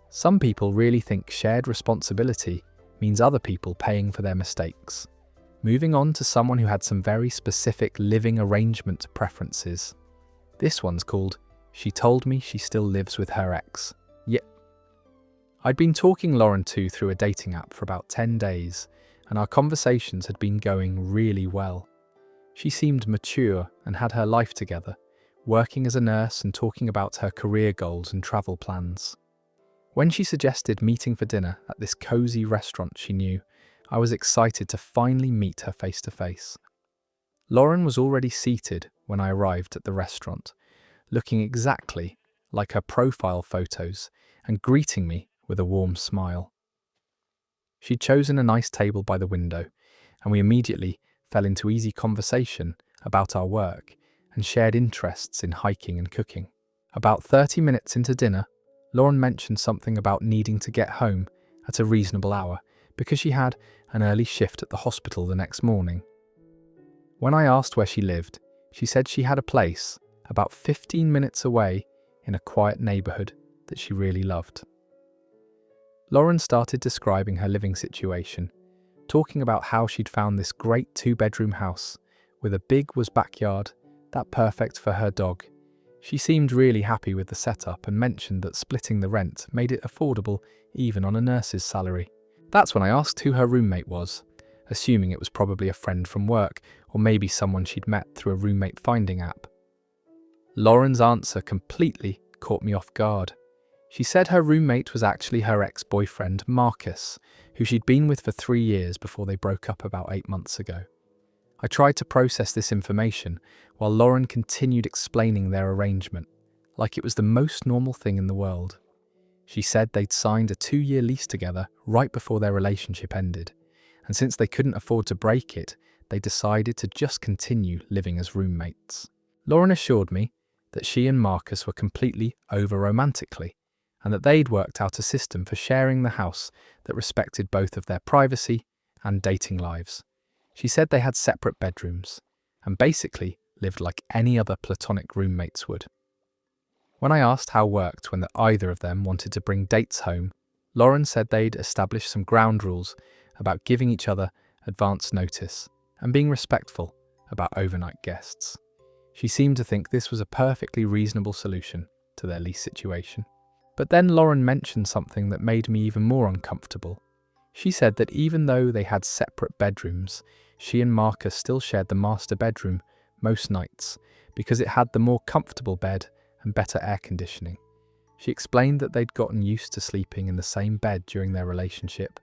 Some people really think shared responsibility means other people paying for their mistakes. Moving on to someone who had some very specific living arrangement preferences. This one's called "She Told Me She Still Lives with Her Ex." Yeah. I'd been talking Lauren to through a dating app for about 10 days, and our conversations had been going really well. She seemed mature and had her life together, working as a nurse and talking about her career goals and travel plans. When she suggested meeting for dinner at this cozy restaurant she knew, I was excited to finally meet her face to face. Lauren was already seated when I arrived at the restaurant, looking exactly like her profile photos and greeting me with a warm smile. She'd chosen a nice table by the window, and we immediately fell into easy conversation about our work and shared interests in hiking and cooking. About 30 minutes into dinner, Lauren mentioned something about needing to get home at a reasonable hour because she had an early shift at the hospital the next morning. When I asked where she lived, she said she had a place about 15 minutes away in a quiet neighbourhood that she really loved. Lauren started describing her living situation, talking about how she'd found this great 2-bedroom house with a big backyard, that perfect for her dog. She seemed really happy with the setup and mentioned that splitting the rent made it affordable even on a nurse's salary. That's when I asked who her roommate was, assuming it was probably a friend from work or maybe someone she'd met through a roommate finding app. Lauren's answer completely caught me off guard. She said her roommate was actually her ex-boyfriend, Marcus, who she'd been with for 3 years before they broke up about 8 months ago. I tried to process this information while Lauren continued explaining their arrangement, like it was the most normal thing in the world. She said they'd signed a 2-year lease together right before their relationship ended, and since they couldn't afford to break it, they decided to just continue living as roommates. Lauren assured me that she and Marcus were completely over romantically, and that they'd worked out a system for sharing the house that respected both of their privacy and dating lives. She said they had separate bedrooms, and basically lived like any other platonic roommates would. When I asked how it worked when either of them wanted to bring dates home, Lauren said they'd established some ground rules about giving each other advance notice and being respectful about overnight guests. She seemed to think this was a perfectly reasonable solution to their lease situation. But then Lauren mentioned something that made me even more uncomfortable. She said that even though they had separate bedrooms, she and Marcus still shared the master bedroom most nights because it had the more comfortable bed and better air conditioning. She explained that they'd gotten used to sleeping in the same bed during their relationship,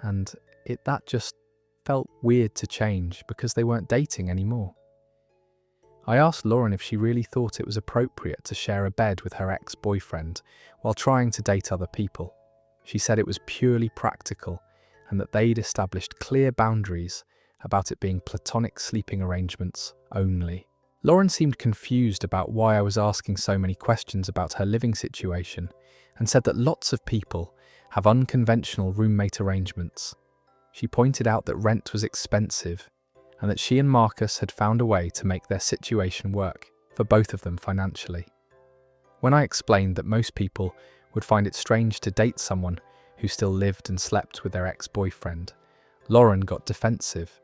and that just felt weird to change because they weren't dating anymore. I asked Lauren if she really thought it was appropriate to share a bed with her ex-boyfriend while trying to date other people. She said it was purely practical and that they'd established clear boundaries about it being platonic sleeping arrangements only. Lauren seemed confused about why I was asking so many questions about her living situation and said that lots of people have unconventional roommate arrangements. She pointed out that rent was expensive and that she and Marcus had found a way to make their situation work for both of them financially. When I explained that most people would find it strange to date someone who still lived and slept with their ex-boyfriend, Lauren got defensive.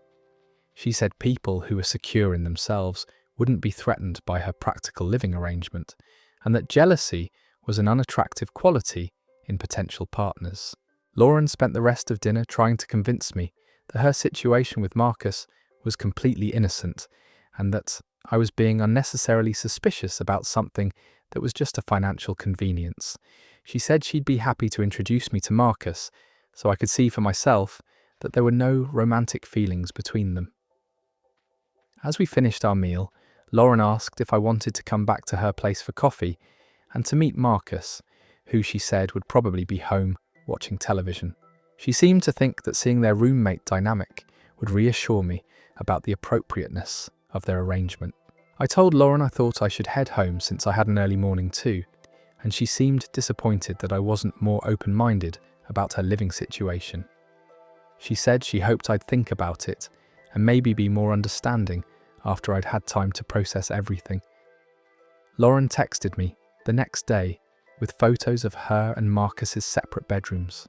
She said people who were secure in themselves wouldn't be threatened by her practical living arrangement, and that jealousy was an unattractive quality in potential partners. Lauren spent the rest of dinner trying to convince me that her situation with Marcus was completely innocent and that I was being unnecessarily suspicious about something that was just a financial convenience. She said she'd be happy to introduce me to Marcus so I could see for myself that there were no romantic feelings between them. As we finished our meal, Lauren asked if I wanted to come back to her place for coffee and to meet Marcus, who she said would probably be home watching television. She seemed to think that seeing their roommate dynamic would reassure me about the appropriateness of their arrangement. I told Lauren I thought I should head home since I had an early morning too, and she seemed disappointed that I wasn't more open-minded about her living situation. She said she hoped I'd think about it and maybe be more understanding after I'd had time to process everything. Lauren texted me the next day with photos of her and Marcus's separate bedrooms,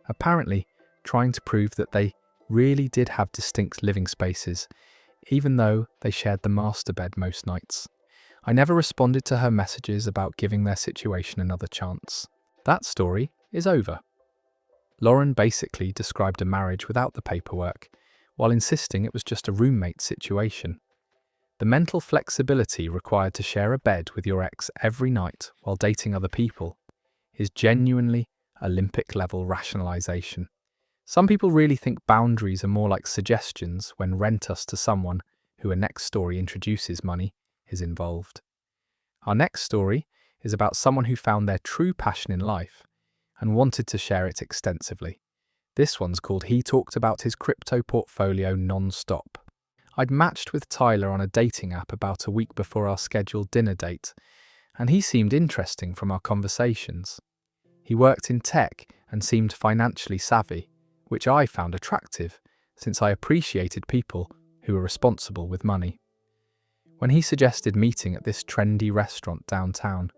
apparently trying to prove that they really did have distinct living spaces, even though they shared the master bed most nights. I never responded to her messages about giving their situation another chance. That story is over. Lauren basically described a marriage without the paperwork, while insisting it was just a roommate situation. The mental flexibility required to share a bed with your ex every night while dating other people is genuinely Olympic-level rationalization. Some people really think boundaries are more like suggestions when rent us to someone who a next story introduces money is involved. Our next story is about someone who found their true passion in life and wanted to share it extensively. This one's called He Talked About His Crypto Portfolio Non-Stop. I'd matched with Tyler on a dating app about a week before our scheduled dinner date, and he seemed interesting from our conversations. He worked in tech and seemed financially savvy, which I found attractive since I appreciated people who were responsible with money. When he suggested meeting at this trendy restaurant downtown,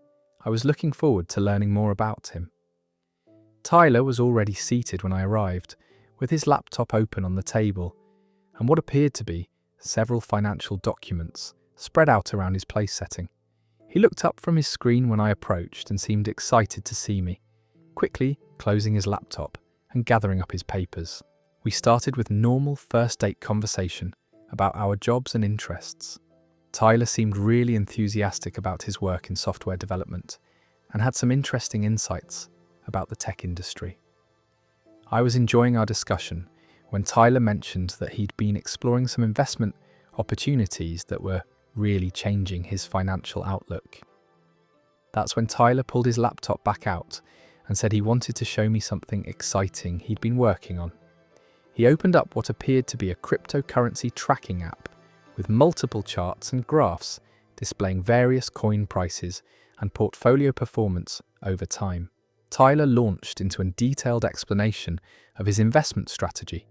I was looking forward to learning more about him. Tyler was already seated when I arrived, with his laptop open on the table, and what appeared to be several financial documents spread out around his place setting. He looked up from his screen when I approached and seemed excited to see me, quickly closing his laptop and gathering up his papers. We started with normal first date conversation about our jobs and interests. Tyler seemed really enthusiastic about his work in software development and had some interesting insights about the tech industry. I was enjoying our discussion when Tyler mentioned that he'd been exploring some investment opportunities that were really changing his financial outlook. That's when Tyler pulled his laptop back out and said he wanted to show me something exciting he'd been working on. He opened up what appeared to be a cryptocurrency tracking app with multiple charts and graphs displaying various coin prices and portfolio performance over time. Tyler launched into a detailed explanation of his investment strategy,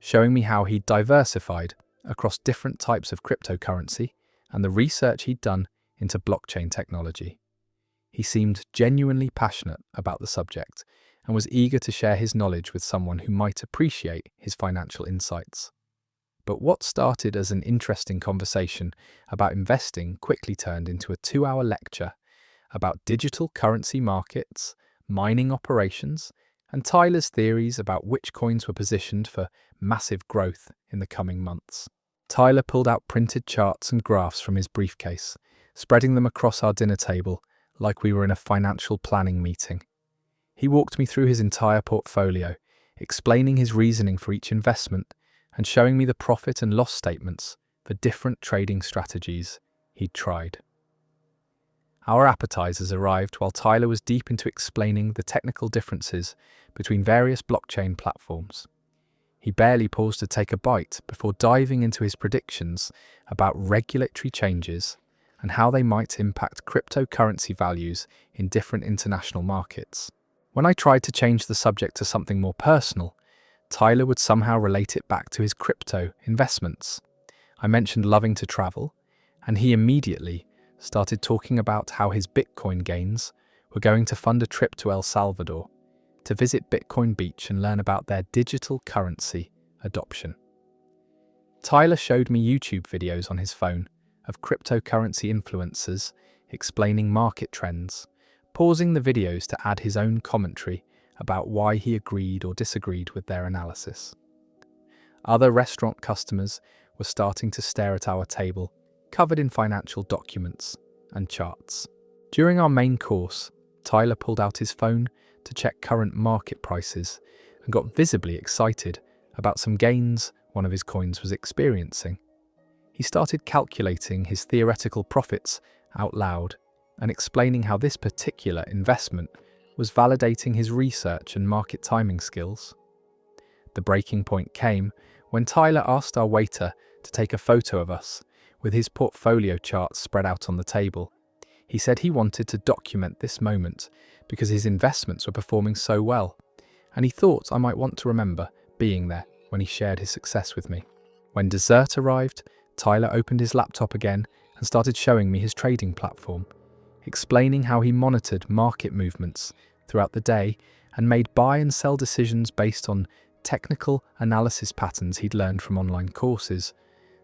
showing me how he'd diversified across different types of cryptocurrency and the research he'd done into blockchain technology. He seemed genuinely passionate about the subject and was eager to share his knowledge with someone who might appreciate his financial insights. But what started as an interesting conversation about investing quickly turned into a 2-hour lecture about digital currency markets, mining operations, and Tyler's theories about which coins were positioned for massive growth in the coming months. Tyler pulled out printed charts and graphs from his briefcase, spreading them across our dinner table like we were in a financial planning meeting. He walked me through his entire portfolio, explaining his reasoning for each investment and showing me the profit and loss statements for different trading strategies he'd tried. Our appetizers arrived while Tyler was deep into explaining the technical differences between various blockchain platforms. He barely paused to take a bite before diving into his predictions about regulatory changes and how they might impact cryptocurrency values in different international markets. When I tried to change the subject to something more personal, Tyler would somehow relate it back to his crypto investments. I mentioned loving to travel, and he immediately started talking about how his Bitcoin gains were going to fund a trip to El Salvador to visit Bitcoin Beach and learn about their digital currency adoption. Tyler showed me YouTube videos on his phone of cryptocurrency influencers explaining market trends, pausing the videos to add his own commentary about why he agreed or disagreed with their analysis. Other restaurant customers were starting to stare at our table, covered in financial documents and charts. During our main course, Tyler pulled out his phone to check current market prices and got visibly excited about some gains one of his coins was experiencing. He started calculating his theoretical profits out loud and explaining how this particular investment was validating his research and market timing skills. The breaking point came when Tyler asked our waiter to take a photo of us with his portfolio charts spread out on the table. He said he wanted to document this moment because his investments were performing so well, and he thought I might want to remember being there when he shared his success with me. When dessert arrived, Tyler opened his laptop again and started showing me his trading platform, explaining how he monitored market movements throughout the day and made buy and sell decisions based on technical analysis patterns he'd learned from online courses.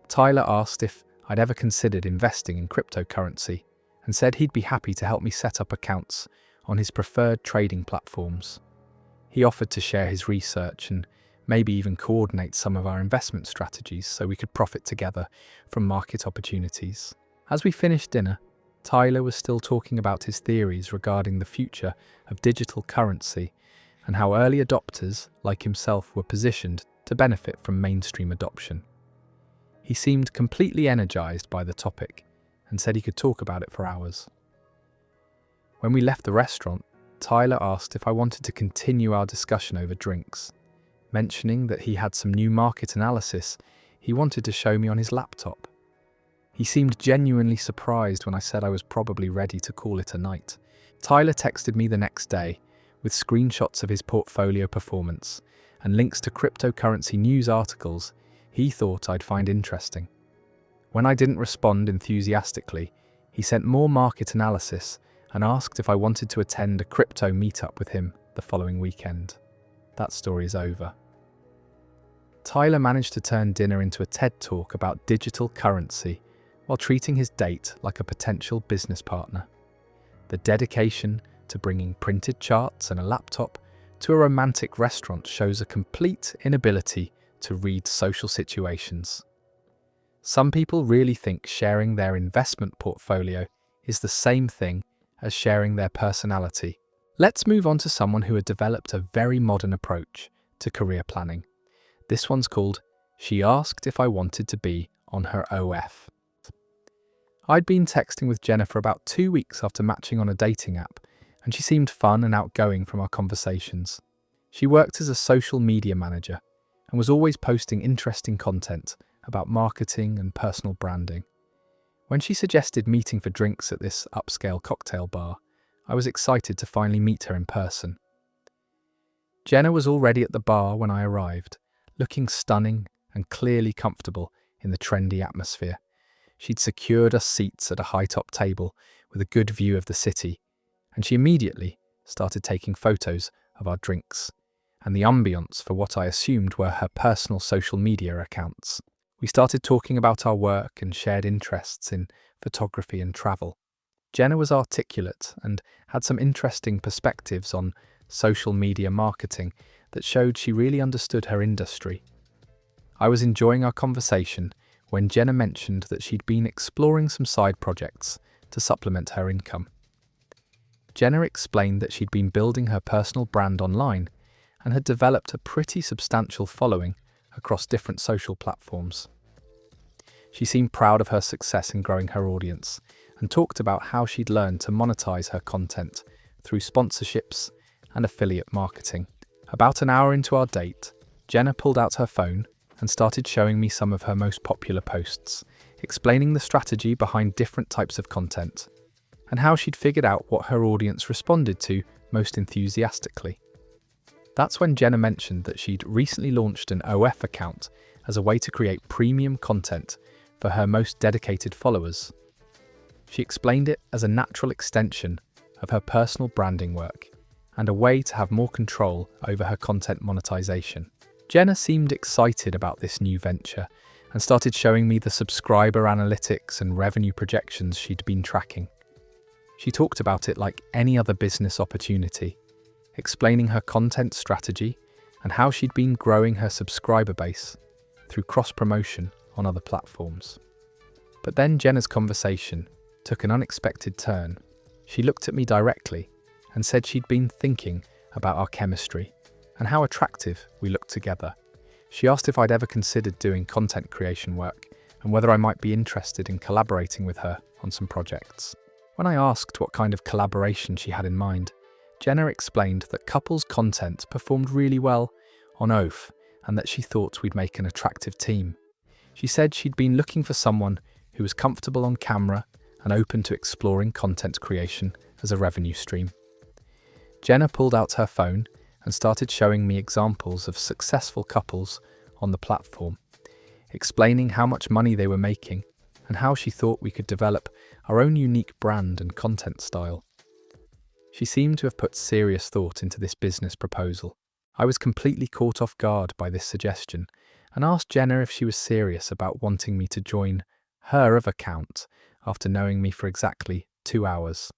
Tyler asked if I'd ever considered investing in cryptocurrency and said he'd be happy to help me set up accounts on his preferred trading platforms. He offered to share his research and maybe even coordinate some of our investment strategies so we could profit together from market opportunities. As we finished dinner, Tyler was still talking about his theories regarding the future of digital currency and how early adopters, like himself, were positioned to benefit from mainstream adoption. He seemed completely energized by the topic and said he could talk about it for hours. When we left the restaurant, Tyler asked if I wanted to continue our discussion over drinks, mentioning that he had some new market analysis he wanted to show me on his laptop. He seemed genuinely surprised when I said I was probably ready to call it a night. Tyler texted me the next day with screenshots of his portfolio performance and links to cryptocurrency news articles he thought I'd find interesting. When I didn't respond enthusiastically, he sent more market analysis and asked if I wanted to attend a crypto meetup with him the following weekend. That story is over. Tyler managed to turn dinner into a TED talk about digital currency while treating his date like a potential business partner. The dedication to bringing printed charts and a laptop to a romantic restaurant shows a complete inability to read social situations. Some people really think sharing their investment portfolio is the same thing as sharing their personality. Let's move on to someone who had developed a very modern approach to career planning. This one's called "She Asked If I Wanted to Be on Her OF." I'd been texting with Jenna for about 2 weeks after matching on a dating app, and she seemed fun and outgoing from our conversations. She worked as a social media manager and was always posting interesting content about marketing and personal branding. When she suggested meeting for drinks at this upscale cocktail bar, I was excited to finally meet her in person. Jenna was already at the bar when I arrived, looking stunning and clearly comfortable in the trendy atmosphere. She'd secured us seats at a high-top table with a good view of the city, and she immediately started taking photos of our drinks and the ambience for what I assumed were her personal social media accounts. We started talking about our work and shared interests in photography and travel. Jenna was articulate and had some interesting perspectives on social media marketing that showed she really understood her industry. I was enjoying our conversation when Jenna mentioned that she'd been exploring some side projects to supplement her income. Jenna explained that she'd been building her personal brand online and had developed a pretty substantial following across different social platforms. She seemed proud of her success in growing her audience and talked about how she'd learned to monetize her content through sponsorships and affiliate marketing. About an hour into our date, Jenna pulled out her phone and started showing me some of her most popular posts, explaining the strategy behind different types of content and how she'd figured out what her audience responded to most enthusiastically. That's when Jenna mentioned that she'd recently launched an OF account as a way to create premium content for her most dedicated followers. She explained it as a natural extension of her personal branding work and a way to have more control over her content monetization. Jenna seemed excited about this new venture and started showing me the subscriber analytics and revenue projections she'd been tracking. She talked about it like any other business opportunity, explaining her content strategy and how she'd been growing her subscriber base through cross-promotion on other platforms. But then Jenna's conversation took an unexpected turn. She looked at me directly and said she'd been thinking about our chemistry and how attractive we looked together. She asked if I'd ever considered doing content creation work and whether I might be interested in collaborating with her on some projects. When I asked what kind of collaboration she had in mind, Jenna explained that couples content performed really well on Oath and that she thought we'd make an attractive team. She said she'd been looking for someone who was comfortable on camera and open to exploring content creation as a revenue stream. Jenna pulled out her phone and started showing me examples of successful couples on the platform, explaining how much money they were making and how she thought we could develop our own unique brand and content style. She seemed to have put serious thought into this business proposal. I was completely caught off guard by this suggestion and asked Jenna if she was serious about wanting me to join her of account after knowing me for exactly 2 hours.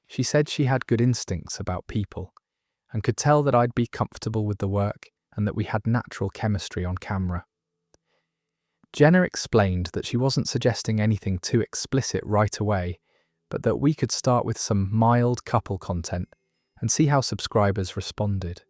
She said she had good instincts about people and could tell that I'd be comfortable with the work and that we had natural chemistry on camera. Jenna explained that she wasn't suggesting anything too explicit right away, but that we could start with some mild couple content and see how subscribers responded.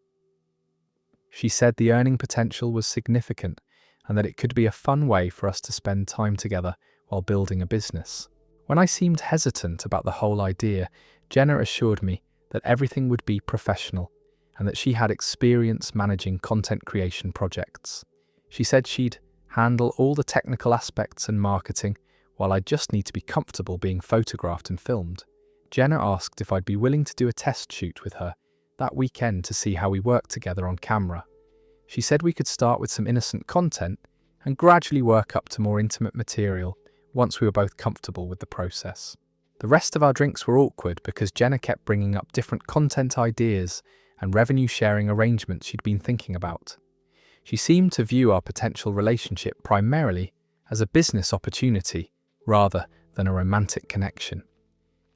She said the earning potential was significant and that it could be a fun way for us to spend time together while building a business. When I seemed hesitant about the whole idea, Jenna assured me that everything would be professional and that she had experience managing content creation projects. She said she'd handle all the technical aspects and marketing, while I'd just need to be comfortable being photographed and filmed. Jenna asked if I'd be willing to do a test shoot with her that weekend to see how we work together on camera. She said we could start with some innocent content and gradually work up to more intimate material once we were both comfortable with the process. The rest of our drinks were awkward because Jenna kept bringing up different content ideas and revenue sharing arrangements she'd been thinking about. She seemed to view our potential relationship primarily as a business opportunity rather than a romantic connection.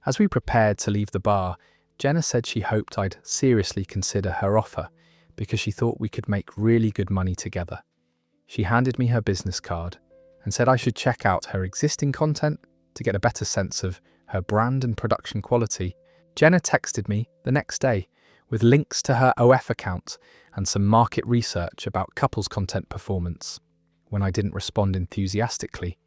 As we prepared to leave the bar, Jenna said she hoped I'd seriously consider her offer because she thought we could make really good money together. She handed me her business card and said I should check out her existing content to get a better sense of her brand and production quality. Jenna texted me the next day with links to her OF account and some market research about couples content performance. When I didn't respond enthusiastically,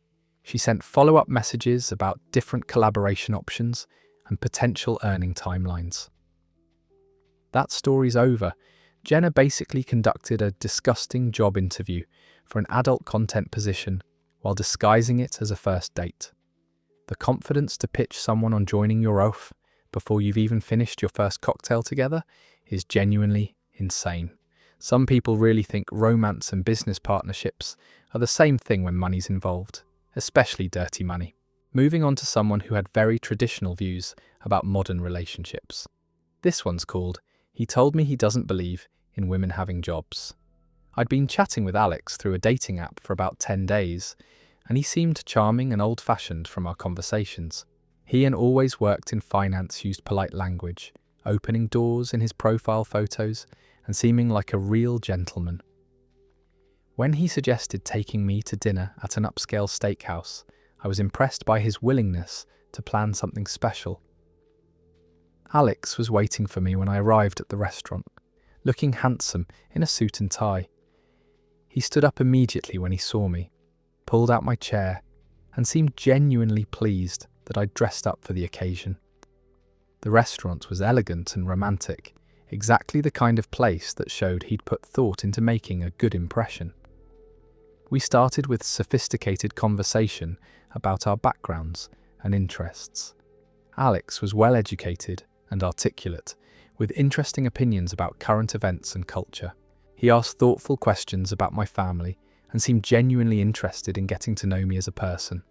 she sent follow-up messages about different collaboration options and potential earning timelines. That story's over. Jenna basically conducted a disgusting job interview for an adult content position while disguising it as a first date. The confidence to pitch someone on joining your oath before you've even finished your first cocktail together is genuinely insane. Some people really think romance and business partnerships are the same thing when money's involved, especially dirty money. Moving on to someone who had very traditional views about modern relationships. This one's called, "He told me he doesn't believe in women having jobs." I'd been chatting with Alex through a dating app for about 10 days, and he seemed charming and old-fashioned from our conversations. He and always worked in finance, used polite language, opening doors in his profile photos, and seeming like a real gentleman. When he suggested taking me to dinner at an upscale steakhouse, I was impressed by his willingness to plan something special. Alex was waiting for me when I arrived at the restaurant, looking handsome in a suit and tie. He stood up immediately when he saw me, pulled out my chair, and seemed genuinely pleased that I'd dressed up for the occasion. The restaurant was elegant and romantic, exactly the kind of place that showed he'd put thought into making a good impression. We started with sophisticated conversation about our backgrounds and interests. Alex was well educated and articulate, with interesting opinions about current events and culture. He asked thoughtful questions about my family and seemed genuinely interested in getting to know me as a person.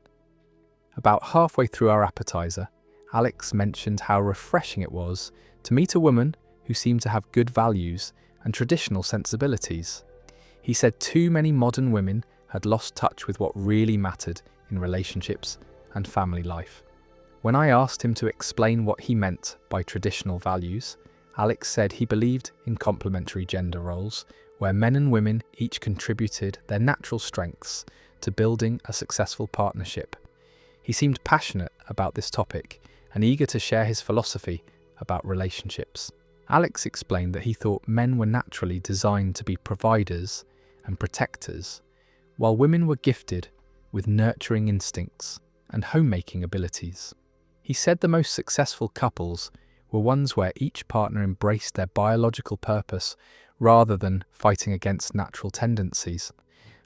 About halfway through our appetizer, Alex mentioned how refreshing it was to meet a woman who seemed to have good values and traditional sensibilities. He said too many modern women had lost touch with what really mattered in relationships and family life. When I asked him to explain what he meant by traditional values, Alex said he believed in complementary gender roles, where men and women each contributed their natural strengths to building a successful partnership. He seemed passionate about this topic and eager to share his philosophy about relationships. Alex explained that he thought men were naturally designed to be providers and protectors, while women were gifted with nurturing instincts and homemaking abilities. He said the most successful couples were ones where each partner embraced their biological purpose rather than fighting against natural tendencies.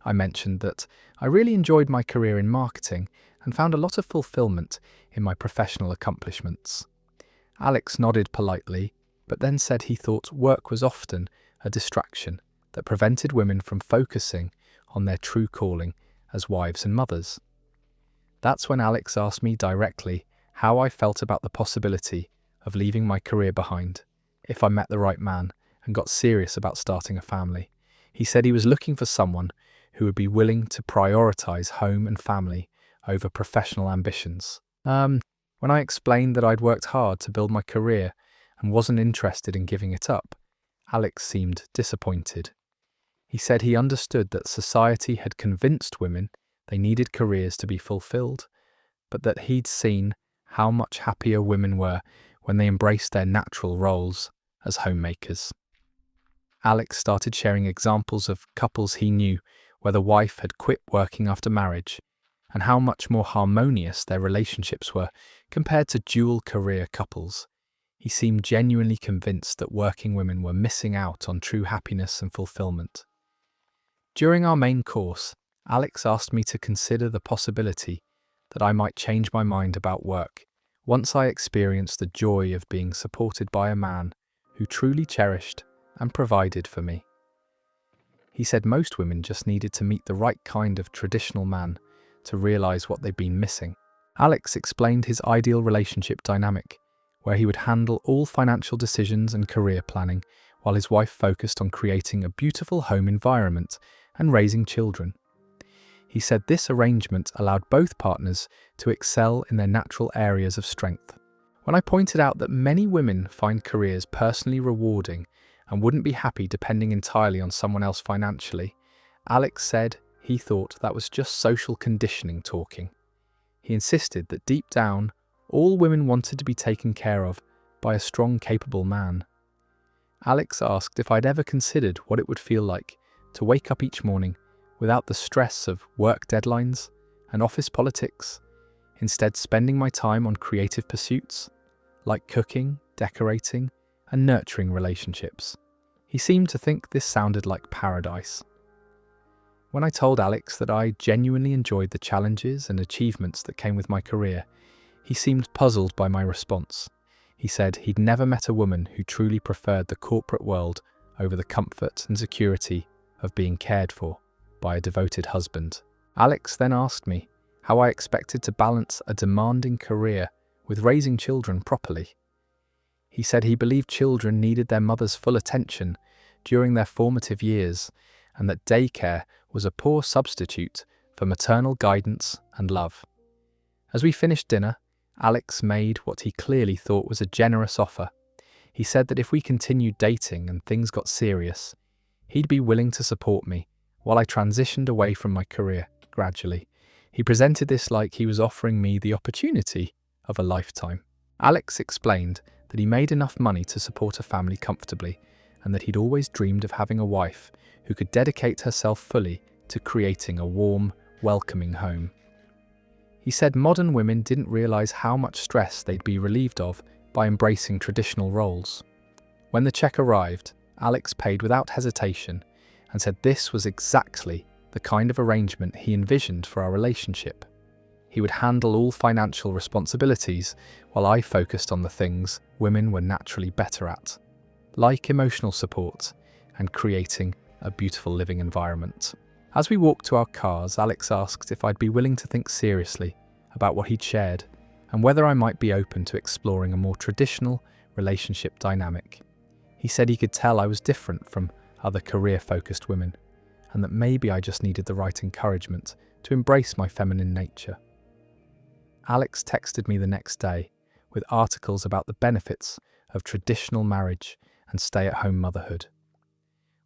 I mentioned that I really enjoyed my career in marketing and found a lot of fulfillment in my professional accomplishments. Alex nodded politely, but then said he thought work was often a distraction that prevented women from focusing on their true calling as wives and mothers. That's when Alex asked me directly how I felt about the possibility of leaving my career behind if I met the right man and got serious about starting a family. He said he was looking for someone who would be willing to prioritize home and family over professional ambitions. When I explained that I'd worked hard to build my career and wasn't interested in giving it up, Alex seemed disappointed. He said he understood that society had convinced women they needed careers to be fulfilled, but that he'd seen how much happier women were when they embraced their natural roles as homemakers. Alex started sharing examples of couples he knew where the wife had quit working after marriage and how much more harmonious their relationships were compared to dual career couples. He seemed genuinely convinced that working women were missing out on true happiness and fulfillment. During our main course, Alex asked me to consider the possibility that I might change my mind about work once I experienced the joy of being supported by a man who truly cherished and provided for me. He said most women just needed to meet the right kind of traditional man to realize what they'd been missing. Alex explained his ideal relationship dynamic, where he would handle all financial decisions and career planning, while his wife focused on creating a beautiful home environment and raising children. He said this arrangement allowed both partners to excel in their natural areas of strength. When I pointed out that many women find careers personally rewarding and wouldn't be happy depending entirely on someone else financially, Alex said he thought that was just social conditioning talking. He insisted that deep down, all women wanted to be taken care of by a strong, capable man. Alex asked if I'd ever considered what it would feel like to wake up each morning without the stress of work deadlines and office politics, instead spending my time on creative pursuits like cooking, decorating, and nurturing relationships. He seemed to think this sounded like paradise. When I told Alex that I genuinely enjoyed the challenges and achievements that came with my career, he seemed puzzled by my response. He said he'd never met a woman who truly preferred the corporate world over the comfort and security of being cared for by a devoted husband. Alex then asked me how I expected to balance a demanding career with raising children properly. He said he believed children needed their mother's full attention during their formative years, and that daycare was a poor substitute for maternal guidance and love. As we finished dinner, Alex made what he clearly thought was a generous offer. He said that if we continued dating and things got serious, he'd be willing to support me while I transitioned away from my career gradually. He presented this like he was offering me the opportunity of a lifetime. Alex explained that he made enough money to support a family comfortably, and that he'd always dreamed of having a wife who could dedicate herself fully to creating a warm, welcoming home. He said modern women didn't realize how much stress they'd be relieved of by embracing traditional roles. When the check arrived, Alex paid without hesitation and said this was exactly the kind of arrangement he envisioned for our relationship. He would handle all financial responsibilities while I focused on the things women were naturally better at, like emotional support and creating a beautiful living environment. As we walked to our cars, Alex asked if I'd be willing to think seriously about what he'd shared and whether I might be open to exploring a more traditional relationship dynamic. He said he could tell I was different from other career-focused women, and that maybe I just needed the right encouragement to embrace my feminine nature. Alex texted me the next day with articles about the benefits of traditional marriage and stay-at-home motherhood.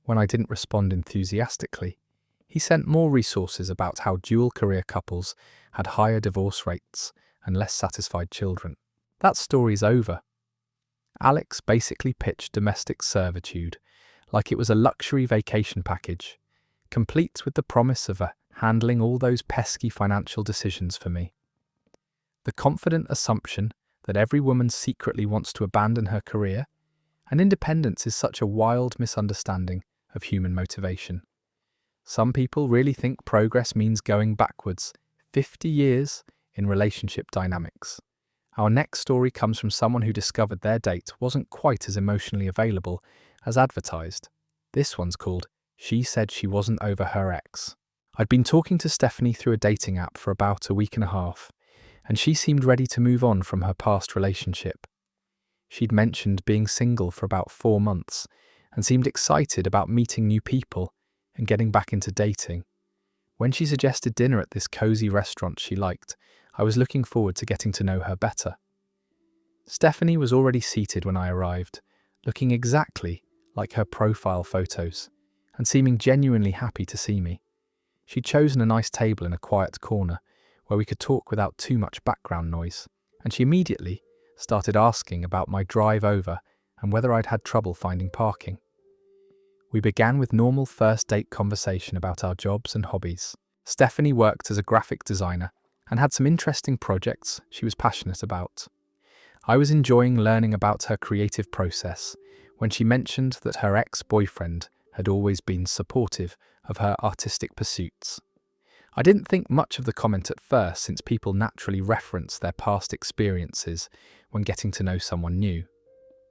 When I didn't respond enthusiastically, he sent more resources about how dual-career couples had higher divorce rates and less satisfied children. That story's over. Alex basically pitched domestic servitude like it was a luxury vacation package, complete with the promise of handling all those pesky financial decisions for me. The confident assumption that every woman secretly wants to abandon her career and independence is such a wild misunderstanding of human motivation. Some people really think progress means going backwards 50 years in relationship dynamics. Our next story comes from someone who discovered their date wasn't quite as emotionally available as advertised. This one's called She Said She Wasn't Over Her Ex. I'd been talking to Stephanie through a dating app for about a week and a half, and she seemed ready to move on from her past relationship. She'd mentioned being single for about 4 months and seemed excited about meeting new people and getting back into dating. When she suggested dinner at this cozy restaurant she liked, I was looking forward to getting to know her better. Stephanie was already seated when I arrived, looking exactly like her profile photos, and seeming genuinely happy to see me. She'd chosen a nice table in a quiet corner, where we could talk without too much background noise, and she immediately started asking about my drive over and whether I'd had trouble finding parking. We began with normal first date conversation about our jobs and hobbies. Stephanie worked as a graphic designer and had some interesting projects she was passionate about. I was enjoying learning about her creative process when she mentioned that her ex-boyfriend had always been supportive of her artistic pursuits. I didn't think much of the comment at first, since people naturally reference their past experiences when getting to know someone new.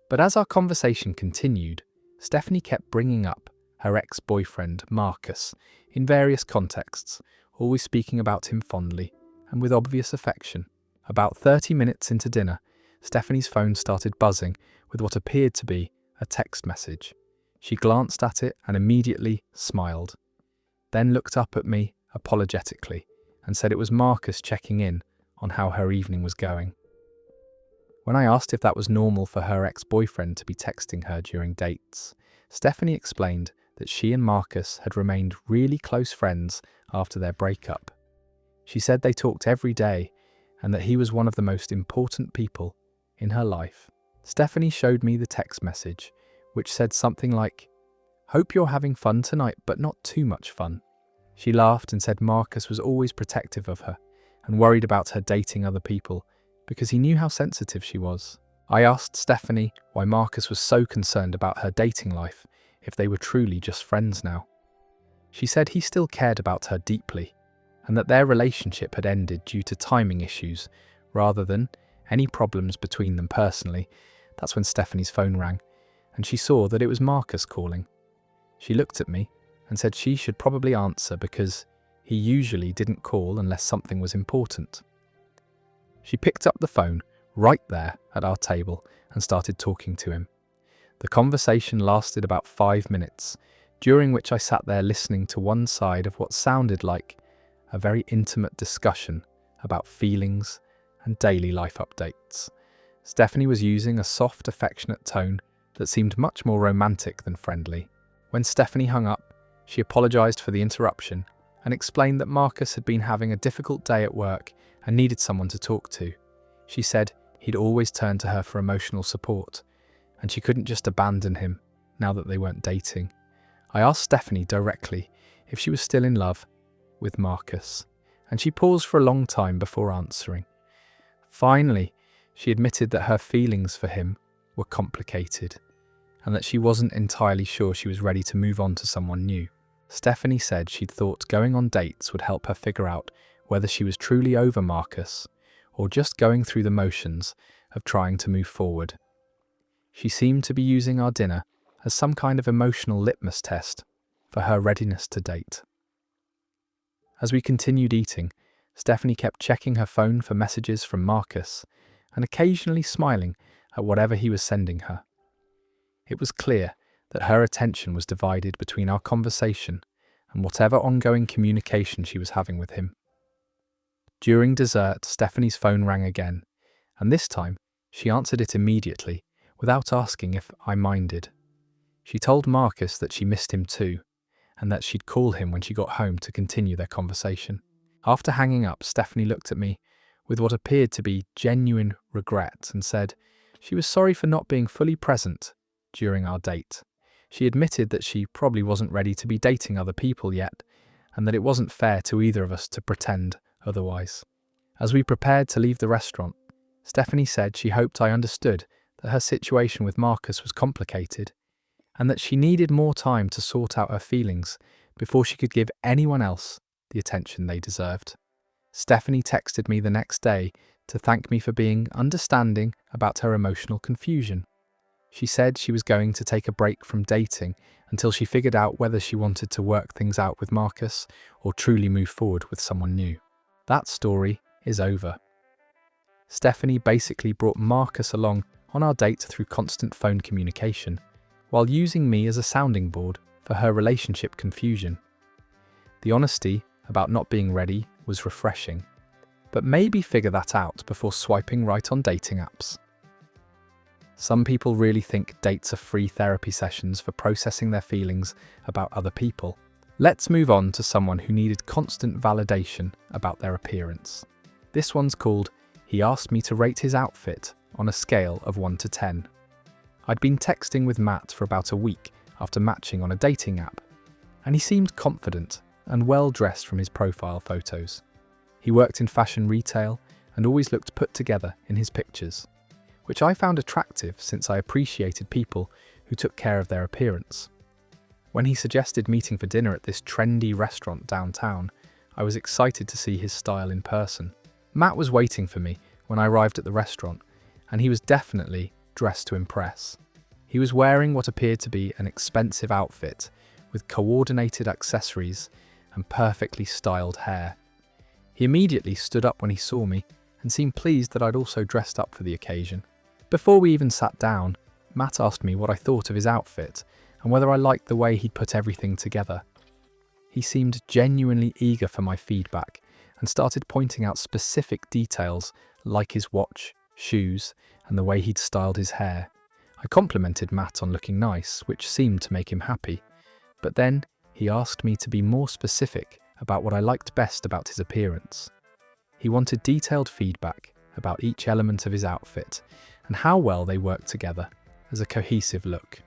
But as our conversation continued, Stephanie kept bringing up her ex-boyfriend, Marcus, in various contexts, always speaking about him fondly and with obvious affection. About 30 minutes into dinner, Stephanie's phone started buzzing with what appeared to be a text message. She glanced at it and immediately smiled, then looked up at me apologetically and said it was Marcus checking in on how her evening was going. When I asked if that was normal for her ex-boyfriend to be texting her during dates, Stephanie explained that she and Marcus had remained really close friends after their breakup. She said they talked every day and that he was one of the most important people in her life. Stephanie showed me the text message, which said something like, "Hope you're having fun tonight, but not too much fun." She laughed and said Marcus was always protective of her and worried about her dating other people because he knew how sensitive she was. I asked Stephanie why Marcus was so concerned about her dating life if they were truly just friends now. She said he still cared about her deeply and that their relationship had ended due to timing issues rather than any problems between them personally. That's when Stephanie's phone rang and she saw that it was Marcus calling. She looked at me and said she should probably answer because he usually didn't call unless something was important. She picked up the phone right there at our table and started talking to him. The conversation lasted about 5 minutes, during which I sat there listening to one side of what sounded like a very intimate discussion about feelings and daily life updates. Stephanie was using a soft, affectionate tone that seemed much more romantic than friendly. When Stephanie hung up, she apologized for the interruption and explained that Marcus had been having a difficult day at work and needed someone to talk to. She said he'd always turn to her for emotional support, and she couldn't just abandon him now that they weren't dating. I asked Stephanie directly if she was still in love with Marcus, and she paused for a long time before answering. Finally, she admitted that her feelings for him were complicated, and that she wasn't entirely sure she was ready to move on to someone new. Stephanie said she'd thought going on dates would help her figure out whether she was truly over Marcus or just going through the motions of trying to move forward. She seemed to be using our dinner as some kind of emotional litmus test for her readiness to date. As we continued eating, Stephanie kept checking her phone for messages from Marcus and occasionally smiling at whatever he was sending her. It was clear that her attention was divided between our conversation and whatever ongoing communication she was having with him. During dessert, Stephanie's phone rang again, and this time she answered it immediately without asking if I minded. She told Marcus that she missed him too, and that she'd call him when she got home to continue their conversation. After hanging up, Stephanie looked at me with what appeared to be genuine regret and said she was sorry for not being fully present during our date. She admitted that she probably wasn't ready to be dating other people yet, and that it wasn't fair to either of us to pretend otherwise. As we prepared to leave the restaurant, Stephanie said she hoped I understood that her situation with Marcus was complicated, and that she needed more time to sort out her feelings before she could give anyone else the attention they deserved. Stephanie texted me the next day to thank me for being understanding about her emotional confusion. She said she was going to take a break from dating until she figured out whether she wanted to work things out with Marcus or truly move forward with someone new. That story is over. Stephanie basically brought Marcus along on our date through constant phone communication, while using me as a sounding board for her relationship confusion. The honesty about not being ready was refreshing, but maybe figure that out before swiping right on dating apps. Some people really think dates are free therapy sessions for processing their feelings about other people. Let's move on to someone who needed constant validation about their appearance. This one's called "He asked me to rate his outfit on a scale of 1 to 10. I'd been texting with Matt for about a week after matching on a dating app, and he seemed confident and well dressed from his profile photos. He worked in fashion retail and always looked put together in his pictures, which I found attractive since I appreciated people who took care of their appearance. When he suggested meeting for dinner at this trendy restaurant downtown, I was excited to see his style in person. Matt was waiting for me when I arrived at the restaurant, and he was definitely dressed to impress. He was wearing what appeared to be an expensive outfit with coordinated accessories and perfectly styled hair. He immediately stood up when he saw me and seemed pleased that I'd also dressed up for the occasion. Before we even sat down, Matt asked me what I thought of his outfit and whether I liked the way he'd put everything together. He seemed genuinely eager for my feedback and started pointing out specific details like his watch, shoes, and the way he'd styled his hair. I complimented Matt on looking nice, which seemed to make him happy, but then he asked me to be more specific about what I liked best about his appearance. He wanted detailed feedback about each element of his outfit and how well they worked together as a cohesive look.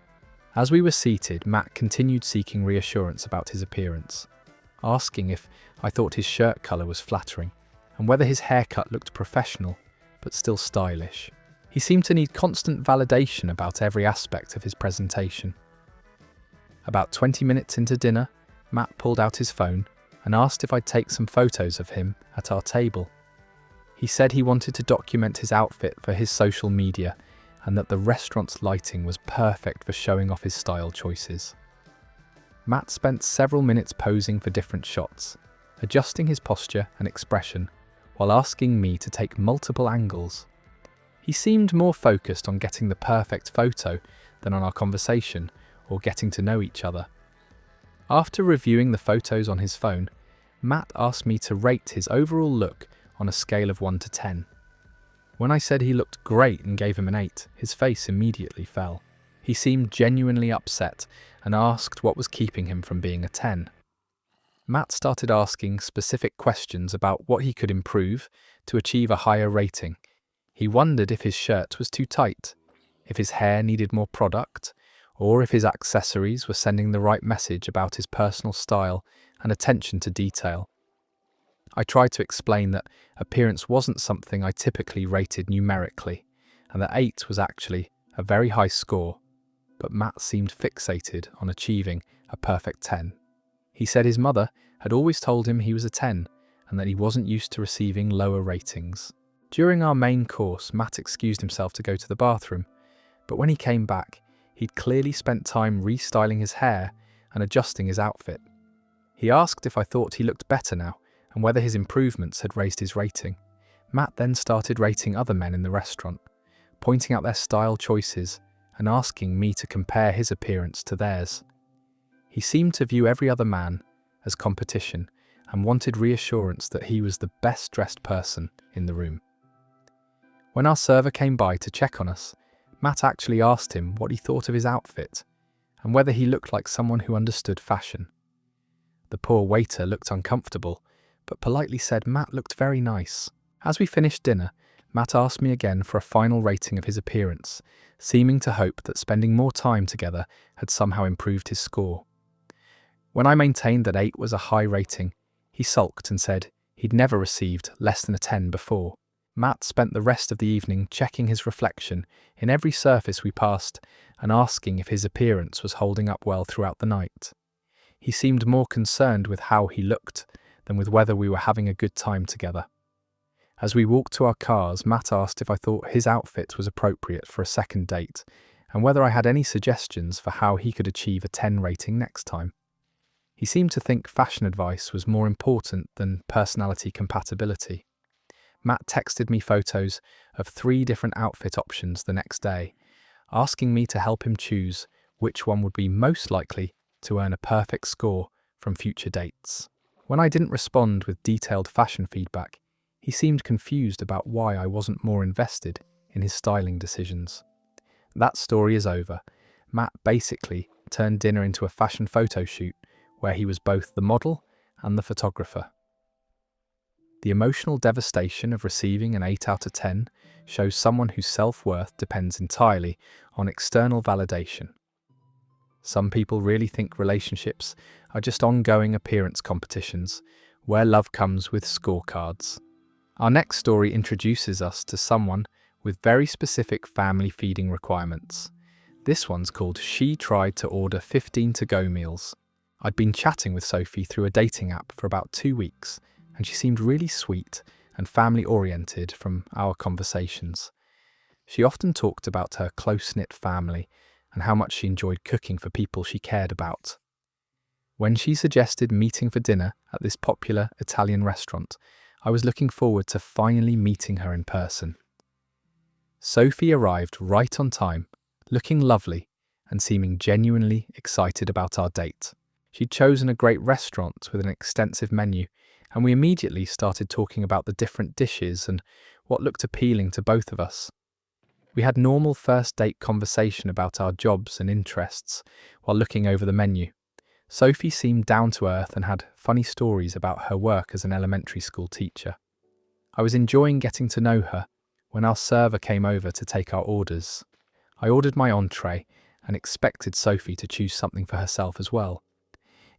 As we were seated, Matt continued seeking reassurance about his appearance, asking if I thought his shirt colour was flattering and whether his haircut looked professional but still stylish. He seemed to need constant validation about every aspect of his presentation. About 20 minutes into dinner, Matt pulled out his phone and asked if I'd take some photos of him at our table. He said he wanted to document his outfit for his social media and that the restaurant's lighting was perfect for showing off his style choices. Matt spent several minutes posing for different shots, adjusting his posture and expression while asking me to take multiple angles. He seemed more focused on getting the perfect photo than on our conversation or getting to know each other. After reviewing the photos on his phone, Matt asked me to rate his overall look on a scale of 1 to 10. When I said he looked great and gave him an 8, his face immediately fell. He seemed genuinely upset and asked what was keeping him from being a 10. Matt started asking specific questions about what he could improve to achieve a higher rating. He wondered if his shirt was too tight, if his hair needed more product, or if his accessories were sending the right message about his personal style and attention to detail. I tried to explain that appearance wasn't something I typically rated numerically, and that 8 was actually a very high score, but Matt seemed fixated on achieving a perfect 10. He said his mother had always told him he was a 10, and that he wasn't used to receiving lower ratings. During our main course, Matt excused himself to go to the bathroom, but when he came back, he'd clearly spent time restyling his hair and adjusting his outfit. He asked if I thought he looked better now and whether his improvements had raised his rating. Matt then started rating other men in the restaurant, pointing out their style choices and asking me to compare his appearance to theirs. He seemed to view every other man as competition and wanted reassurance that he was the best dressed person in the room. When our server came by to check on us, Matt actually asked him what he thought of his outfit and whether he looked like someone who understood fashion. The poor waiter looked uncomfortable, but politely said Matt looked very nice. As we finished dinner, Matt asked me again for a final rating of his appearance, seeming to hope that spending more time together had somehow improved his score. When I maintained that 8 was a high rating, he sulked and said he'd never received less than a 10 before. Matt spent the rest of the evening checking his reflection in every surface we passed and asking if his appearance was holding up well throughout the night. He seemed more concerned with how he looked than with whether we were having a good time together. As we walked to our cars, Matt asked if I thought his outfit was appropriate for a second date and whether I had any suggestions for how he could achieve a 10 rating next time. He seemed to think fashion advice was more important than personality compatibility. Matt texted me photos of 3 different outfit options the next day, asking me to help him choose which one would be most likely to earn a perfect score from future dates. When I didn't respond with detailed fashion feedback, he seemed confused about why I wasn't more invested in his styling decisions. That story is over. Matt basically turned dinner into a fashion photo shoot where he was both the model and the photographer. The emotional devastation of receiving an 8 out of 10 shows someone whose self-worth depends entirely on external validation. Some people really think relationships are just ongoing appearance competitions, where love comes with scorecards. Our next story introduces us to someone with very specific family feeding requirements. This one's called She Tried to Order 15 to-go meals. I'd been chatting with Sophie through a dating app for about 2 weeks, and she seemed really sweet and family-oriented from our conversations. She often talked about her close-knit family and how much she enjoyed cooking for people she cared about. When she suggested meeting for dinner at this popular Italian restaurant, I was looking forward to finally meeting her in person. Sophie arrived right on time, looking lovely and seeming genuinely excited about our date. She'd chosen a great restaurant with an extensive menu, and we immediately started talking about the different dishes and what looked appealing to both of us. We had normal first date conversation about our jobs and interests while looking over the menu. Sophie seemed down to earth and had funny stories about her work as an elementary school teacher. I was enjoying getting to know her when our server came over to take our orders. I ordered my entree and expected Sophie to choose something for herself as well.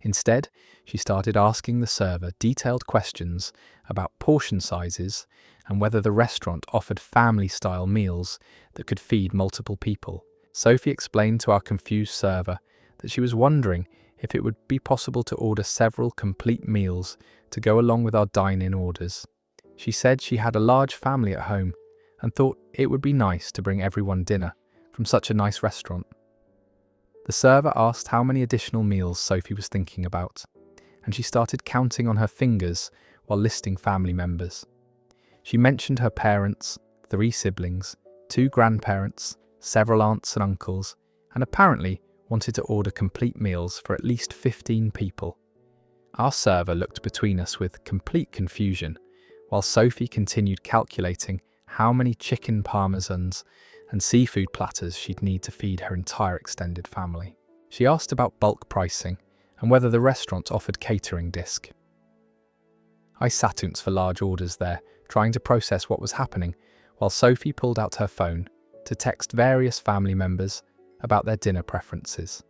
Instead, she started asking the server detailed questions about portion sizes and whether the restaurant offered family-style meals that could feed multiple people. Sophie explained to our confused server that she was wondering if it would be possible to order several complete meals to go along with our dine-in orders. She said she had a large family at home and thought it would be nice to bring everyone dinner from such a nice restaurant. The server asked how many additional meals Sophie was thinking about, and she started counting on her fingers while listing family members. She mentioned her parents, 3 siblings, 2 grandparents, several aunts and uncles, and apparently wanted to order complete meals for at least 15 people. Our server looked between us with complete confusion, while Sophie continued calculating how many chicken parmesans and seafood platters she'd need to feed her entire extended family. She asked about bulk pricing and whether the restaurant offered catering disc. I sat for large orders there, trying to process what was happening, while Sophie pulled out her phone to text various family members about their dinner preferences.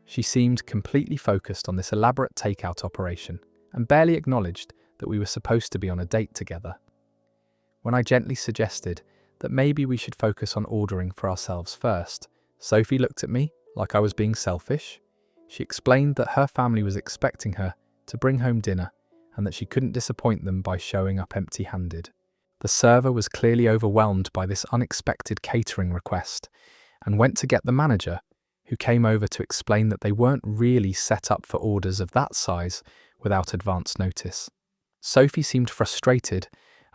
She seemed completely focused on this elaborate takeout operation and barely acknowledged that we were supposed to be on a date together. When I gently suggested that maybe we should focus on ordering for ourselves first, Sophie looked at me like I was being selfish. She explained that her family was expecting her to bring home dinner and that she couldn't disappoint them by showing up empty-handed. The server was clearly overwhelmed by this unexpected catering request and went to get the manager, who came over to explain that they weren't really set up for orders of that size without advance notice. Sophie seemed frustrated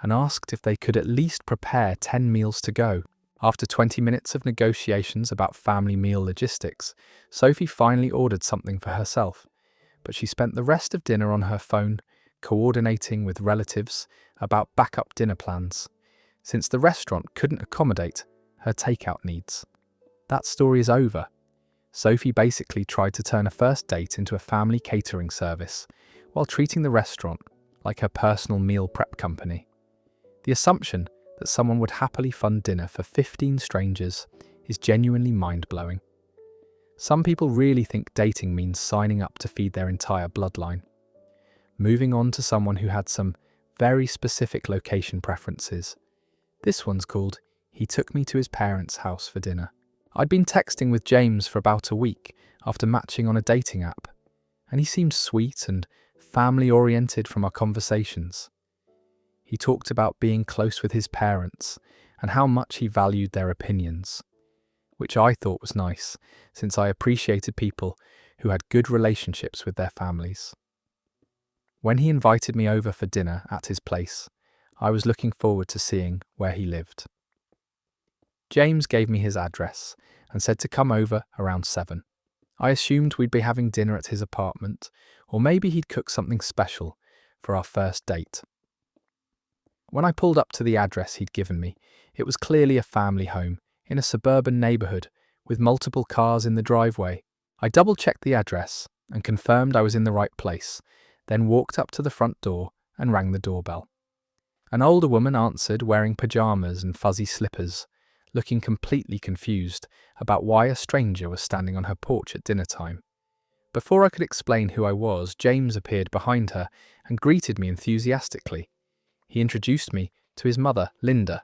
and asked if they could at least prepare 10 meals to go. After 20 minutes of negotiations about family meal logistics, Sophie finally ordered something for herself, but she spent the rest of dinner on her phone, coordinating with relatives about backup dinner plans, since the restaurant couldn't accommodate her takeout needs. That story is over. Sophie basically tried to turn a first date into a family catering service, while treating the restaurant like her personal meal prep company. The assumption that someone would happily fund dinner for 15 strangers is genuinely mind-blowing. Some people really think dating means signing up to feed their entire bloodline. Moving on to someone who had some very specific location preferences. This one's called He Took Me to His Parents' House for Dinner. I'd been texting with James for about a week after matching on a dating app, and he seemed sweet and family-oriented from our conversations. He talked about being close with his parents and how much he valued their opinions, which I thought was nice, since I appreciated people who had good relationships with their families. When he invited me over for dinner at his place, I was looking forward to seeing where he lived. James gave me his address and said to come over around 7. I assumed we'd be having dinner at his apartment Or maybe he'd cook something special for our first date. When I pulled up to the address he'd given me, it was clearly a family home in a suburban neighbourhood with multiple cars in the driveway. I double-checked the address and confirmed I was in the right place, then walked up to the front door and rang the doorbell. An older woman answered, wearing pyjamas and fuzzy slippers, looking completely confused about why a stranger was standing on her porch at dinner time. Before I could explain who I was, James appeared behind her and greeted me enthusiastically. He introduced me to his mother, Linda,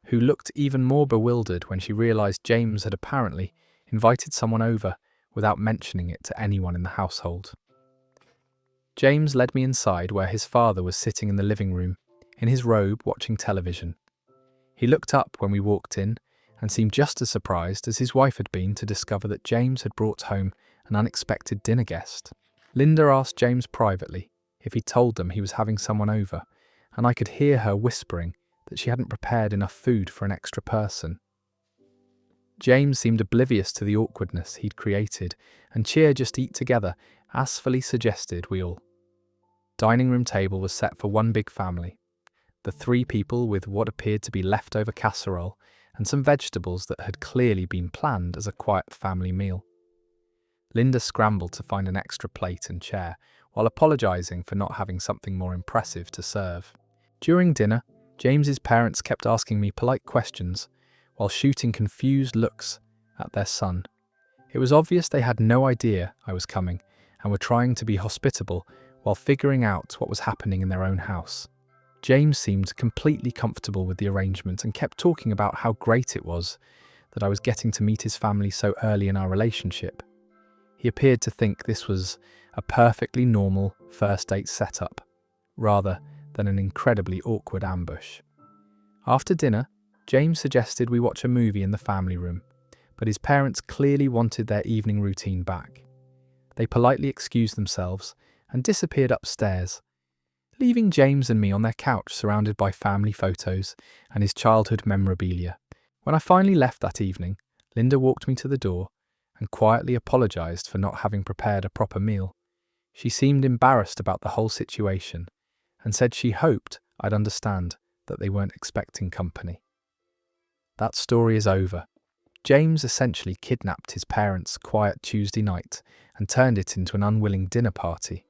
who looked even more bewildered when she realised James had apparently invited someone over without mentioning it to anyone in the household. James led me inside where his father was sitting in the living room, in his robe watching television. He looked up when we walked in and seemed just as surprised as his wife had been to discover that James had brought home an unexpected dinner guest. Linda asked James privately if he told them he was having someone over, and I could hear her whispering that she hadn't prepared enough food for an extra person. James seemed oblivious to the awkwardness he'd created and cheered just eat together, as Felice suggested we all. Dining room table was set for one big family, the three people with what appeared to be leftover casserole and some vegetables that had clearly been planned as a quiet family meal. Linda scrambled to find an extra plate and chair while apologising for not having something more impressive to serve. During dinner, James's parents kept asking me polite questions while shooting confused looks at their son. It was obvious they had no idea I was coming and were trying to be hospitable while figuring out what was happening in their own house. James seemed completely comfortable with the arrangement and kept talking about how great it was that I was getting to meet his family so early in our relationship. He appeared to think this was a perfectly normal first date setup, rather than an incredibly awkward ambush. After dinner, James suggested we watch a movie in the family room, but his parents clearly wanted their evening routine back. They politely excused themselves and disappeared upstairs, leaving James and me on their couch surrounded by family photos and his childhood memorabilia. When I finally left that evening, Linda walked me to the door and quietly apologised for not having prepared a proper meal. She seemed embarrassed about the whole situation and said she hoped I'd understand that they weren't expecting company. That story is over. James essentially kidnapped his parents' quiet Tuesday night and turned it into an unwilling dinner party.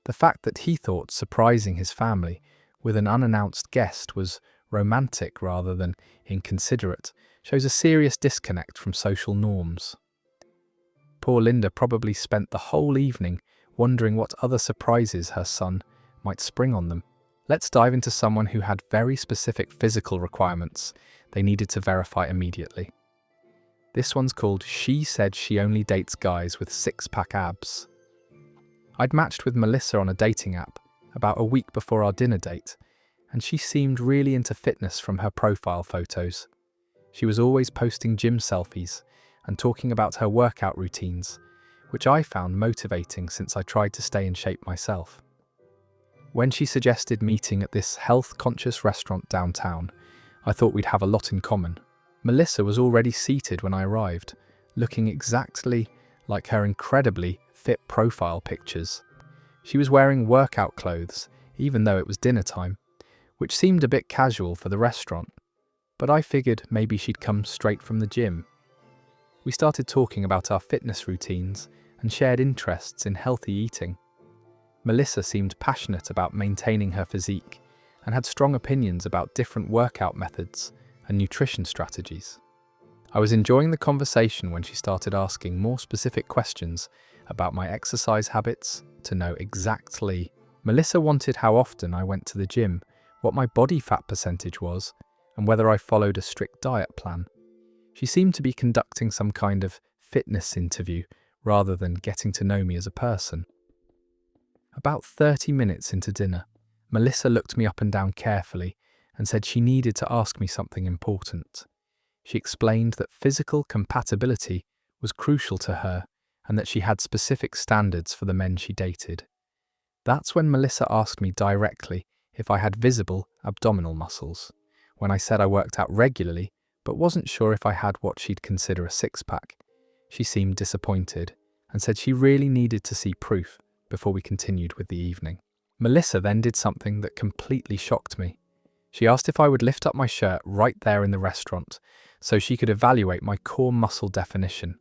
The fact that he thought surprising his family with an unannounced guest was romantic rather than inconsiderate shows a serious disconnect from social norms. Poor Linda probably spent the whole evening wondering what other surprises her son might spring on them. Let's dive into someone who had very specific physical requirements they needed to verify immediately. This one's called She Said She Only Dates Guys with Six-Pack Abs. I'd matched with Melissa on a dating app about a week before our dinner date, and she seemed really into fitness from her profile photos. She was always posting gym selfies and talking about her workout routines, which I found motivating since I tried to stay in shape myself. When she suggested meeting at this health-conscious restaurant downtown, I thought we'd have a lot in common. Melissa was already seated when I arrived, looking exactly like her incredibly fit profile pictures. She was wearing workout clothes, even though it was dinner time, which seemed a bit casual for the restaurant, but I figured maybe she'd come straight from the gym. We started talking about our fitness routines and shared interests in healthy eating. Melissa seemed passionate about maintaining her physique and had strong opinions about different workout methods and nutrition strategies. I was enjoying the conversation when she started asking more specific questions about my exercise habits to know exactly. Melissa wanted how often I went to the gym, what my body fat percentage was, and whether I followed a strict diet plan. She seemed to be conducting some kind of fitness interview rather than getting to know me as a person. About 30 minutes into dinner, Melissa looked me up and down carefully and said she needed to ask me something important. She explained that physical compatibility was crucial to her and that she had specific standards for the men she dated. That's when Melissa asked me directly if I had visible abdominal muscles. When I said I worked out regularly, but wasn't sure if I had what she'd consider a six-pack, she seemed disappointed and said she really needed to see proof before we continued with the evening. Melissa then did something that completely shocked me. She asked if I would lift up my shirt right there in the restaurant so she could evaluate my core muscle definition.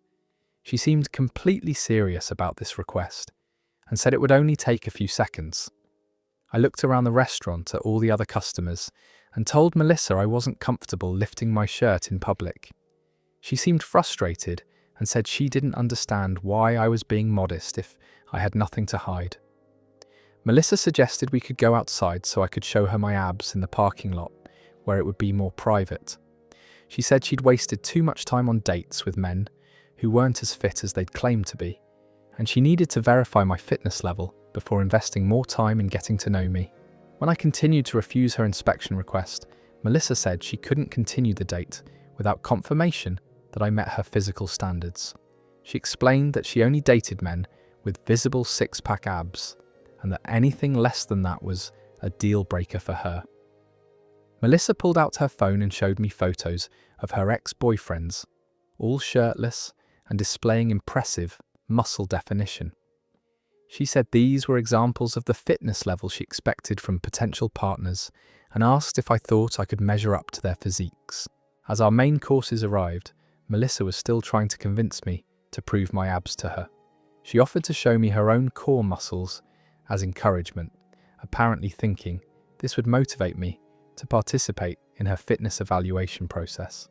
She seemed completely serious about this request and said it would only take a few seconds. I looked around the restaurant at all the other customers and told Melissa I wasn't comfortable lifting my shirt in public. She seemed frustrated and said she didn't understand why I was being modest if I had nothing to hide. Melissa suggested we could go outside so I could show her my abs in the parking lot, where it would be more private. She said she'd wasted too much time on dates with men who weren't as fit as they'd claimed to be, and she needed to verify my fitness level before investing more time in getting to know me. When I continued to refuse her inspection request, Melissa said she couldn't continue the date without confirmation that I met her physical standards. She explained that she only dated men with visible six-pack abs, and that anything less than that was a deal breaker for her. Melissa pulled out her phone and showed me photos of her ex-boyfriends, all shirtless and displaying impressive muscle definition. She said these were examples of the fitness level she expected from potential partners and asked if I thought I could measure up to their physiques. As our main courses arrived, Melissa was still trying to convince me to prove my abs to her. She offered to show me her own core muscles as encouragement, apparently thinking this would motivate me to participate in her fitness evaluation process.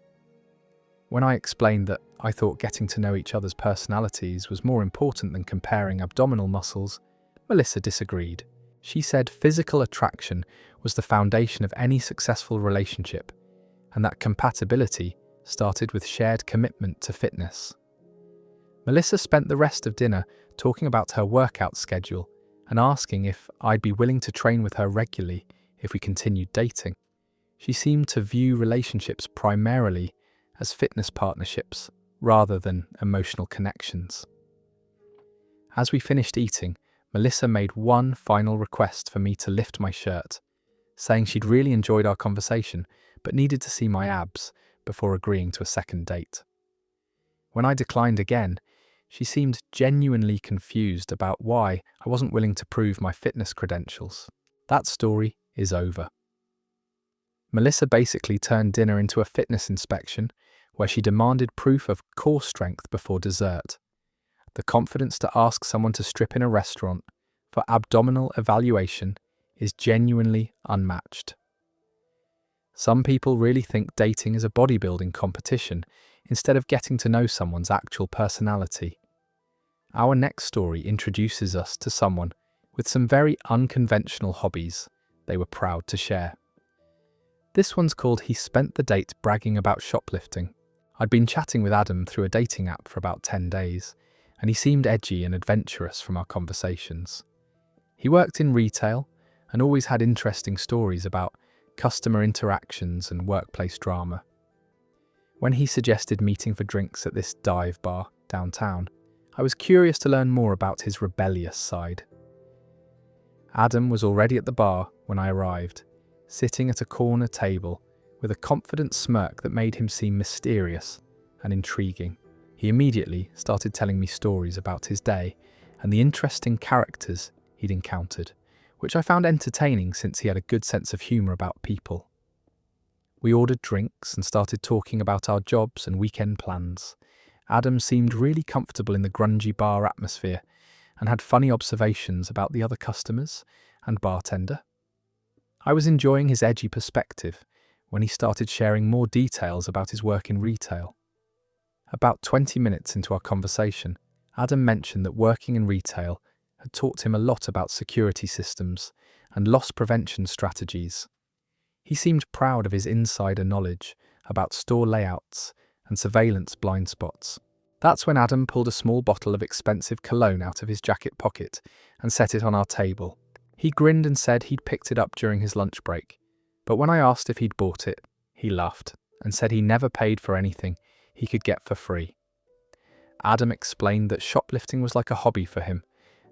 When I explained that I thought getting to know each other's personalities was more important than comparing abdominal muscles, Melissa disagreed. She said physical attraction was the foundation of any successful relationship, and that compatibility started with shared commitment to fitness. Melissa spent the rest of dinner talking about her workout schedule and asking if I'd be willing to train with her regularly if we continued dating. She seemed to view relationships primarily as fitness partnerships rather than emotional connections. As we finished eating, Melissa made one final request for me to lift my shirt, saying she'd really enjoyed our conversation but needed to see my abs before agreeing to a second date. When I declined again, she seemed genuinely confused about why I wasn't willing to prove my fitness credentials. That story is over. Melissa basically turned dinner into a fitness inspection where she demanded proof of core strength before dessert. The confidence to ask someone to strip in a restaurant for abdominal evaluation is genuinely unmatched. Some people really think dating is a bodybuilding competition instead of getting to know someone's actual personality. Our next story introduces us to someone with some very unconventional hobbies they were proud to share. This one's called He Spent the Date Bragging About Shoplifting. I'd been chatting with Adam through a dating app for about 10 days, and he seemed edgy and adventurous from our conversations. He worked in retail and always had interesting stories about customer interactions and workplace drama. When he suggested meeting for drinks at this dive bar downtown, I was curious to learn more about his rebellious side. Adam was already at the bar when I arrived, sitting at a corner table with a confident smirk that made him seem mysterious and intriguing. He immediately started telling me stories about his day and the interesting characters he'd encountered, which I found entertaining since he had a good sense of humour about people. We ordered drinks and started talking about our jobs and weekend plans. Adam seemed really comfortable in the grungy bar atmosphere and had funny observations about the other customers and bartender. I was enjoying his edgy perspective when he started sharing more details about his work in retail. About 20 minutes into our conversation, Adam mentioned that working in retail had taught him a lot about security systems and loss prevention strategies. He seemed proud of his insider knowledge about store layouts and surveillance blind spots. That's when Adam pulled a small bottle of expensive cologne out of his jacket pocket and set it on our table. He grinned and said he'd picked it up during his lunch break, but when I asked if he'd bought it, he laughed and said he never paid for anything he could get for free. Adam explained that shoplifting was like a hobby for him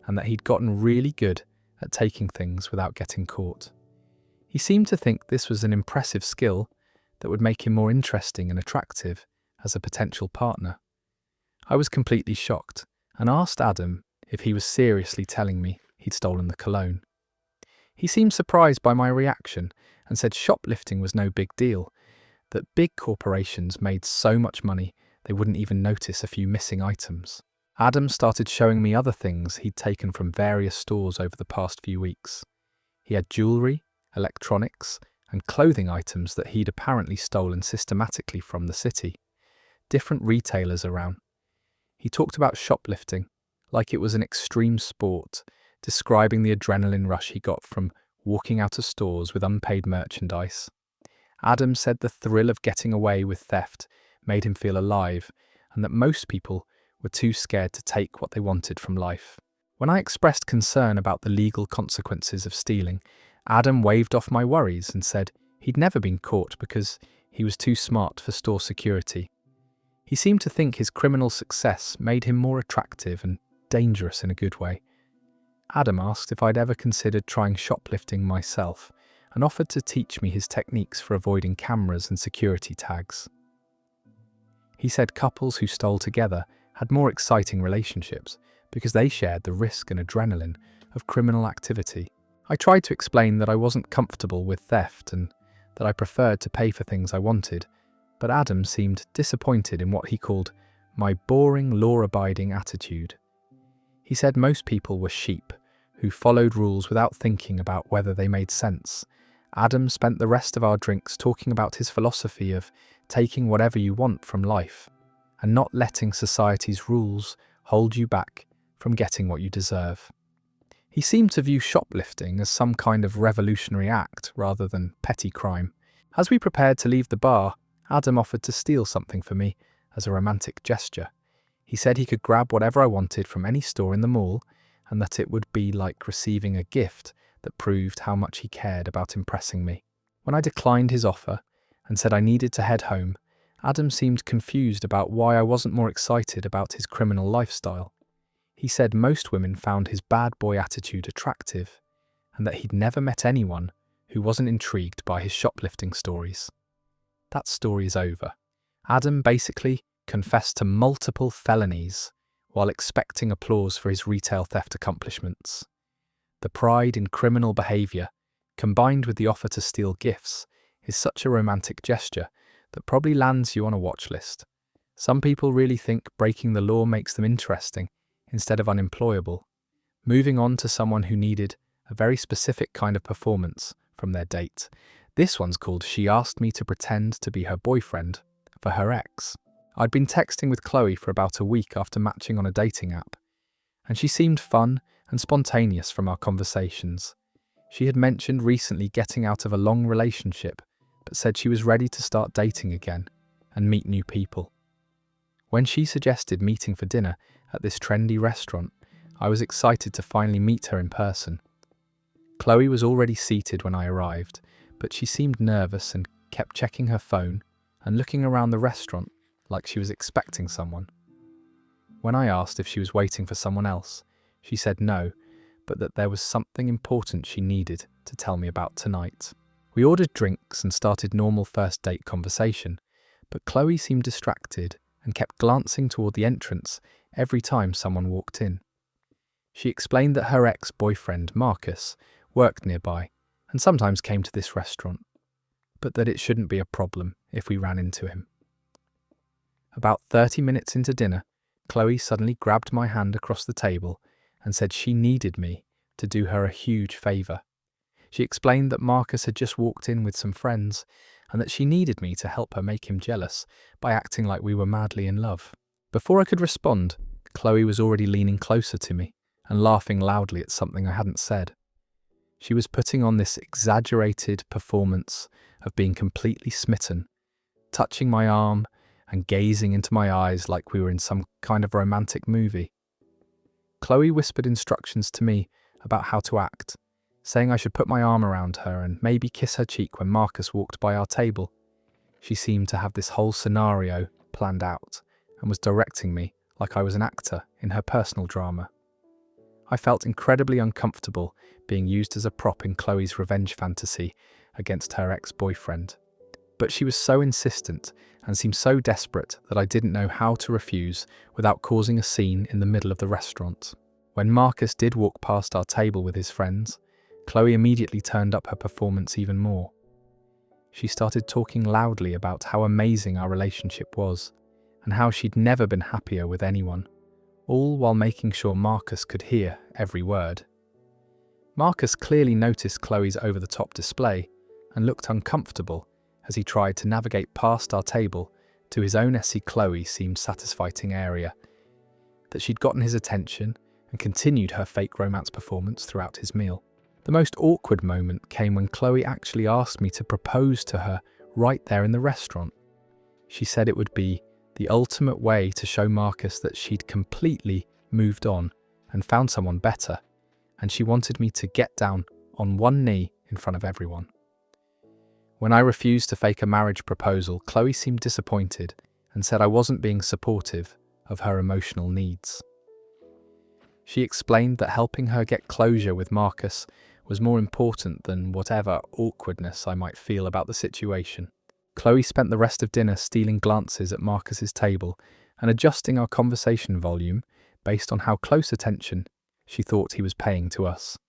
and that he'd gotten really good at taking things without getting caught. He seemed to think this was an impressive skill that would make him more interesting and attractive as a potential partner. I was completely shocked and asked Adam if he was seriously telling me he'd stolen the cologne. He seemed surprised by my reaction and said shoplifting was no big deal, that big corporations made so much money they wouldn't even notice a few missing items. Adam started showing me other things he'd taken from various stores over the past few weeks. He had jewellery, electronics, and clothing items that he'd apparently stolen systematically from the city. Different retailers around. He talked about shoplifting like it was an extreme sport, describing the adrenaline rush he got from walking out of stores with unpaid merchandise. Adam said the thrill of getting away with theft made him feel alive, and that most people were too scared to take what they wanted from life. When I expressed concern about the legal consequences of stealing, Adam waved off my worries and said he'd never been caught because he was too smart for store security. He seemed to think his criminal success made him more attractive and dangerous in a good way. Adam asked if I'd ever considered trying shoplifting myself and offered to teach me his techniques for avoiding cameras and security tags. He said couples who stole together had more exciting relationships because they shared the risk and adrenaline of criminal activity. I tried to explain that I wasn't comfortable with theft and that I preferred to pay for things I wanted, but Adam seemed disappointed in what he called my boring, law-abiding attitude. He said most people were sheep who followed rules without thinking about whether they made sense. Adam spent the rest of our drinks talking about his philosophy of taking whatever you want from life and not letting society's rules hold you back from getting what you deserve. He seemed to view shoplifting as some kind of revolutionary act rather than petty crime. As we prepared to leave the bar, Adam offered to steal something for me as a romantic gesture. He said he could grab whatever I wanted from any store in the mall and that it would be like receiving a gift that proved how much he cared about impressing me. When I declined his offer and said I needed to head home, Adam seemed confused about why I wasn't more excited about his criminal lifestyle. He said most women found his bad boy attitude attractive and that he'd never met anyone who wasn't intrigued by his shoplifting stories. That story is over. Adam basically confessed to multiple felonies while expecting applause for his retail theft accomplishments. The pride in criminal behaviour, combined with the offer to steal gifts, is such a romantic gesture that probably lands you on a watch list. Some people really think breaking the law makes them interesting instead of unemployable. Moving on to someone who needed a very specific kind of performance from their date. This one's called She Asked Me to Pretend to Be Her Boyfriend for Her Ex. I'd been texting with Chloe for about a week after matching on a dating app, and she seemed fun and spontaneous from our conversations. She had mentioned recently getting out of a long relationship, but said she was ready to start dating again and meet new people. When she suggested meeting for dinner at this trendy restaurant, I was excited to finally meet her in person. Chloe was already seated when I arrived, but she seemed nervous and kept checking her phone and looking around the restaurant like she was expecting someone. When I asked if she was waiting for someone else, she said no, but that there was something important she needed to tell me about tonight. We ordered drinks and started normal first date conversation, but Chloe seemed distracted and kept glancing toward the entrance every time someone walked in. She explained that her ex-boyfriend, Marcus, worked nearby and sometimes came to this restaurant, but that it shouldn't be a problem if we ran into him. About 30 minutes into dinner, Chloe suddenly grabbed my hand across the table and said she needed me to do her a huge favour. She explained that Marcus had just walked in with some friends and that she needed me to help her make him jealous by acting like we were madly in love. Before I could respond, Chloe was already leaning closer to me and laughing loudly at something I hadn't said. She was putting on this exaggerated performance of being completely smitten, touching my arm and gazing into my eyes like we were in some kind of romantic movie. Chloe whispered instructions to me about how to act, saying I should put my arm around her and maybe kiss her cheek when Marcus walked by our table. She seemed to have this whole scenario planned out and was directing me like I was an actor in her personal drama. I felt incredibly uncomfortable being used as a prop in Chloe's revenge fantasy against her ex-boyfriend. But she was so insistent and seemed so desperate that I didn't know how to refuse without causing a scene in the middle of the restaurant. When Marcus did walk past our table with his friends, Chloe immediately turned up her performance even more. She started talking loudly about how amazing our relationship was and how she'd never been happier with anyone, all while making sure Marcus could hear every word. Marcus clearly noticed Chloe's over-the-top display and looked uncomfortable as he tried to navigate past our table to his own Chloe seemed satisfying area, that she'd gotten his attention and continued her fake romance performance throughout his meal. The most awkward moment came when Chloe actually asked me to propose to her right there in the restaurant. She said it would be the ultimate way to show Marcus that she'd completely moved on and found someone better, and she wanted me to get down on one knee in front of everyone. When I refused to fake a marriage proposal, Chloe seemed disappointed and said I wasn't being supportive of her emotional needs. She explained that helping her get closure with Marcus was more important than whatever awkwardness I might feel about the situation. Chloe spent the rest of dinner stealing glances at Marcus's table and adjusting our conversation volume based on how close attention she thought he was paying to us.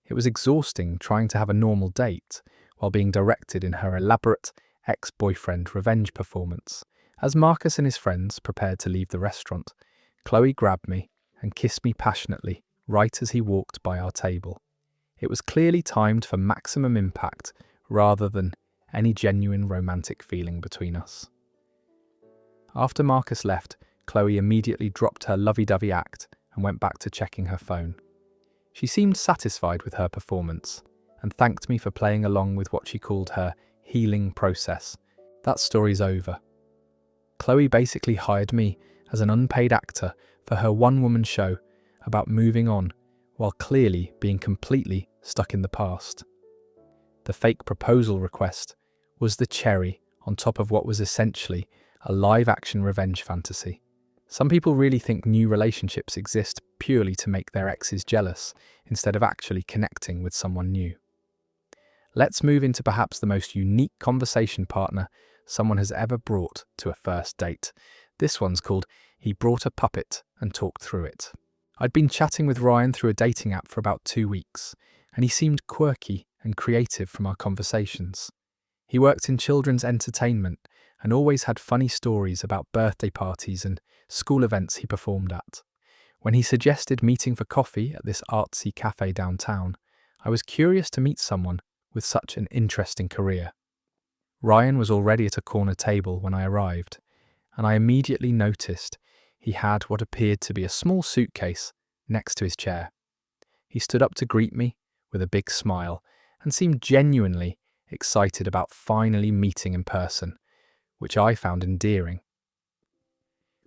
It was exhausting trying to have a normal date while being directed in her elaborate ex-boyfriend revenge performance. As Marcus and his friends prepared to leave the restaurant, Chloe grabbed me and kissed me passionately right as he walked by our table. It was clearly timed for maximum impact rather than any genuine romantic feeling between us. After Marcus left, Chloe immediately dropped her lovey-dovey act and went back to checking her phone. She seemed satisfied with her performance and thanked me for playing along with what she called her healing process. That story's over. Chloe basically hired me as an unpaid actor for her one-woman show about moving on while clearly being completely stuck in the past. The fake proposal request was the cherry on top of what was essentially a live-action revenge fantasy. Some people really think new relationships exist purely to make their exes jealous instead of actually connecting with someone new. Let's move into perhaps the most unique conversation partner someone has ever brought to a first date. This one's called He Brought a Puppet and Talked Through It. I'd been chatting with Ryan through a dating app for about 2 weeks, and he seemed quirky and creative from our conversations. He worked in children's entertainment and always had funny stories about birthday parties and school events he performed at. When he suggested meeting for coffee at this artsy cafe downtown, I was curious to meet someone with such an interesting career. Ryan was already at a corner table when I arrived, and I immediately noticed he had what appeared to be a small suitcase next to his chair. He stood up to greet me with a big smile and seemed genuinely excited about finally meeting in person, which I found endearing.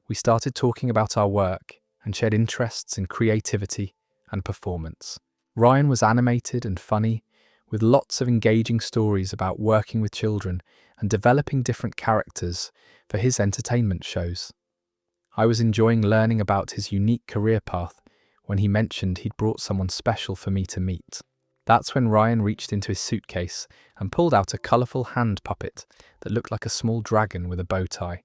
We started talking about our work and shared interests in creativity and performance. Ryan was animated and funny, with lots of engaging stories about working with children and developing different characters for his entertainment shows. I was enjoying learning about his unique career path when he mentioned he'd brought someone special for me to meet. That's when Ryan reached into his suitcase and pulled out a colourful hand puppet that looked like a small dragon with a bow tie.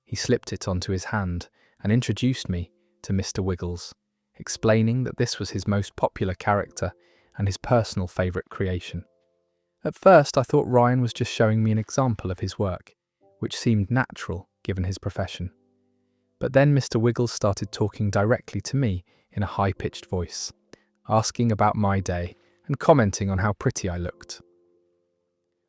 He slipped it onto his hand and introduced me to Mr. Wiggles, explaining that this was his most popular character and his personal favourite creation. At first, I thought Ryan was just showing me an example of his work, which seemed natural given his profession. But then Mr. Wiggles started talking directly to me in a high-pitched voice, asking about my day and commenting on how pretty I looked.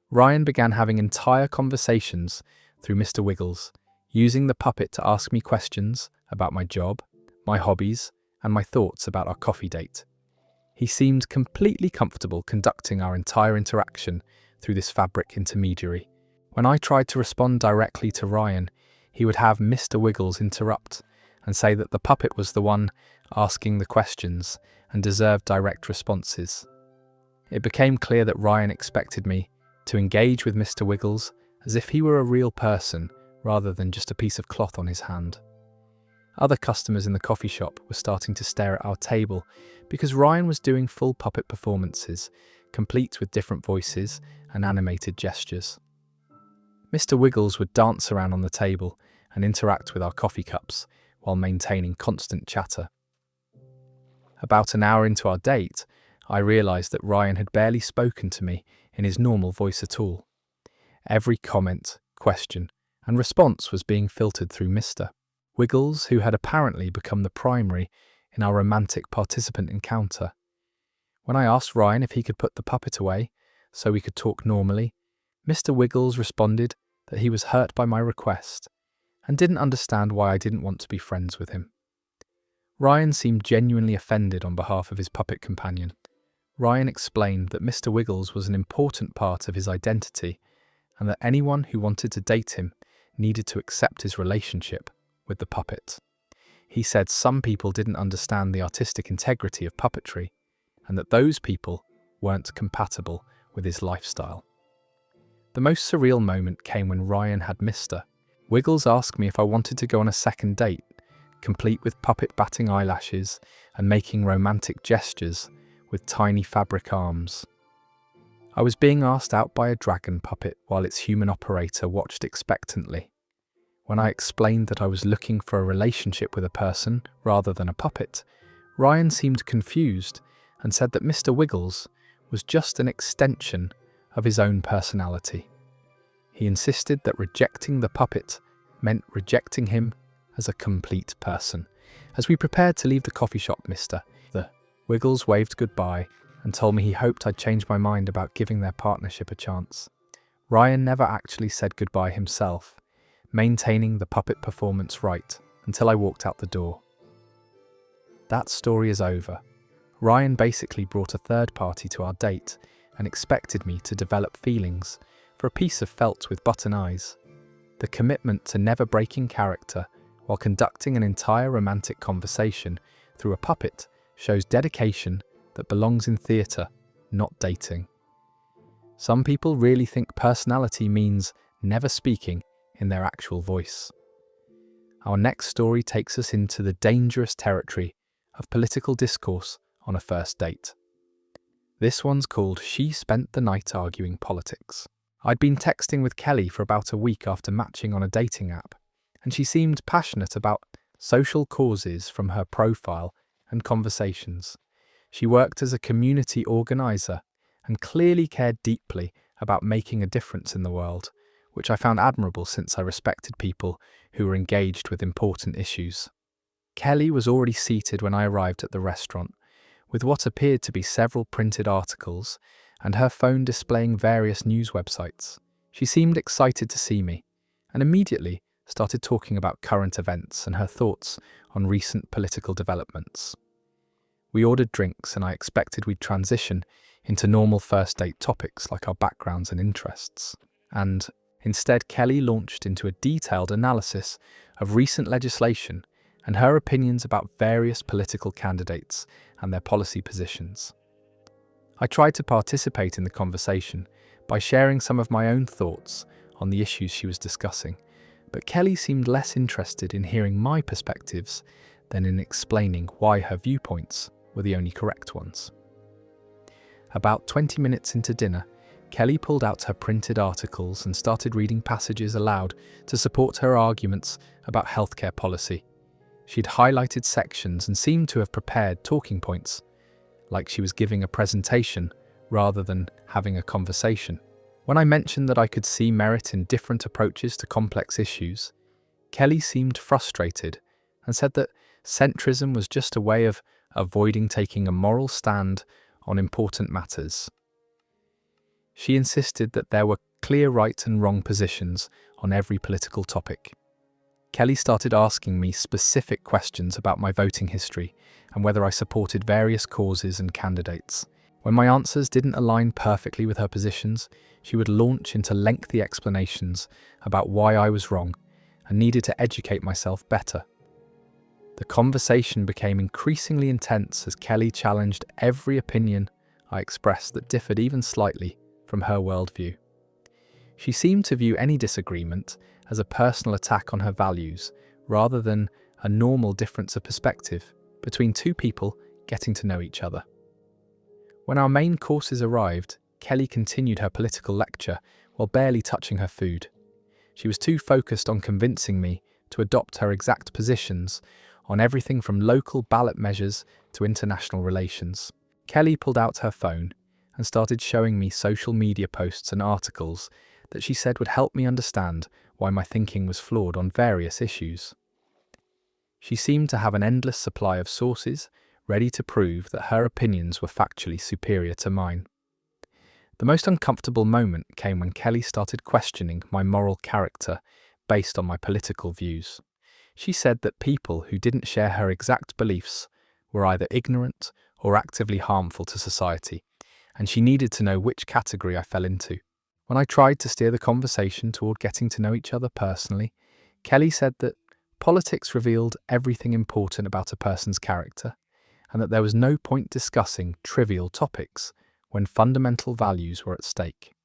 Ryan began having entire conversations through Mr. Wiggles, using the puppet to ask me questions about my job, my hobbies, and my thoughts about our coffee date. He seemed completely comfortable conducting our entire interaction through this fabric intermediary. When I tried to respond directly to Ryan, he would have Mr. Wiggles interrupt and say that the puppet was the one asking the questions and deserved direct responses. It became clear that Ryan expected me to engage with Mr. Wiggles as if he were a real person rather than just a piece of cloth on his hand. Other customers in the coffee shop were starting to stare at our table because Ryan was doing full puppet performances, complete with different voices and animated gestures. Mr. Wiggles would dance around on the table and interact with our coffee cups while maintaining constant chatter. About an hour into our date, I realised that Ryan had barely spoken to me in his normal voice at all. Every comment, question, and response was being filtered through Mr. Wiggles, who had apparently become the primary in our romantic participant encounter. When I asked Ryan if he could put the puppet away so we could talk normally, Mr. Wiggles responded that he was hurt by my request and didn't understand why I didn't want to be friends with him. Ryan seemed genuinely offended on behalf of his puppet companion. Ryan explained that Mr. Wiggles was an important part of his identity and that anyone who wanted to date him needed to accept his relationship with the puppet. He said some people didn't understand the artistic integrity of puppetry and that those people weren't compatible with his lifestyle. The most surreal moment came when Ryan had Mr. Wiggles ask me if I wanted to go on a second date, complete with puppet batting eyelashes and making romantic gestures with tiny fabric arms. I was being asked out by a dragon puppet while its human operator watched expectantly. When I explained that I was looking for a relationship with a person rather than a puppet, Ryan seemed confused and said that Mr. Wiggles was just an extension of his own personality. He insisted that rejecting the puppet meant rejecting him as a complete person. As we prepared to leave the coffee shop, Mr. Wiggles waved goodbye and told me he hoped I'd change my mind about giving their partnership a chance. Ryan never actually said goodbye himself, maintaining the puppet performance right until I walked out the door. That story is over. Ryan basically brought a third party to our date and expected me to develop feelings for a piece of felt with button eyes. The commitment to never breaking character while conducting an entire romantic conversation through a puppet shows dedication that belongs in theatre, not dating. Some people really think personality means never speaking in their actual voice. Our next story takes us into the dangerous territory of political discourse on a first date. This one's called She Spent the Night Arguing Politics. I'd been texting with Kelly for about a week after matching on a dating app, and she seemed passionate about social causes from her profile and conversations. She worked as a community organiser and clearly cared deeply about making a difference in the world, which I found admirable since I respected people who were engaged with important issues. Kelly was already seated when I arrived at the restaurant, with what appeared to be several printed articles and her phone displaying various news websites. She seemed excited to see me and immediately started talking about current events and her thoughts on recent political developments. We ordered drinks and I expected we'd transition into normal first date topics like our backgrounds and interests. And instead, Kelly launched into a detailed analysis of recent legislation and her opinions about various political candidates and their policy positions. I tried to participate in the conversation by sharing some of my own thoughts on the issues she was discussing, but Kelly seemed less interested in hearing my perspectives than in explaining why her viewpoints were the only correct ones. About 20 minutes into dinner, Kelly pulled out her printed articles and started reading passages aloud to support her arguments about healthcare policy. She'd highlighted sections and seemed to have prepared talking points, like she was giving a presentation rather than having a conversation. When I mentioned that I could see merit in different approaches to complex issues, Kelly seemed frustrated and said that centrism was just a way of avoiding taking a moral stand on important matters. She insisted that there were clear right and wrong positions on every political topic. Kelly started asking me specific questions about my voting history and whether I supported various causes and candidates. When my answers didn't align perfectly with her positions, she would launch into lengthy explanations about why I was wrong and needed to educate myself better. The conversation became increasingly intense as Kelly challenged every opinion I expressed that differed even slightly from her worldview. She seemed to view any disagreement as a personal attack on her values rather than a normal difference of perspective between two people getting to know each other. When our main courses arrived, Kelly continued her political lecture while barely touching her food. She was too focused on convincing me to adopt her exact positions on everything from local ballot measures to international relations. Kelly pulled out her phone and started showing me social media posts and articles that she said would help me understand why my thinking was flawed on various issues. She seemed to have an endless supply of sources ready to prove that her opinions were factually superior to mine. The most uncomfortable moment came when Kelly started questioning my moral character based on my political views. She said that people who didn't share her exact beliefs were either ignorant or actively harmful to society, and she needed to know which category I fell into. When I tried to steer the conversation toward getting to know each other personally, Kelly said that politics revealed everything important about a person's character, and that there was no point discussing trivial topics when fundamental values were at stake.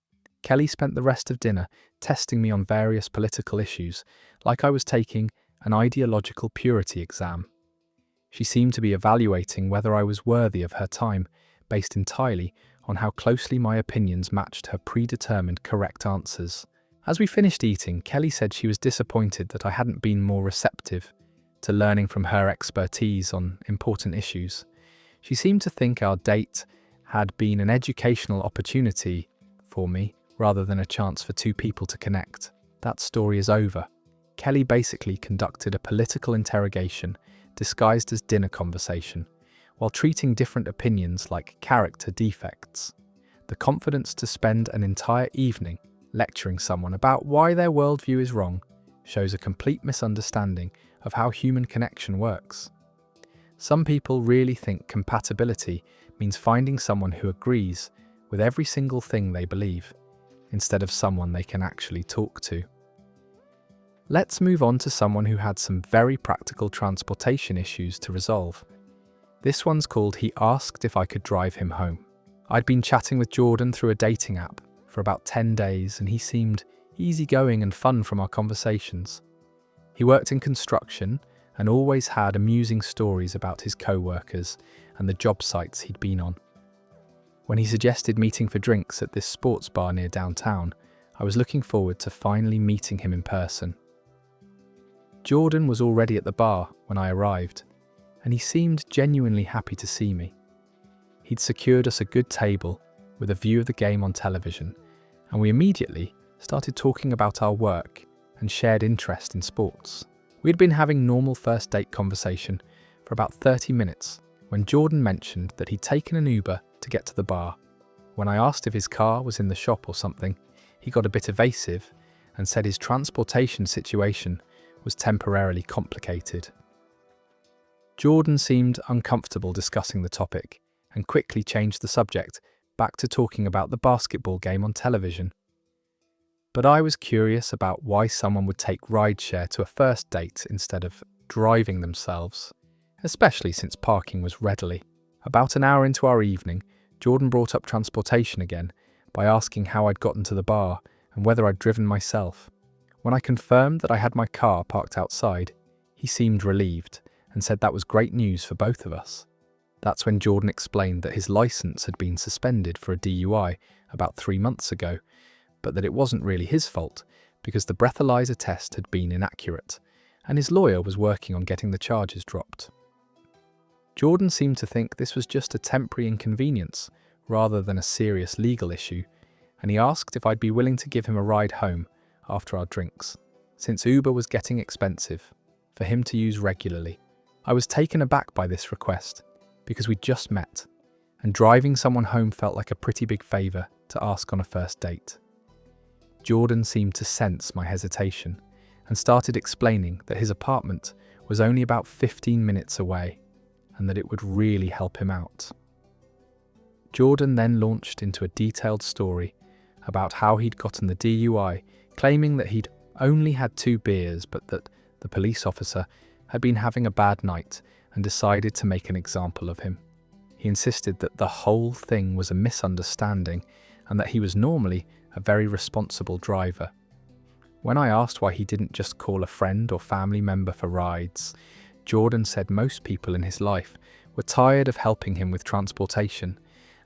Kelly spent the rest of dinner testing me on various political issues, like I was taking an ideological purity exam. She seemed to be evaluating whether I was worthy of her time, based entirely on how closely my opinions matched her predetermined correct answers. As we finished eating, Kelly said she was disappointed that I hadn't been more receptive to learning from her expertise on important issues. She seemed to think our date had been an educational opportunity for me, rather than a chance for two people to connect. That story is over. Kelly basically conducted a political interrogation disguised as dinner conversation, while treating different opinions like character defects. The confidence to spend an entire evening lecturing someone about why their worldview is wrong shows a complete misunderstanding of how human connection works. Some people really think compatibility means finding someone who agrees with every single thing they believe, instead of someone they can actually talk to. Let's move on to someone who had some very practical transportation issues to resolve. This one's called "He asked if I could drive him home." I'd been chatting with Jordan through a dating app for about 10 days, and he seemed easygoing and fun from our conversations. He worked in construction and always had amusing stories about his co-workers and the job sites he'd been on. When he suggested meeting for drinks at this sports bar near downtown, I was looking forward to finally meeting him in person. Jordan was already at the bar when I arrived, and he seemed genuinely happy to see me. He'd secured us a good table with a view of the game on television, and we immediately started talking about our work and shared interest in sports. We'd been having normal first date conversation for about 30 minutes when Jordan mentioned that he'd taken an Uber to get to the bar. When I asked if his car was in the shop or something, he got a bit evasive and said his transportation situation was temporarily complicated. Jordan seemed uncomfortable discussing the topic and quickly changed the subject back to talking about the basketball game on television. But I was curious about why someone would take rideshare to a first date instead of driving themselves, especially since parking was readily. About an hour into our evening, Jordan brought up transportation again by asking how I'd gotten to the bar and whether I'd driven myself. When I confirmed that I had my car parked outside, he seemed relieved and said that was great news for both of us. That's when Jordan explained that his license had been suspended for a DUI about 3 months ago, but that it wasn't really his fault because the breathalyzer test had been inaccurate, and his lawyer was working on getting the charges dropped. Jordan seemed to think this was just a temporary inconvenience rather than a serious legal issue, and he asked if I'd be willing to give him a ride home after our drinks, since Uber was getting expensive for him to use regularly. I was taken aback by this request because we'd just met, and driving someone home felt like a pretty big favour to ask on a first date. Jordan seemed to sense my hesitation and started explaining that his apartment was only about 15 minutes away and that it would really help him out. Jordan then launched into a detailed story about how he'd gotten the DUI, claiming that he'd only had 2 beers but that the police officer had been having a bad night and decided to make an example of him. He insisted that the whole thing was a misunderstanding and that he was normally a very responsible driver. When I asked why he didn't just call a friend or family member for rides, Jordan said most people in his life were tired of helping him with transportation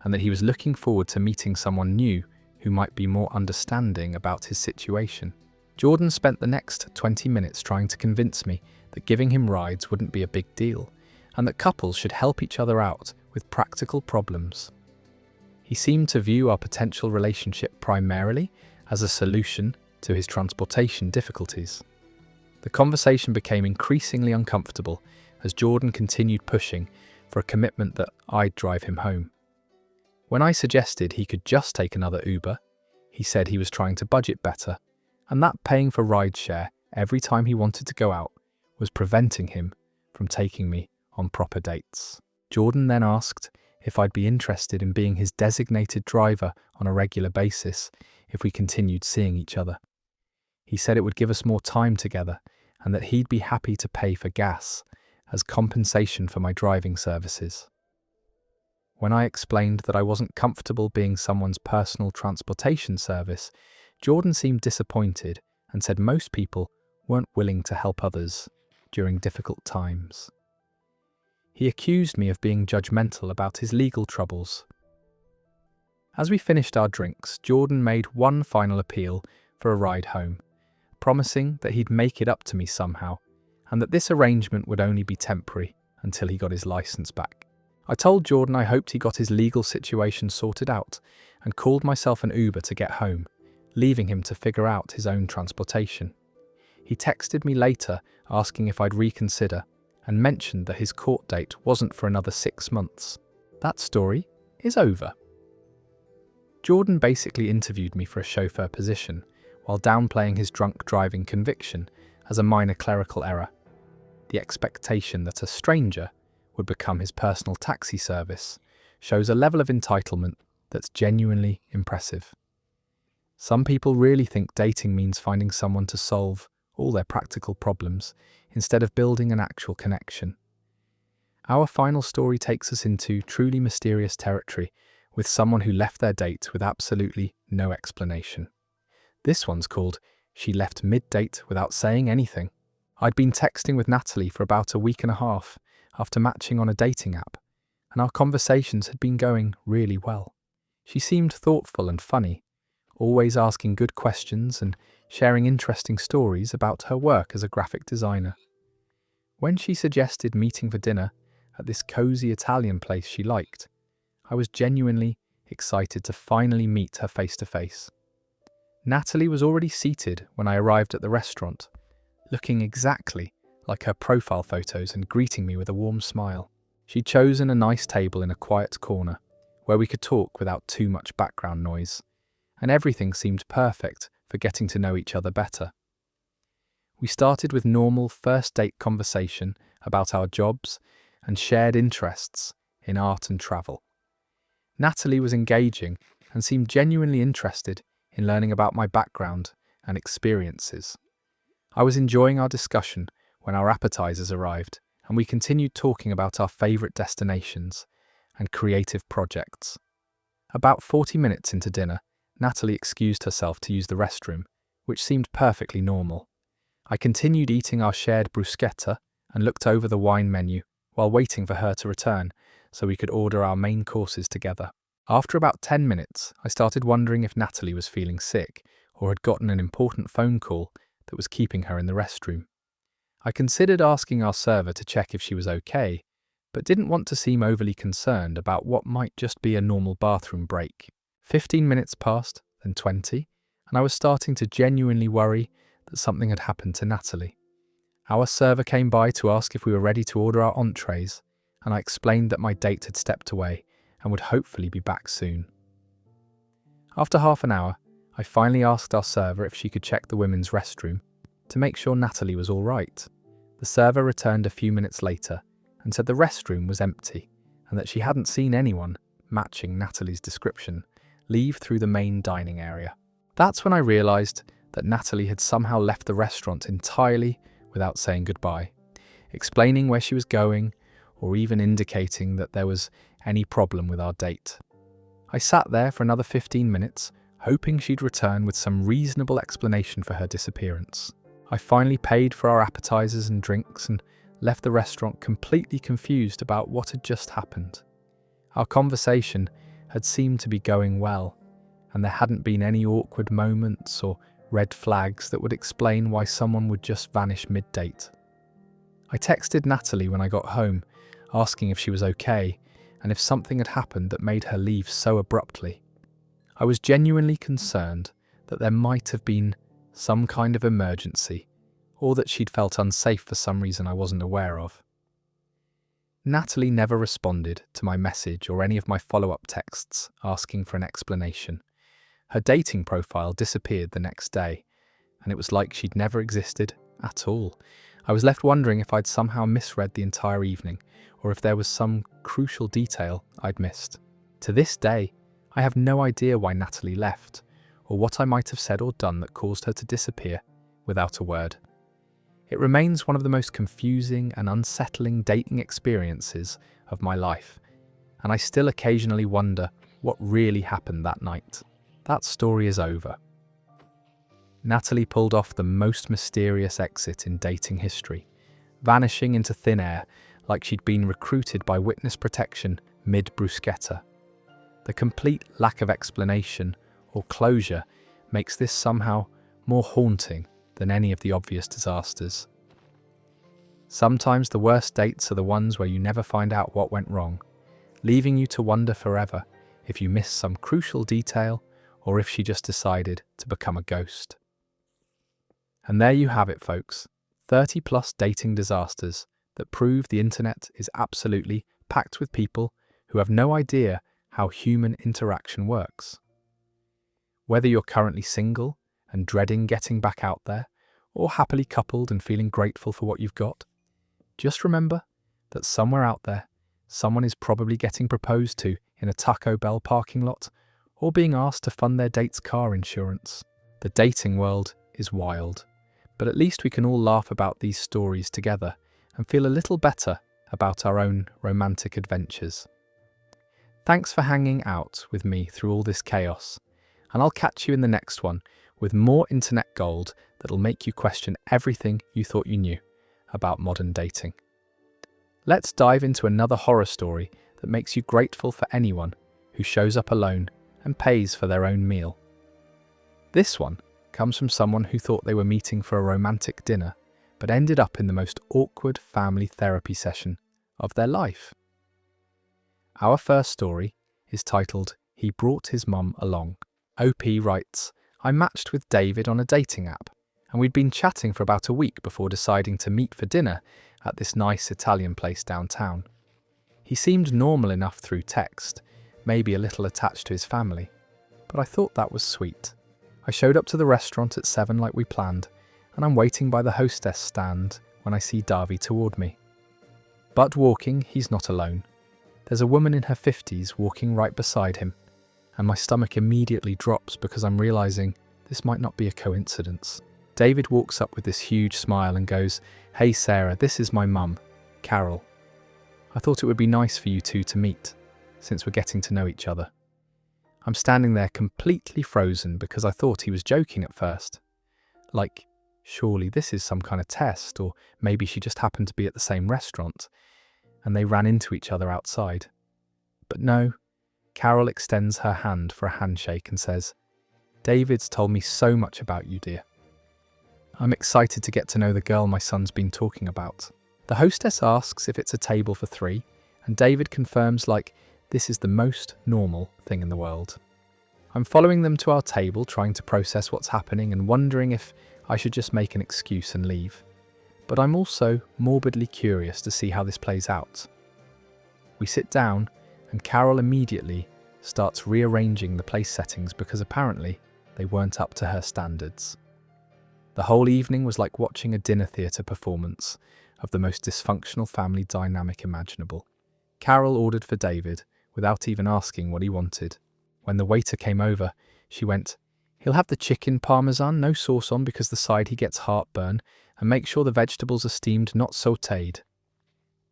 and that he was looking forward to meeting someone new who might be more understanding about his situation. Jordan spent the next 20 minutes trying to convince me that giving him rides wouldn't be a big deal, and that couples should help each other out with practical problems. He seemed to view our potential relationship primarily as a solution to his transportation difficulties. The conversation became increasingly uncomfortable as Jordan continued pushing for a commitment that I'd drive him home. When I suggested he could just take another Uber, he said he was trying to budget better, and that paying for rideshare every time he wanted to go out was preventing him from taking me on proper dates. Jordan then asked if I'd be interested in being his designated driver on a regular basis if we continued seeing each other. He said it would give us more time together and that he'd be happy to pay for gas as compensation for my driving services. When I explained that I wasn't comfortable being someone's personal transportation service, Jordan seemed disappointed and said most people weren't willing to help others during difficult times. He accused me of being judgmental about his legal troubles. As we finished our drinks, Jordan made one final appeal for a ride home, promising that he'd make it up to me somehow, and that this arrangement would only be temporary until he got his license back. I told Jordan I hoped he got his legal situation sorted out and called myself an Uber to get home, leaving him to figure out his own transportation. He texted me later asking if I'd reconsider and mentioned that his court date wasn't for another 6 months. That story is over. Jordan basically interviewed me for a chauffeur position while downplaying his drunk driving conviction as a minor clerical error. The expectation that a stranger would become his personal taxi service shows a level of entitlement that's genuinely impressive. Some people really think dating means finding someone to solve all their practical problems instead of building an actual connection. Our final story takes us into truly mysterious territory with someone who left their date with absolutely no explanation. This one's called "She Left Mid-Date Without Saying Anything." I'd been texting with Natalie for about a week and a half after matching on a dating app, and our conversations had been going really well. She seemed thoughtful and funny, always asking good questions and sharing interesting stories about her work as a graphic designer. When she suggested meeting for dinner at this cozy Italian place she liked, I was genuinely excited to finally meet her face to face. Natalie was already seated when I arrived at the restaurant, looking exactly like her profile photos and greeting me with a warm smile. She'd chosen a nice table in a quiet corner where we could talk without too much background noise, and everything seemed perfect for getting to know each other better. We started with normal first date conversation about our jobs and shared interests in art and travel. Natalie was engaging and seemed genuinely interested in learning about my background and experiences. I was enjoying our discussion when our appetizers arrived, and we continued talking about our favorite destinations and creative projects. About 40 minutes into dinner, Natalie excused herself to use the restroom, which seemed perfectly normal. I continued eating our shared bruschetta and looked over the wine menu while waiting for her to return so we could order our main courses together. After about 10 minutes, I started wondering if Natalie was feeling sick or had gotten an important phone call that was keeping her in the restroom. I considered asking our server to check if she was okay, but didn't want to seem overly concerned about what might just be a normal bathroom break. 15 minutes passed, then 20, and I was starting to genuinely worry that something had happened to Natalie. Our server came by to ask if we were ready to order our entrees, and I explained that my date had stepped away and would hopefully be back soon. After half an hour, I finally asked our server if she could check the women's restroom to make sure Natalie was all right. The server returned a few minutes later and said the restroom was empty and that she hadn't seen anyone, matching Natalie's description, leave through the main dining area. That's when I realised that Natalie had somehow left the restaurant entirely without saying goodbye, explaining where she was going, or even indicating that there was any problem with our date. I sat there for another 15 minutes, hoping she'd return with some reasonable explanation for her disappearance. I finally paid for our appetizers and drinks and left the restaurant completely confused about what had just happened. Our conversation had seemed to be going well, and there hadn't been any awkward moments or red flags that would explain why someone would just vanish mid-date. I texted Natalie when I got home, asking if she was okay and if something had happened that made her leave so abruptly. I was genuinely concerned that there might have been some kind of emergency, or that she'd felt unsafe for some reason I wasn't aware of. Natalie never responded to my message or any of my follow-up texts asking for an explanation. Her dating profile disappeared the next day, and it was like she'd never existed at all. I was left wondering if I'd somehow misread the entire evening, or if there was some crucial detail I'd missed. To this day, I have no idea why Natalie left, or what I might have said or done that caused her to disappear without a word. It remains one of the most confusing and unsettling dating experiences of my life, and I still occasionally wonder what really happened that night. That story is over. Natalie pulled off the most mysterious exit in dating history, vanishing into thin air like she'd been recruited by witness protection mid-bruschetta. The complete lack of explanation or closure makes this somehow more haunting than any of the obvious disasters. Sometimes the worst dates are the ones where you never find out what went wrong, leaving you to wonder forever if you missed some crucial detail or if she just decided to become a ghost. And there you have it, folks. 30+ dating disasters that prove the internet is absolutely packed with people who have no idea how human interaction works. Whether you're currently single and dreading getting back out there, or happily coupled and feeling grateful for what you've got, just remember that somewhere out there, someone is probably getting proposed to in a Taco Bell parking lot, or being asked to fund their date's car insurance. The dating world is wild, but at least we can all laugh about these stories together and feel a little better about our own romantic adventures. Thanks for hanging out with me through all this chaos, and I'll catch you in the next one with more internet gold that'll make you question everything you thought you knew about modern dating. Let's dive into another horror story that makes you grateful for anyone who shows up alone and pays for their own meal. This one comes from someone who thought they were meeting for a romantic dinner, but ended up in the most awkward family therapy session of their life. Our first story is titled, "He Brought His Mum Along." OP writes, "I matched with David on a dating app, and we'd been chatting for about a week before deciding to meet for dinner at this nice Italian place downtown. He seemed normal enough through text, maybe a little attached to his family, but I thought that was sweet. I showed up to the restaurant at 7 like we planned, and I'm waiting by the hostess stand when I see Davi toward me. But walking, he's not alone. There's a woman in her 50s walking right beside him, and my stomach immediately drops because I'm realizing this might not be a coincidence. David walks up with this huge smile and goes, "Hey Sarah, this is my mum, Carol. I thought it would be nice for you two to meet, since we're getting to know each other." I'm standing there completely frozen because I thought he was joking at first. Like, surely this is some kind of test, or maybe she just happened to be at the same restaurant, and they ran into each other outside. But no, Carol extends her hand for a handshake and says, "David's told me so much about you, dear. I'm excited to get to know the girl my son's been talking about." The hostess asks if it's a table for 3, and David confirms like this is the most normal thing in the world. I'm following them to our table, trying to process what's happening and wondering if I should just make an excuse and leave. But I'm also morbidly curious to see how this plays out. We sit down, and Carol immediately starts rearranging the place settings because apparently they weren't up to her standards. The whole evening was like watching a dinner theatre performance of the most dysfunctional family dynamic imaginable. Carol ordered for David without even asking what he wanted. When the waiter came over, she went, "He'll have the chicken parmesan, no sauce on because the side he gets heartburn, and make sure the vegetables are steamed, not sautéed."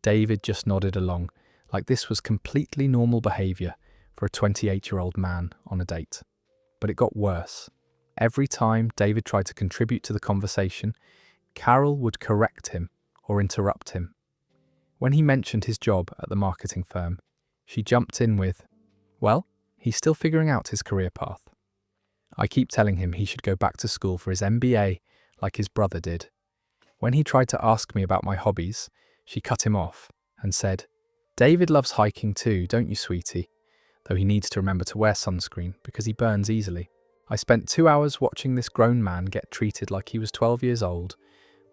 David just nodded along, like this was completely normal behaviour for a 28-year-old man on a date. But it got worse. Every time David tried to contribute to the conversation, Carol would correct him or interrupt him. When he mentioned his job at the marketing firm, she jumped in with, "Well, he's still figuring out his career path. I keep telling him he should go back to school for his MBA like his brother did. When he tried to ask me about my hobbies, she cut him off and said, "David loves hiking too, don't you, sweetie? Though he needs to remember to wear sunscreen because he burns easily." I spent 2 hours watching this grown man get treated like he was 12 years old,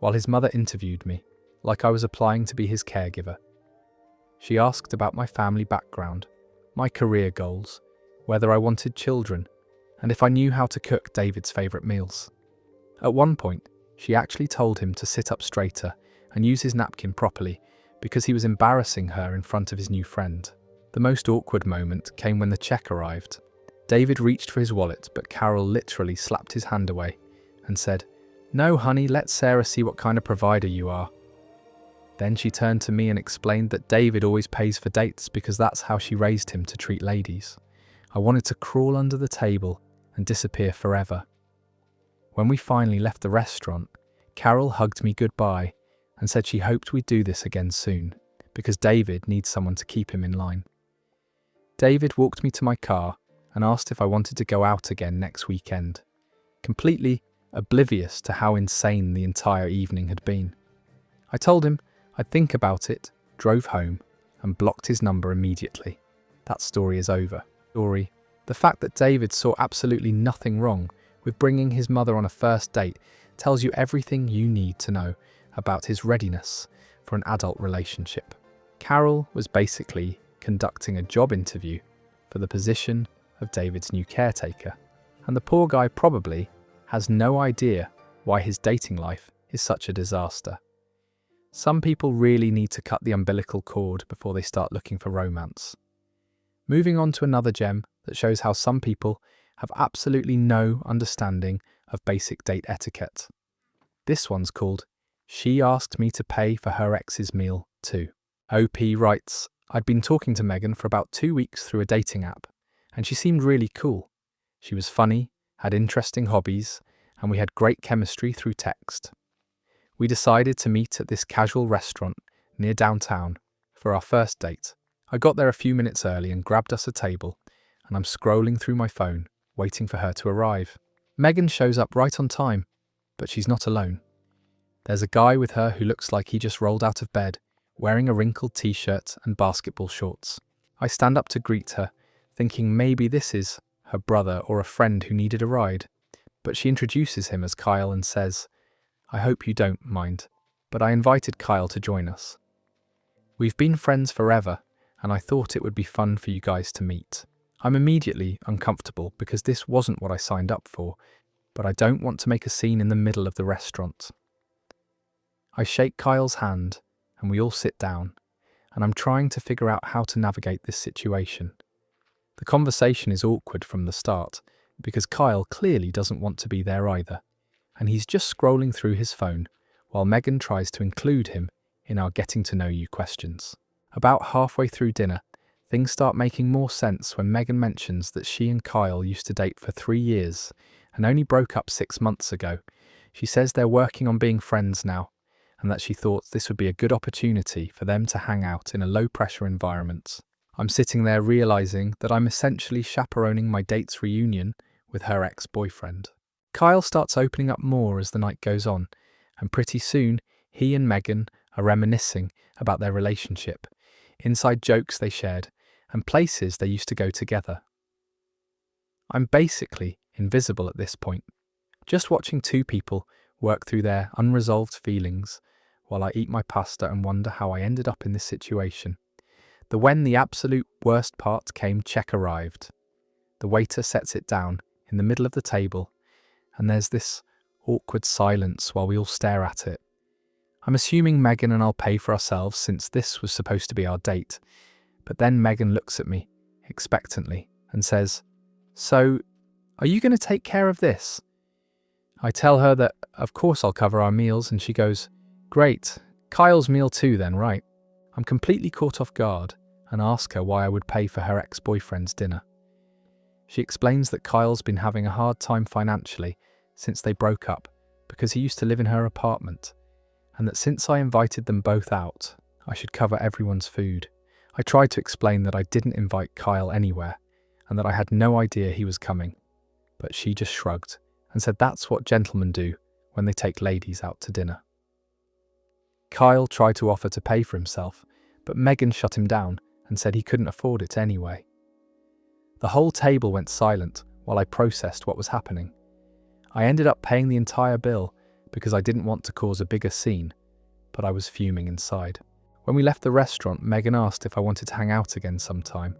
while his mother interviewed me, like I was applying to be his caregiver. She asked about my family background, my career goals, whether I wanted children, and if I knew how to cook David's favourite meals. At one point, she actually told him to sit up straighter and use his napkin properly because he was embarrassing her in front of his new friend. The most awkward moment came when the check arrived. David reached for his wallet, but Carol literally slapped his hand away and said, "No, honey, let Sarah see what kind of provider you are." Then she turned to me and explained that David always pays for dates because that's how she raised him to treat ladies. I wanted to crawl under the table and disappear forever. When we finally left the restaurant, Carol hugged me goodbye and said she hoped we'd do this again soon, because David needs someone to keep him in line. David walked me to my car and asked if I wanted to go out again next weekend, completely oblivious to how insane the entire evening had been. I told him I'd think about it, drove home, and blocked his number immediately. That story is over. The fact that David saw absolutely nothing wrong with bringing his mother on a first date tells you everything you need to know about his readiness for an adult relationship. Carol was basically conducting a job interview for the position of David's new caretaker, and the poor guy probably has no idea why his dating life is such a disaster. Some people really need to cut the umbilical cord before they start looking for romance. Moving on to another gem that shows how some people have absolutely no understanding of basic date etiquette. This one's called "She Asked Me to Pay for Her Ex's Meal Too." OP writes, "I'd been talking to Megan for about 2 weeks through a dating app, and she seemed really cool. She was funny, had interesting hobbies, and we had great chemistry through text. We decided to meet at this casual restaurant near downtown for our first date. I got there a few minutes early and grabbed us a table, and I'm scrolling through my phone, waiting for her to arrive. Megan shows up right on time, but she's not alone. There's a guy with her who looks like he just rolled out of bed, wearing a wrinkled t-shirt and basketball shorts. I stand up to greet her, thinking maybe this is her brother or a friend who needed a ride, but she introduces him as Kyle and says, 'I hope you don't mind, but I invited Kyle to join us. We've been friends forever, and I thought it would be fun for you guys to meet.' I'm immediately uncomfortable because this wasn't what I signed up for, but I don't want to make a scene in the middle of the restaurant. I shake Kyle's hand, and we all sit down, and I'm trying to figure out how to navigate this situation. The conversation is awkward from the start, because Kyle clearly doesn't want to be there either, and he's just scrolling through his phone while Megan tries to include him in our getting to know you questions. About halfway through dinner, things start making more sense when Megan mentions that she and Kyle used to date for 3 years and only broke up 6 months ago. She says they're working on being friends now, and that she thought this would be a good opportunity for them to hang out in a low-pressure environment. I'm sitting there realising that I'm essentially chaperoning my date's reunion with her ex-boyfriend. Kyle starts opening up more as the night goes on, and pretty soon he and Megan are reminiscing about their relationship, inside jokes they shared, and places they used to go together. I'm basically invisible at this point, just watching two people work through their unresolved feelings while I eat my pasta and wonder how I ended up in this situation. When the absolute worst part came, check arrived. The waiter sets it down in the middle of the table, and there's this awkward silence while we all stare at it. I'm assuming Megan and I'll pay for ourselves since this was supposed to be our date, but then Megan looks at me expectantly and says, "So, are you going to take care of this?" I tell her that of course I'll cover our meals, and she goes, "Great, Kyle's meal too then, right?" I'm completely caught off guard and ask her why I would pay for her ex-boyfriend's dinner. She explains that Kyle's been having a hard time financially since they broke up because he used to live in her apartment, and that since I invited them both out, I should cover everyone's food. I tried to explain that I didn't invite Kyle anywhere and that I had no idea he was coming, but she just shrugged and said that's what gentlemen do when they take ladies out to dinner. Kyle tried to offer to pay for himself, but Megan shut him down and said he couldn't afford it anyway. The whole table went silent while I processed what was happening. I ended up paying the entire bill because I didn't want to cause a bigger scene, but I was fuming inside. When we left the restaurant, Megan asked if I wanted to hang out again sometime,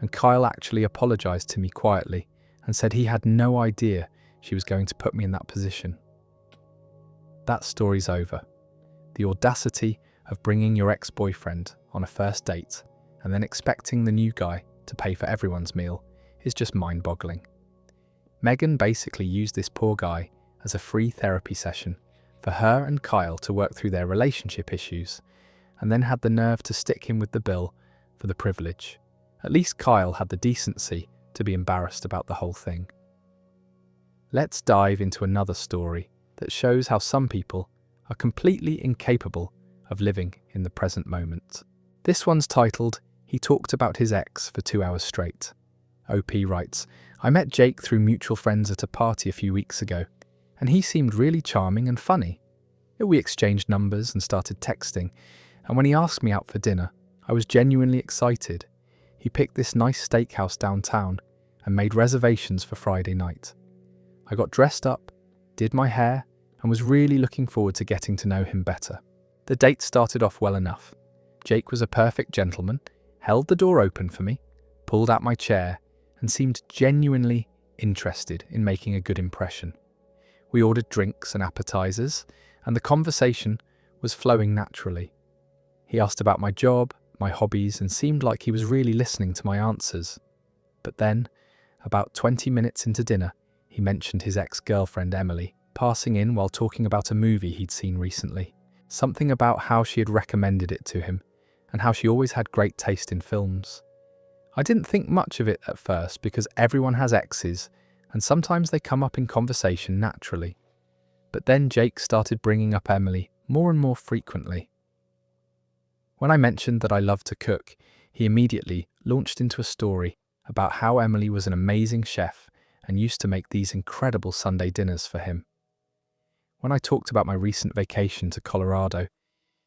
and Kyle actually apologised to me quietly and said he had no idea she was going to put me in that position. That story's over. The audacity of bringing your ex-boyfriend on a first date and then expecting the new guy to pay for everyone's meal is just mind-boggling. Megan basically used this poor guy as a free therapy session for her and Kyle to work through their relationship issues, and then had the nerve to stick him with the bill for the privilege. At least Kyle had the decency to be embarrassed about the whole thing. Let's dive into another story that shows how some people are completely incapable of living in the present moment. This one's titled, "He Talked About His Ex for 2 hours Straight." OP writes, "I met Jake through mutual friends at a party a few weeks ago, and he seemed really charming and funny. We exchanged numbers and started texting, and when he asked me out for dinner, I was genuinely excited. He picked this nice steakhouse downtown and made reservations for Friday night. I got dressed up, did my hair, and was really looking forward to getting to know him better. The date started off well enough. Jake was a perfect gentleman, held the door open for me, pulled out my chair, and seemed genuinely interested in making a good impression. We ordered drinks and appetizers, and the conversation was flowing naturally. He asked about my job, my hobbies, and seemed like he was really listening to my answers. But then, about 20 minutes into dinner, he mentioned his ex-girlfriend Emily, passing in while talking about a movie he'd seen recently. Something about how she had recommended it to him, and how she always had great taste in films. I didn't think much of it at first because everyone has exes, and sometimes they come up in conversation naturally. But then Jake started bringing up Emily more and more frequently. When I mentioned that I loved to cook, he immediately launched into a story about how Emily was an amazing chef and used to make these incredible Sunday dinners for him. When I talked about my recent vacation to Colorado,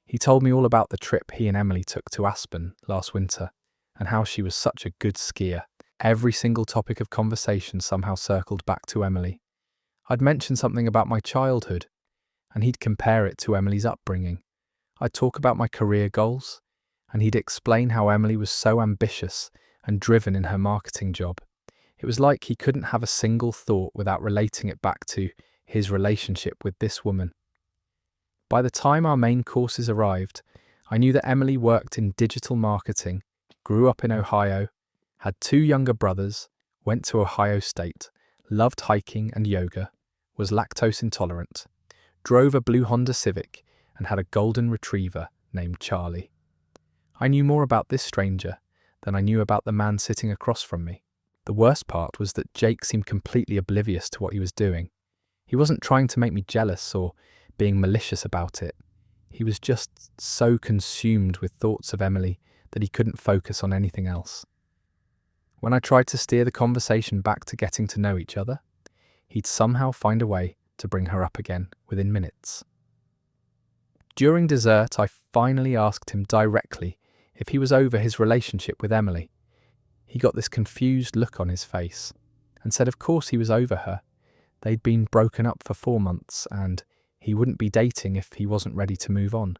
he told me all about the trip he and Emily took to Aspen last winter and how she was such a good skier. Every single topic of conversation somehow circled back to Emily. I'd mention something about my childhood, and he'd compare it to Emily's upbringing. I'd talk about my career goals, and he'd explain how Emily was so ambitious and driven in her marketing job. It was like he couldn't have a single thought without relating it back to his relationship with this woman. By the time our main courses arrived, I knew that Emily worked in digital marketing, grew up in Ohio, had 2 younger brothers, went to Ohio State, loved hiking and yoga, was lactose intolerant, drove a blue Honda Civic, and had a golden retriever named Charlie. I knew more about this stranger than I knew about the man sitting across from me. The worst part was that Jake seemed completely oblivious to what he was doing. He wasn't trying to make me jealous or being malicious about it. He was just so consumed with thoughts of Emily that he couldn't focus on anything else. When I tried to steer the conversation back to getting to know each other, he'd somehow find a way to bring her up again within minutes. During dessert, I finally asked him directly if he was over his relationship with Emily. He got this confused look on his face and said of course he was over her. They'd been broken up for 4 months and he wouldn't be dating if he wasn't ready to move on.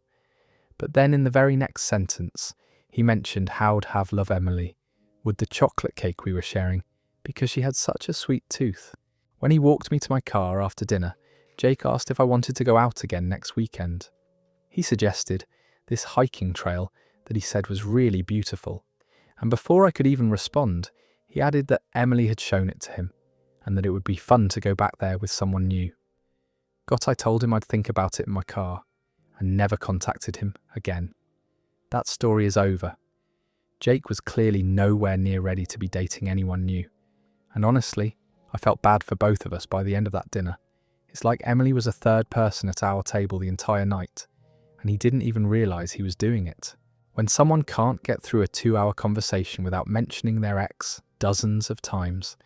But then in the very next sentence, he mentioned how'd have love Emily with the chocolate cake we were sharing because she had such a sweet tooth. When he walked me to my car after dinner, Jake asked if I wanted to go out again next weekend. He suggested this hiking trail that he said was really beautiful, and before I could even respond, he added that Emily had shown it to him and that it would be fun to go back there with someone new. I told him I'd think about it in my car and never contacted him again. That story is over. Jake was clearly nowhere near ready to be dating anyone new, and honestly, I felt bad for both of us by the end of that dinner. It's like Emily was a third person at our table the entire night, and he didn't even realise he was doing it. When someone can't get through a 2-hour conversation without mentioning their ex dozens of times,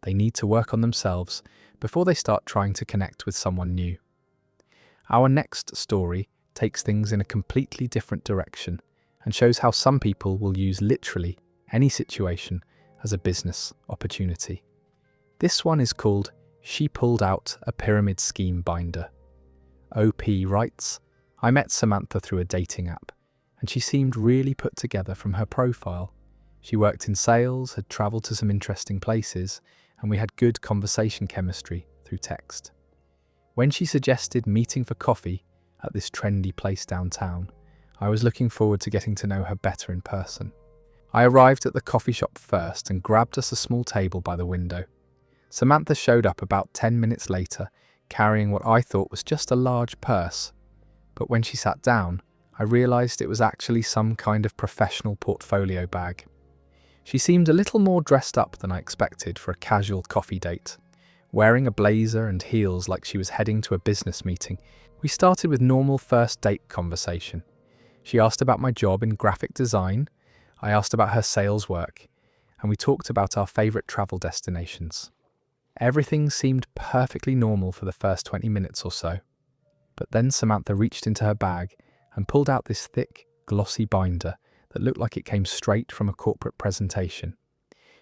they need to work on themselves before they start trying to connect with someone new. Our next story takes things in a completely different direction and shows how some people will use literally any situation as a business opportunity. This one is called She Pulled Out a Pyramid Scheme Binder. OP writes, I met Samantha through a dating app, and she seemed really put together from her profile. She worked in sales, had travelled to some interesting places, and we had good conversation chemistry through text. When she suggested meeting for coffee at this trendy place downtown, I was looking forward to getting to know her better in person. I arrived at the coffee shop first and grabbed us a small table by the window. Samantha showed up about 10 minutes later, carrying what I thought was just a large purse. But when she sat down, I realised it was actually some kind of professional portfolio bag. She seemed a little more dressed up than I expected for a casual coffee date. Wearing a blazer and heels like she was heading to a business meeting, we started with normal first date conversation. She asked about my job in graphic design, I asked about her sales work, and we talked about our favourite travel destinations. Everything seemed perfectly normal for the first 20 minutes or so. But then Samantha reached into her bag and pulled out this thick, glossy binder that looked like it came straight from a corporate presentation.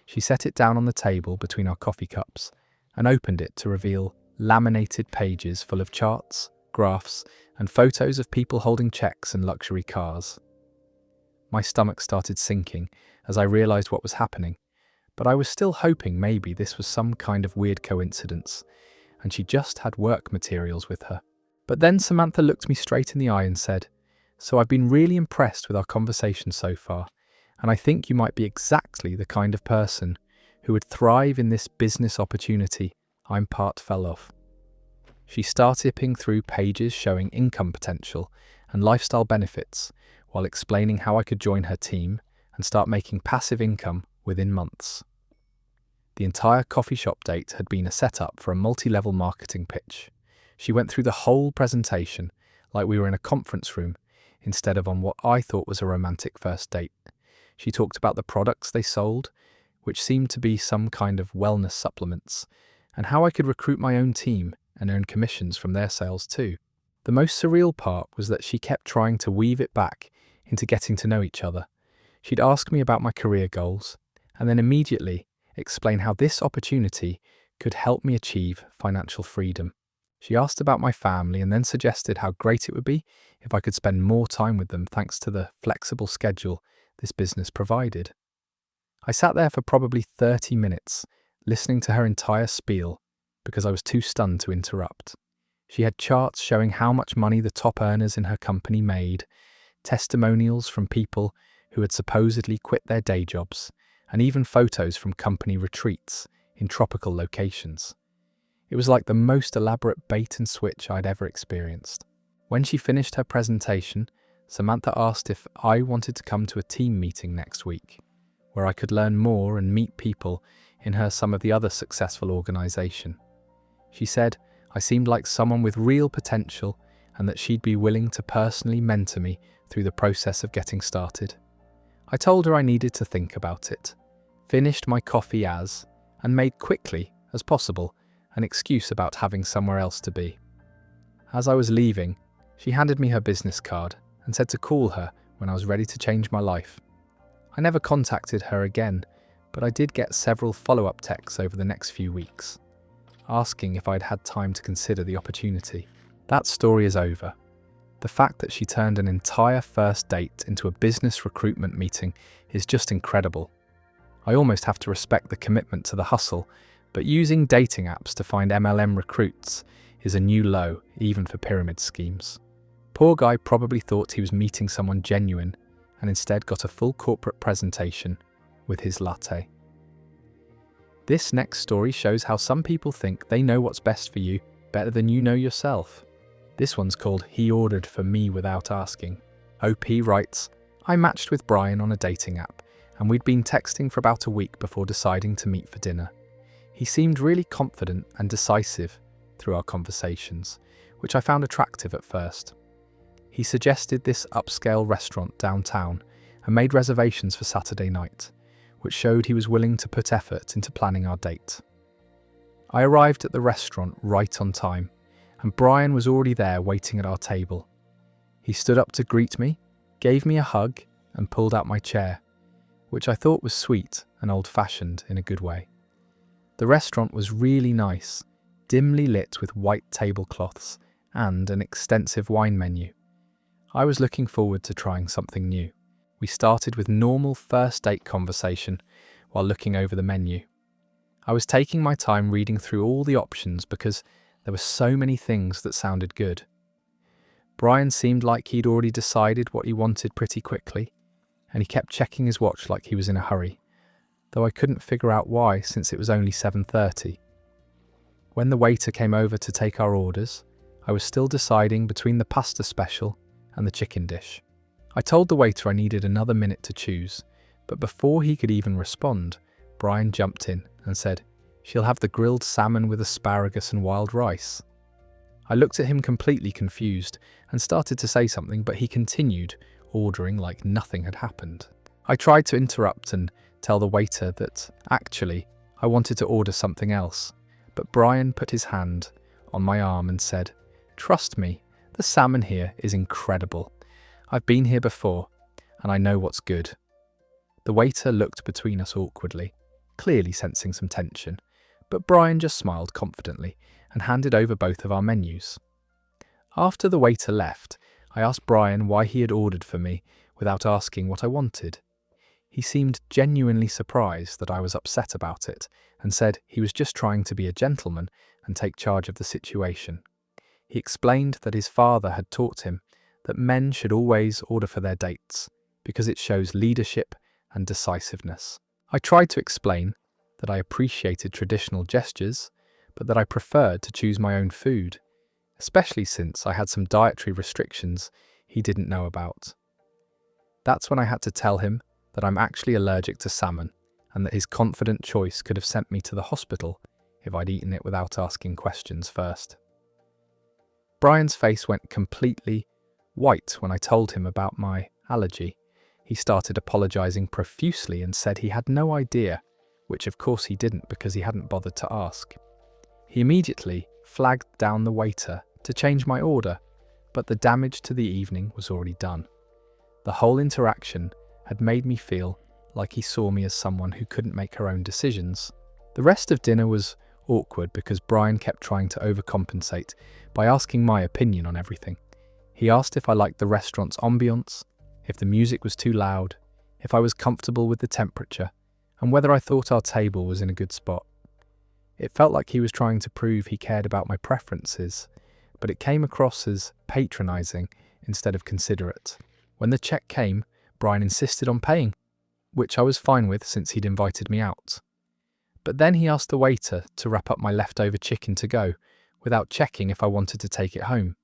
She set it down on the table between our coffee cups and opened it to reveal laminated pages full of charts, graphs, and photos of people holding checks and luxury cars. My stomach started sinking as I realised what was happening, but I was still hoping maybe this was some kind of weird coincidence, and she just had work materials with her. But then Samantha looked me straight in the eye and said, "So I've been really impressed with our conversation so far, and I think you might be exactly the kind of person who would thrive in this business opportunity I'm part fell of." She started zipping through pages showing income potential and lifestyle benefits while explaining how I could join her team and start making passive income within months. The entire coffee shop date had been a setup for a multi-level marketing pitch. She went through the whole presentation like we were in a conference room instead of on what I thought was a romantic first date. She talked about the products they sold, which seemed to be some kind of wellness supplements, and how I could recruit my own team and earn commissions from their sales too. The most surreal part was that she kept trying to weave it back into getting to know each other. She'd ask me about my career goals, and then immediately explain how this opportunity could help me achieve financial freedom. She asked about my family and then suggested how great it would be if I could spend more time with them thanks to the flexible schedule this business provided. I sat there for probably 30 minutes, listening to her entire spiel because I was too stunned to interrupt. She had charts showing how much money the top earners in her company made, testimonials from people who had supposedly quit their day jobs, and even photos from company retreats in tropical locations. It was like the most elaborate bait and switch I'd ever experienced. When she finished her presentation, Samantha asked if I wanted to come to a team meeting next week, where I could learn more and meet people in some of the other successful organisation. She said I seemed like someone with real potential and that she'd be willing to personally mentor me through the process of getting started. I told her I needed to think about it, finished my coffee and made quickly as possible an excuse about having somewhere else to be. As I was leaving, she handed me her business card and said to call her when I was ready to change my life. I never contacted her again, but I did get several follow-up texts over the next few weeks, asking if I'd had time to consider the opportunity. That story is over. The fact that she turned an entire first date into a business recruitment meeting is just incredible. I almost have to respect the commitment to the hustle, but using dating apps to find MLM recruits is a new low, even for pyramid schemes. Poor guy probably thought he was meeting someone genuine and instead got a full corporate presentation with his latte. This next story shows how some people think they know what's best for you better than you know yourself. This one's called He Ordered for Me Without Asking. OP writes, I matched with Brian on a dating app, and we'd been texting for about a week before deciding to meet for dinner. He seemed really confident and decisive through our conversations, which I found attractive at first. He suggested this upscale restaurant downtown and made reservations for Saturday night, which showed he was willing to put effort into planning our date. I arrived at the restaurant right on time, and Brian was already there waiting at our table. He stood up to greet me, gave me a hug, and pulled out my chair, which I thought was sweet and old-fashioned in a good way. The restaurant was really nice, dimly lit with white tablecloths and an extensive wine menu. I was looking forward to trying something new. We started with normal first date conversation while looking over the menu. I was taking my time reading through all the options because there were so many things that sounded good. Brian seemed like he'd already decided what he wanted pretty quickly, and he kept checking his watch like he was in a hurry, though I couldn't figure out why since it was only 7:30. When the waiter came over to take our orders, I was still deciding between the pasta special and the chicken dish. I told the waiter I needed another minute to choose, but before he could even respond, Brian jumped in and said, "She'll have the grilled salmon with asparagus and wild rice." I looked at him completely confused and started to say something, but he continued ordering like nothing had happened. I tried to interrupt and tell the waiter that, actually, I wanted to order something else, but Brian put his hand on my arm and said, "Trust me, the salmon here is incredible. I've been here before, and I know what's good." The waiter looked between us awkwardly, clearly sensing some tension, but Brian just smiled confidently and handed over both of our menus. After the waiter left, I asked Brian why he had ordered for me without asking what I wanted. He seemed genuinely surprised that I was upset about it and said he was just trying to be a gentleman and take charge of the situation. He explained that his father had taught him that men should always order for their dates because it shows leadership and decisiveness. I tried to explain that I appreciated traditional gestures, but that I preferred to choose my own food, especially since I had some dietary restrictions he didn't know about. That's when I had to tell him that I'm actually allergic to salmon and that his confident choice could have sent me to the hospital if I'd eaten it without asking questions first. Brian's face went completely white when I told him about my allergy. He started apologizing profusely and said he had no idea, which of course he didn't because he hadn't bothered to ask. He immediately flagged down the waiter to change my order, but the damage to the evening was already done. The whole interaction had made me feel like he saw me as someone who couldn't make her own decisions. The rest of dinner was awkward because Brian kept trying to overcompensate by asking my opinion on everything. He asked if I liked the restaurant's ambience, if the music was too loud, if I was comfortable with the temperature, and whether I thought our table was in a good spot. It felt like he was trying to prove he cared about my preferences, but it came across as patronizing instead of considerate. When the check came, Brian insisted on paying, which I was fine with since he'd invited me out. But then he asked the waiter to wrap up my leftover chicken to go without checking if I wanted to take it home.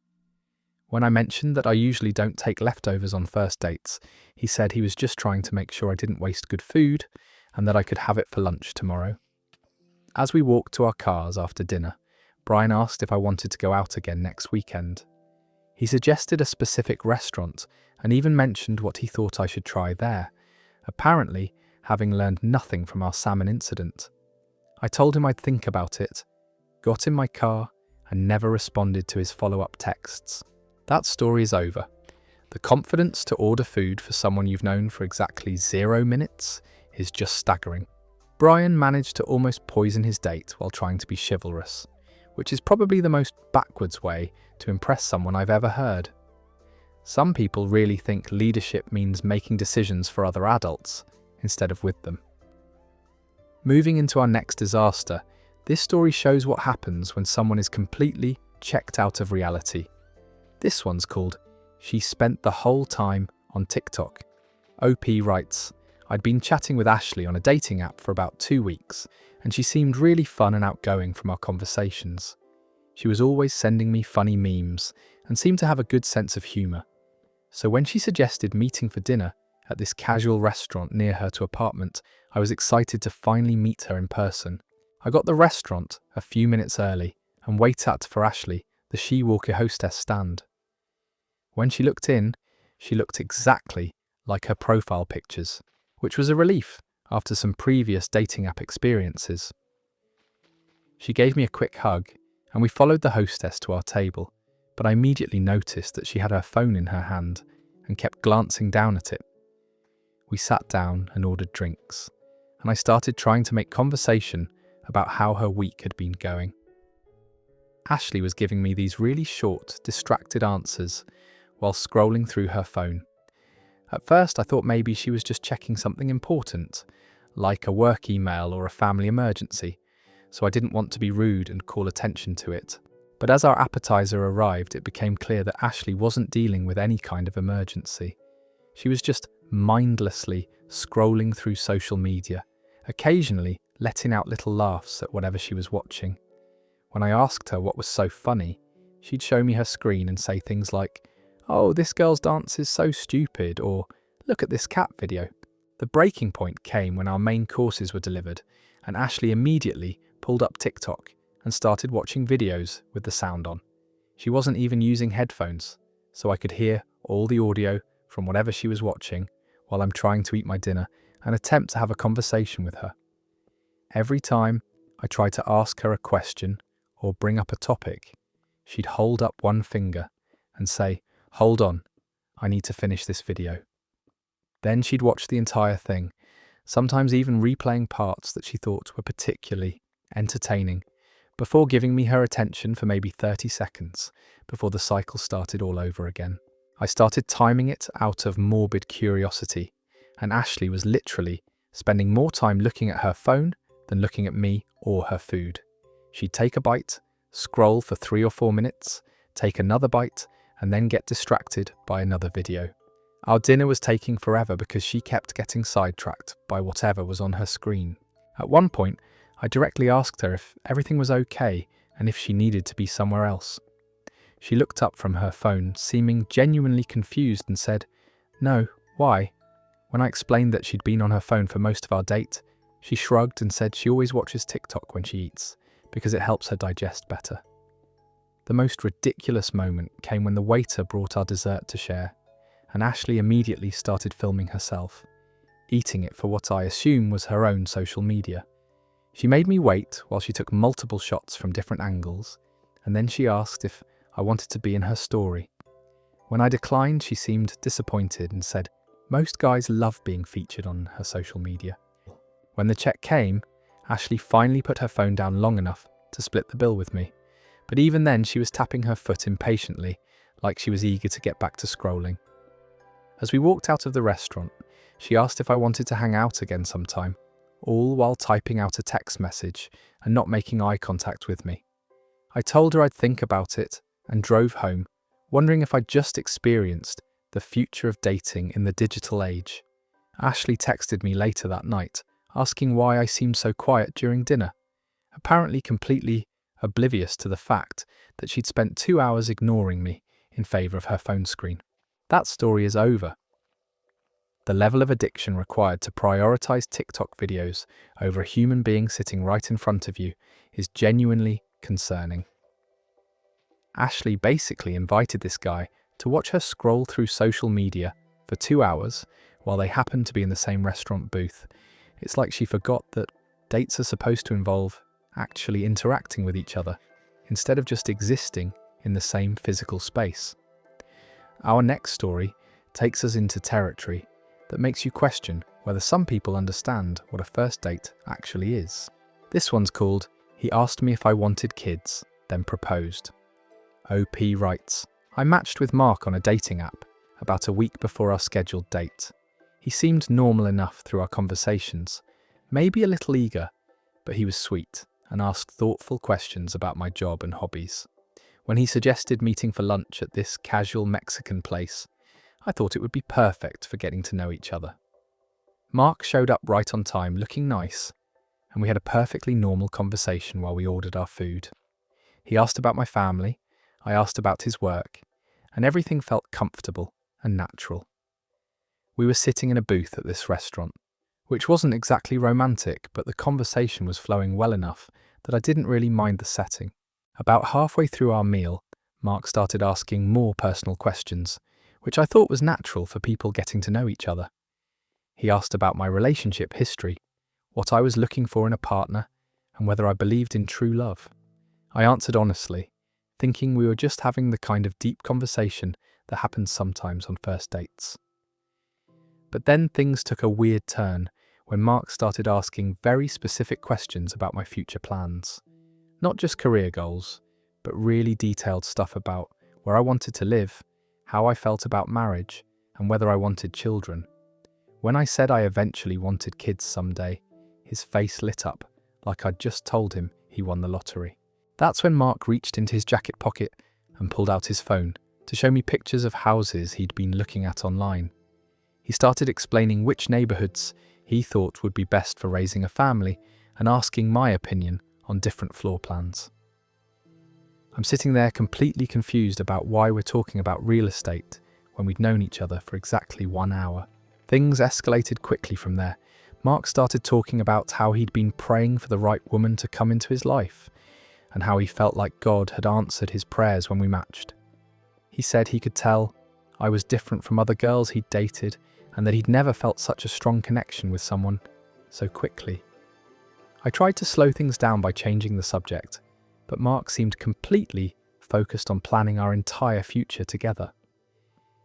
When I mentioned that I usually don't take leftovers on first dates, he said he was just trying to make sure I didn't waste good food and that I could have it for lunch tomorrow. As we walked to our cars after dinner, Brian asked if I wanted to go out again next weekend. He suggested a specific restaurant and even mentioned what he thought I should try there, apparently having learned nothing from our salmon incident. I told him I'd think about it, got in my car, and never responded to his follow-up texts. That story is over. The confidence to order food for someone you've known for exactly 0 minutes is just staggering. Brian managed to almost poison his date while trying to be chivalrous, which is probably the most backwards way to impress someone I've ever heard. Some people really think leadership means making decisions for other adults instead of with them. Moving into our next disaster, this story shows what happens when someone is completely checked out of reality. This one's called "She Spent the Whole Time on TikTok." OP writes, "I'd been chatting with Ashley on a dating app for about 2 weeks, and she seemed really fun and outgoing from our conversations. She was always sending me funny memes and seemed to have a good sense of humour. So when she suggested meeting for dinner at this casual restaurant near her apartment, I was excited to finally meet her in person. I got the restaurant a few minutes early and waited for Ashley, the she-walker hostess, stand. When she looked in, she looked exactly like her profile pictures, which was a relief after some previous dating app experiences. She gave me a quick hug, and we followed the hostess to our table, but I immediately noticed that she had her phone in her hand and kept glancing down at it. We sat down and ordered drinks, and I started trying to make conversation about how her week had been going. Ashley was giving me these really short, distracted answers while scrolling through her phone. At first, I thought maybe she was just checking something important, like a work email or a family emergency, so I didn't want to be rude and call attention to it. But as our appetizer arrived, it became clear that Ashley wasn't dealing with any kind of emergency. She was just mindlessly scrolling through social media, occasionally letting out little laughs at whatever she was watching. When I asked her what was so funny, she'd show me her screen and say things like, "Oh, this girl's dance is so stupid," or "Look at this cat video." The breaking point came when our main courses were delivered, and Ashley immediately pulled up TikTok and started watching videos with the sound on. She wasn't even using headphones, so I could hear all the audio from whatever she was watching while I'm trying to eat my dinner and attempt to have a conversation with her. Every time I tried to ask her a question or bring up a topic, she'd hold up one finger and say, "Hold on, I need to finish this video." Then she'd watch the entire thing, sometimes even replaying parts that she thought were particularly entertaining, before giving me her attention for maybe 30 seconds before the cycle started all over again. I started timing it out of morbid curiosity, and Ashley was literally spending more time looking at her phone than looking at me or her food. She'd take a bite, scroll for 3 or 4 minutes, take another bite, and then get distracted by another video. Our dinner was taking forever because she kept getting sidetracked by whatever was on her screen. At one point, I directly asked her if everything was okay and if she needed to be somewhere else. She looked up from her phone, seeming genuinely confused, and said, "No, why?" When I explained that she'd been on her phone for most of our date, she shrugged and said she always watches TikTok when she eats because it helps her digest better. The most ridiculous moment came when the waiter brought our dessert to share, and Ashley immediately started filming herself, eating it for what I assume was her own social media. She made me wait while she took multiple shots from different angles, and then she asked if I wanted to be in her story. When I declined, she seemed disappointed and said most guys love being featured on her social media. When the check came, Ashley finally put her phone down long enough to split the bill with me, but even then she was tapping her foot impatiently, like she was eager to get back to scrolling. As we walked out of the restaurant, she asked if I wanted to hang out again sometime, all while typing out a text message and not making eye contact with me. I told her I'd think about it and drove home, wondering if I'd just experienced the future of dating in the digital age. Ashley texted me later that night, asking why I seemed so quiet during dinner, apparently completely oblivious to the fact that she'd spent 2 hours ignoring me in favour of her phone screen. That story is over. The level of addiction required to prioritise TikTok videos over a human being sitting right in front of you is genuinely concerning. Ashley basically invited this guy to watch her scroll through social media for 2 hours while they happened to be in the same restaurant booth. It's like she forgot that dates are supposed to involve actually interacting with each other, instead of just existing in the same physical space. Our next story takes us into territory that makes you question whether some people understand what a first date actually is. This one's called "He Asked Me If I Wanted Kids, Then Proposed." OP writes, "I matched with Mark on a dating app about a week before our scheduled date. He seemed normal enough through our conversations, maybe a little eager, but he was sweet and asked thoughtful questions about my job and hobbies. When he suggested meeting for lunch at this casual Mexican place, I thought it would be perfect for getting to know each other. Mark showed up right on time, looking nice, and we had a perfectly normal conversation while we ordered our food. He asked about my family, I asked about his work, and everything felt comfortable and natural. We were sitting in a booth at this restaurant, which wasn't exactly romantic, but the conversation was flowing well enough that I didn't really mind the setting. About halfway through our meal, Mark started asking more personal questions, which I thought was natural for people getting to know each other. He asked about my relationship history, what I was looking for in a partner, and whether I believed in true love. I answered honestly, thinking we were just having the kind of deep conversation that happens sometimes on first dates. But then things took a weird turn when Mark started asking very specific questions about my future plans. Not just career goals, but really detailed stuff about where I wanted to live, how I felt about marriage, and whether I wanted children. When I said I eventually wanted kids someday, his face lit up like I'd just told him he won the lottery. That's when Mark reached into his jacket pocket and pulled out his phone to show me pictures of houses he'd been looking at online. He started explaining which neighbourhoods he thought would be best for raising a family and asking my opinion on different floor plans. I'm sitting there completely confused about why we're talking about real estate when we'd known each other for exactly 1 hour. Things escalated quickly from there. Mark started talking about how he'd been praying for the right woman to come into his life and how he felt like God had answered his prayers when we matched. He said he could tell I was different from other girls he'd dated and that he'd never felt such a strong connection with someone so quickly. I tried to slow things down by changing the subject, but Mark seemed completely focused on planning our entire future together.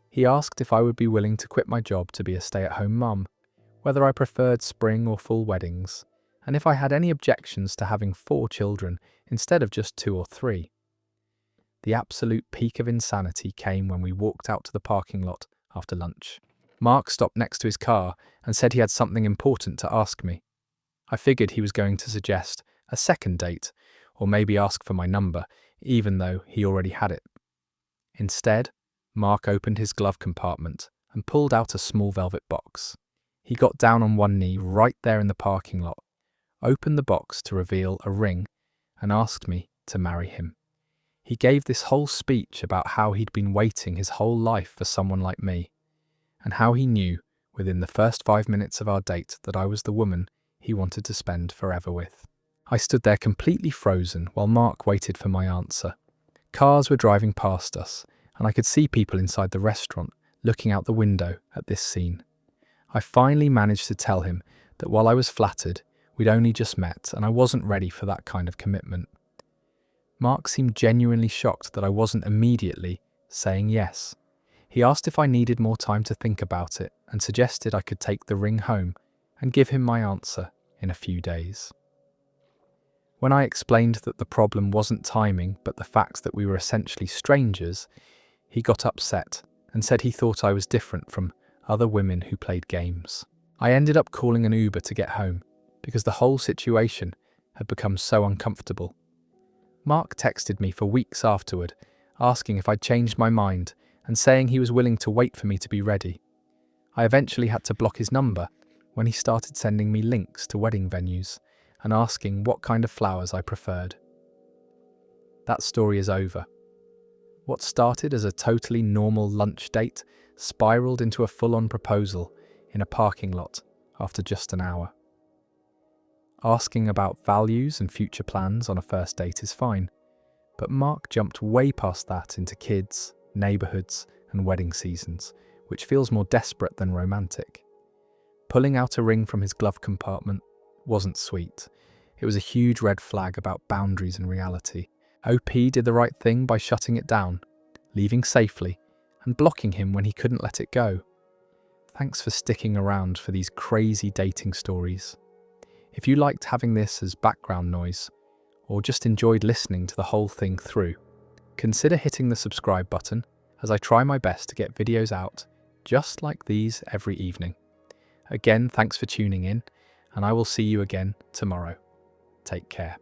He asked if I would be willing to quit my job to be a stay-at-home mum, whether I preferred spring or fall weddings, and if I had any objections to having 4 children instead of just 2 or 3. The absolute peak of insanity came when we walked out to the parking lot after lunch. Mark stopped next to his car and said he had something important to ask me. I figured he was going to suggest a second date, or maybe ask for my number, even though he already had it. Instead, Mark opened his glove compartment and pulled out a small velvet box. He got down on one knee right there in the parking lot, opened the box to reveal a ring, and asked me to marry him. He gave this whole speech about how he'd been waiting his whole life for someone like me, and how he knew within the first 5 minutes of our date that I was the woman he wanted to spend forever with. I stood there completely frozen while Mark waited for my answer. Cars were driving past us, and I could see people inside the restaurant looking out the window at this scene. I finally managed to tell him that while I was flattered, we'd only just met and I wasn't ready for that kind of commitment. Mark seemed genuinely shocked that I wasn't immediately saying yes. He asked if I needed more time to think about it and suggested I could take the ring home and give him my answer in a few days. When I explained that the problem wasn't timing but the fact that we were essentially strangers, he got upset and said he thought I was different from other women who played games. I ended up calling an Uber to get home because the whole situation had become so uncomfortable. Mark texted me for weeks afterward, asking if I'd changed my mind and saying he was willing to wait for me to be ready. I eventually had to block his number when he started sending me links to wedding venues and asking what kind of flowers I preferred. That story is over. What started as a totally normal lunch date spiraled into a full-on proposal in a parking lot after just an hour. Asking about values and future plans on a first date is fine, but Mark jumped way past that into kids, neighbourhoods, and wedding seasons, which feels more desperate than romantic. Pulling out a ring from his glove compartment wasn't sweet. It was a huge red flag about boundaries and reality. OP did the right thing by shutting it down, leaving safely, and blocking him when he couldn't let it go. Thanks for sticking around for these crazy dating stories. If you liked having this as background noise, or just enjoyed listening to the whole thing through, consider hitting the subscribe button as I try my best to get videos out just like these every evening. Again, thanks for tuning in, and I will see you again tomorrow. Take care.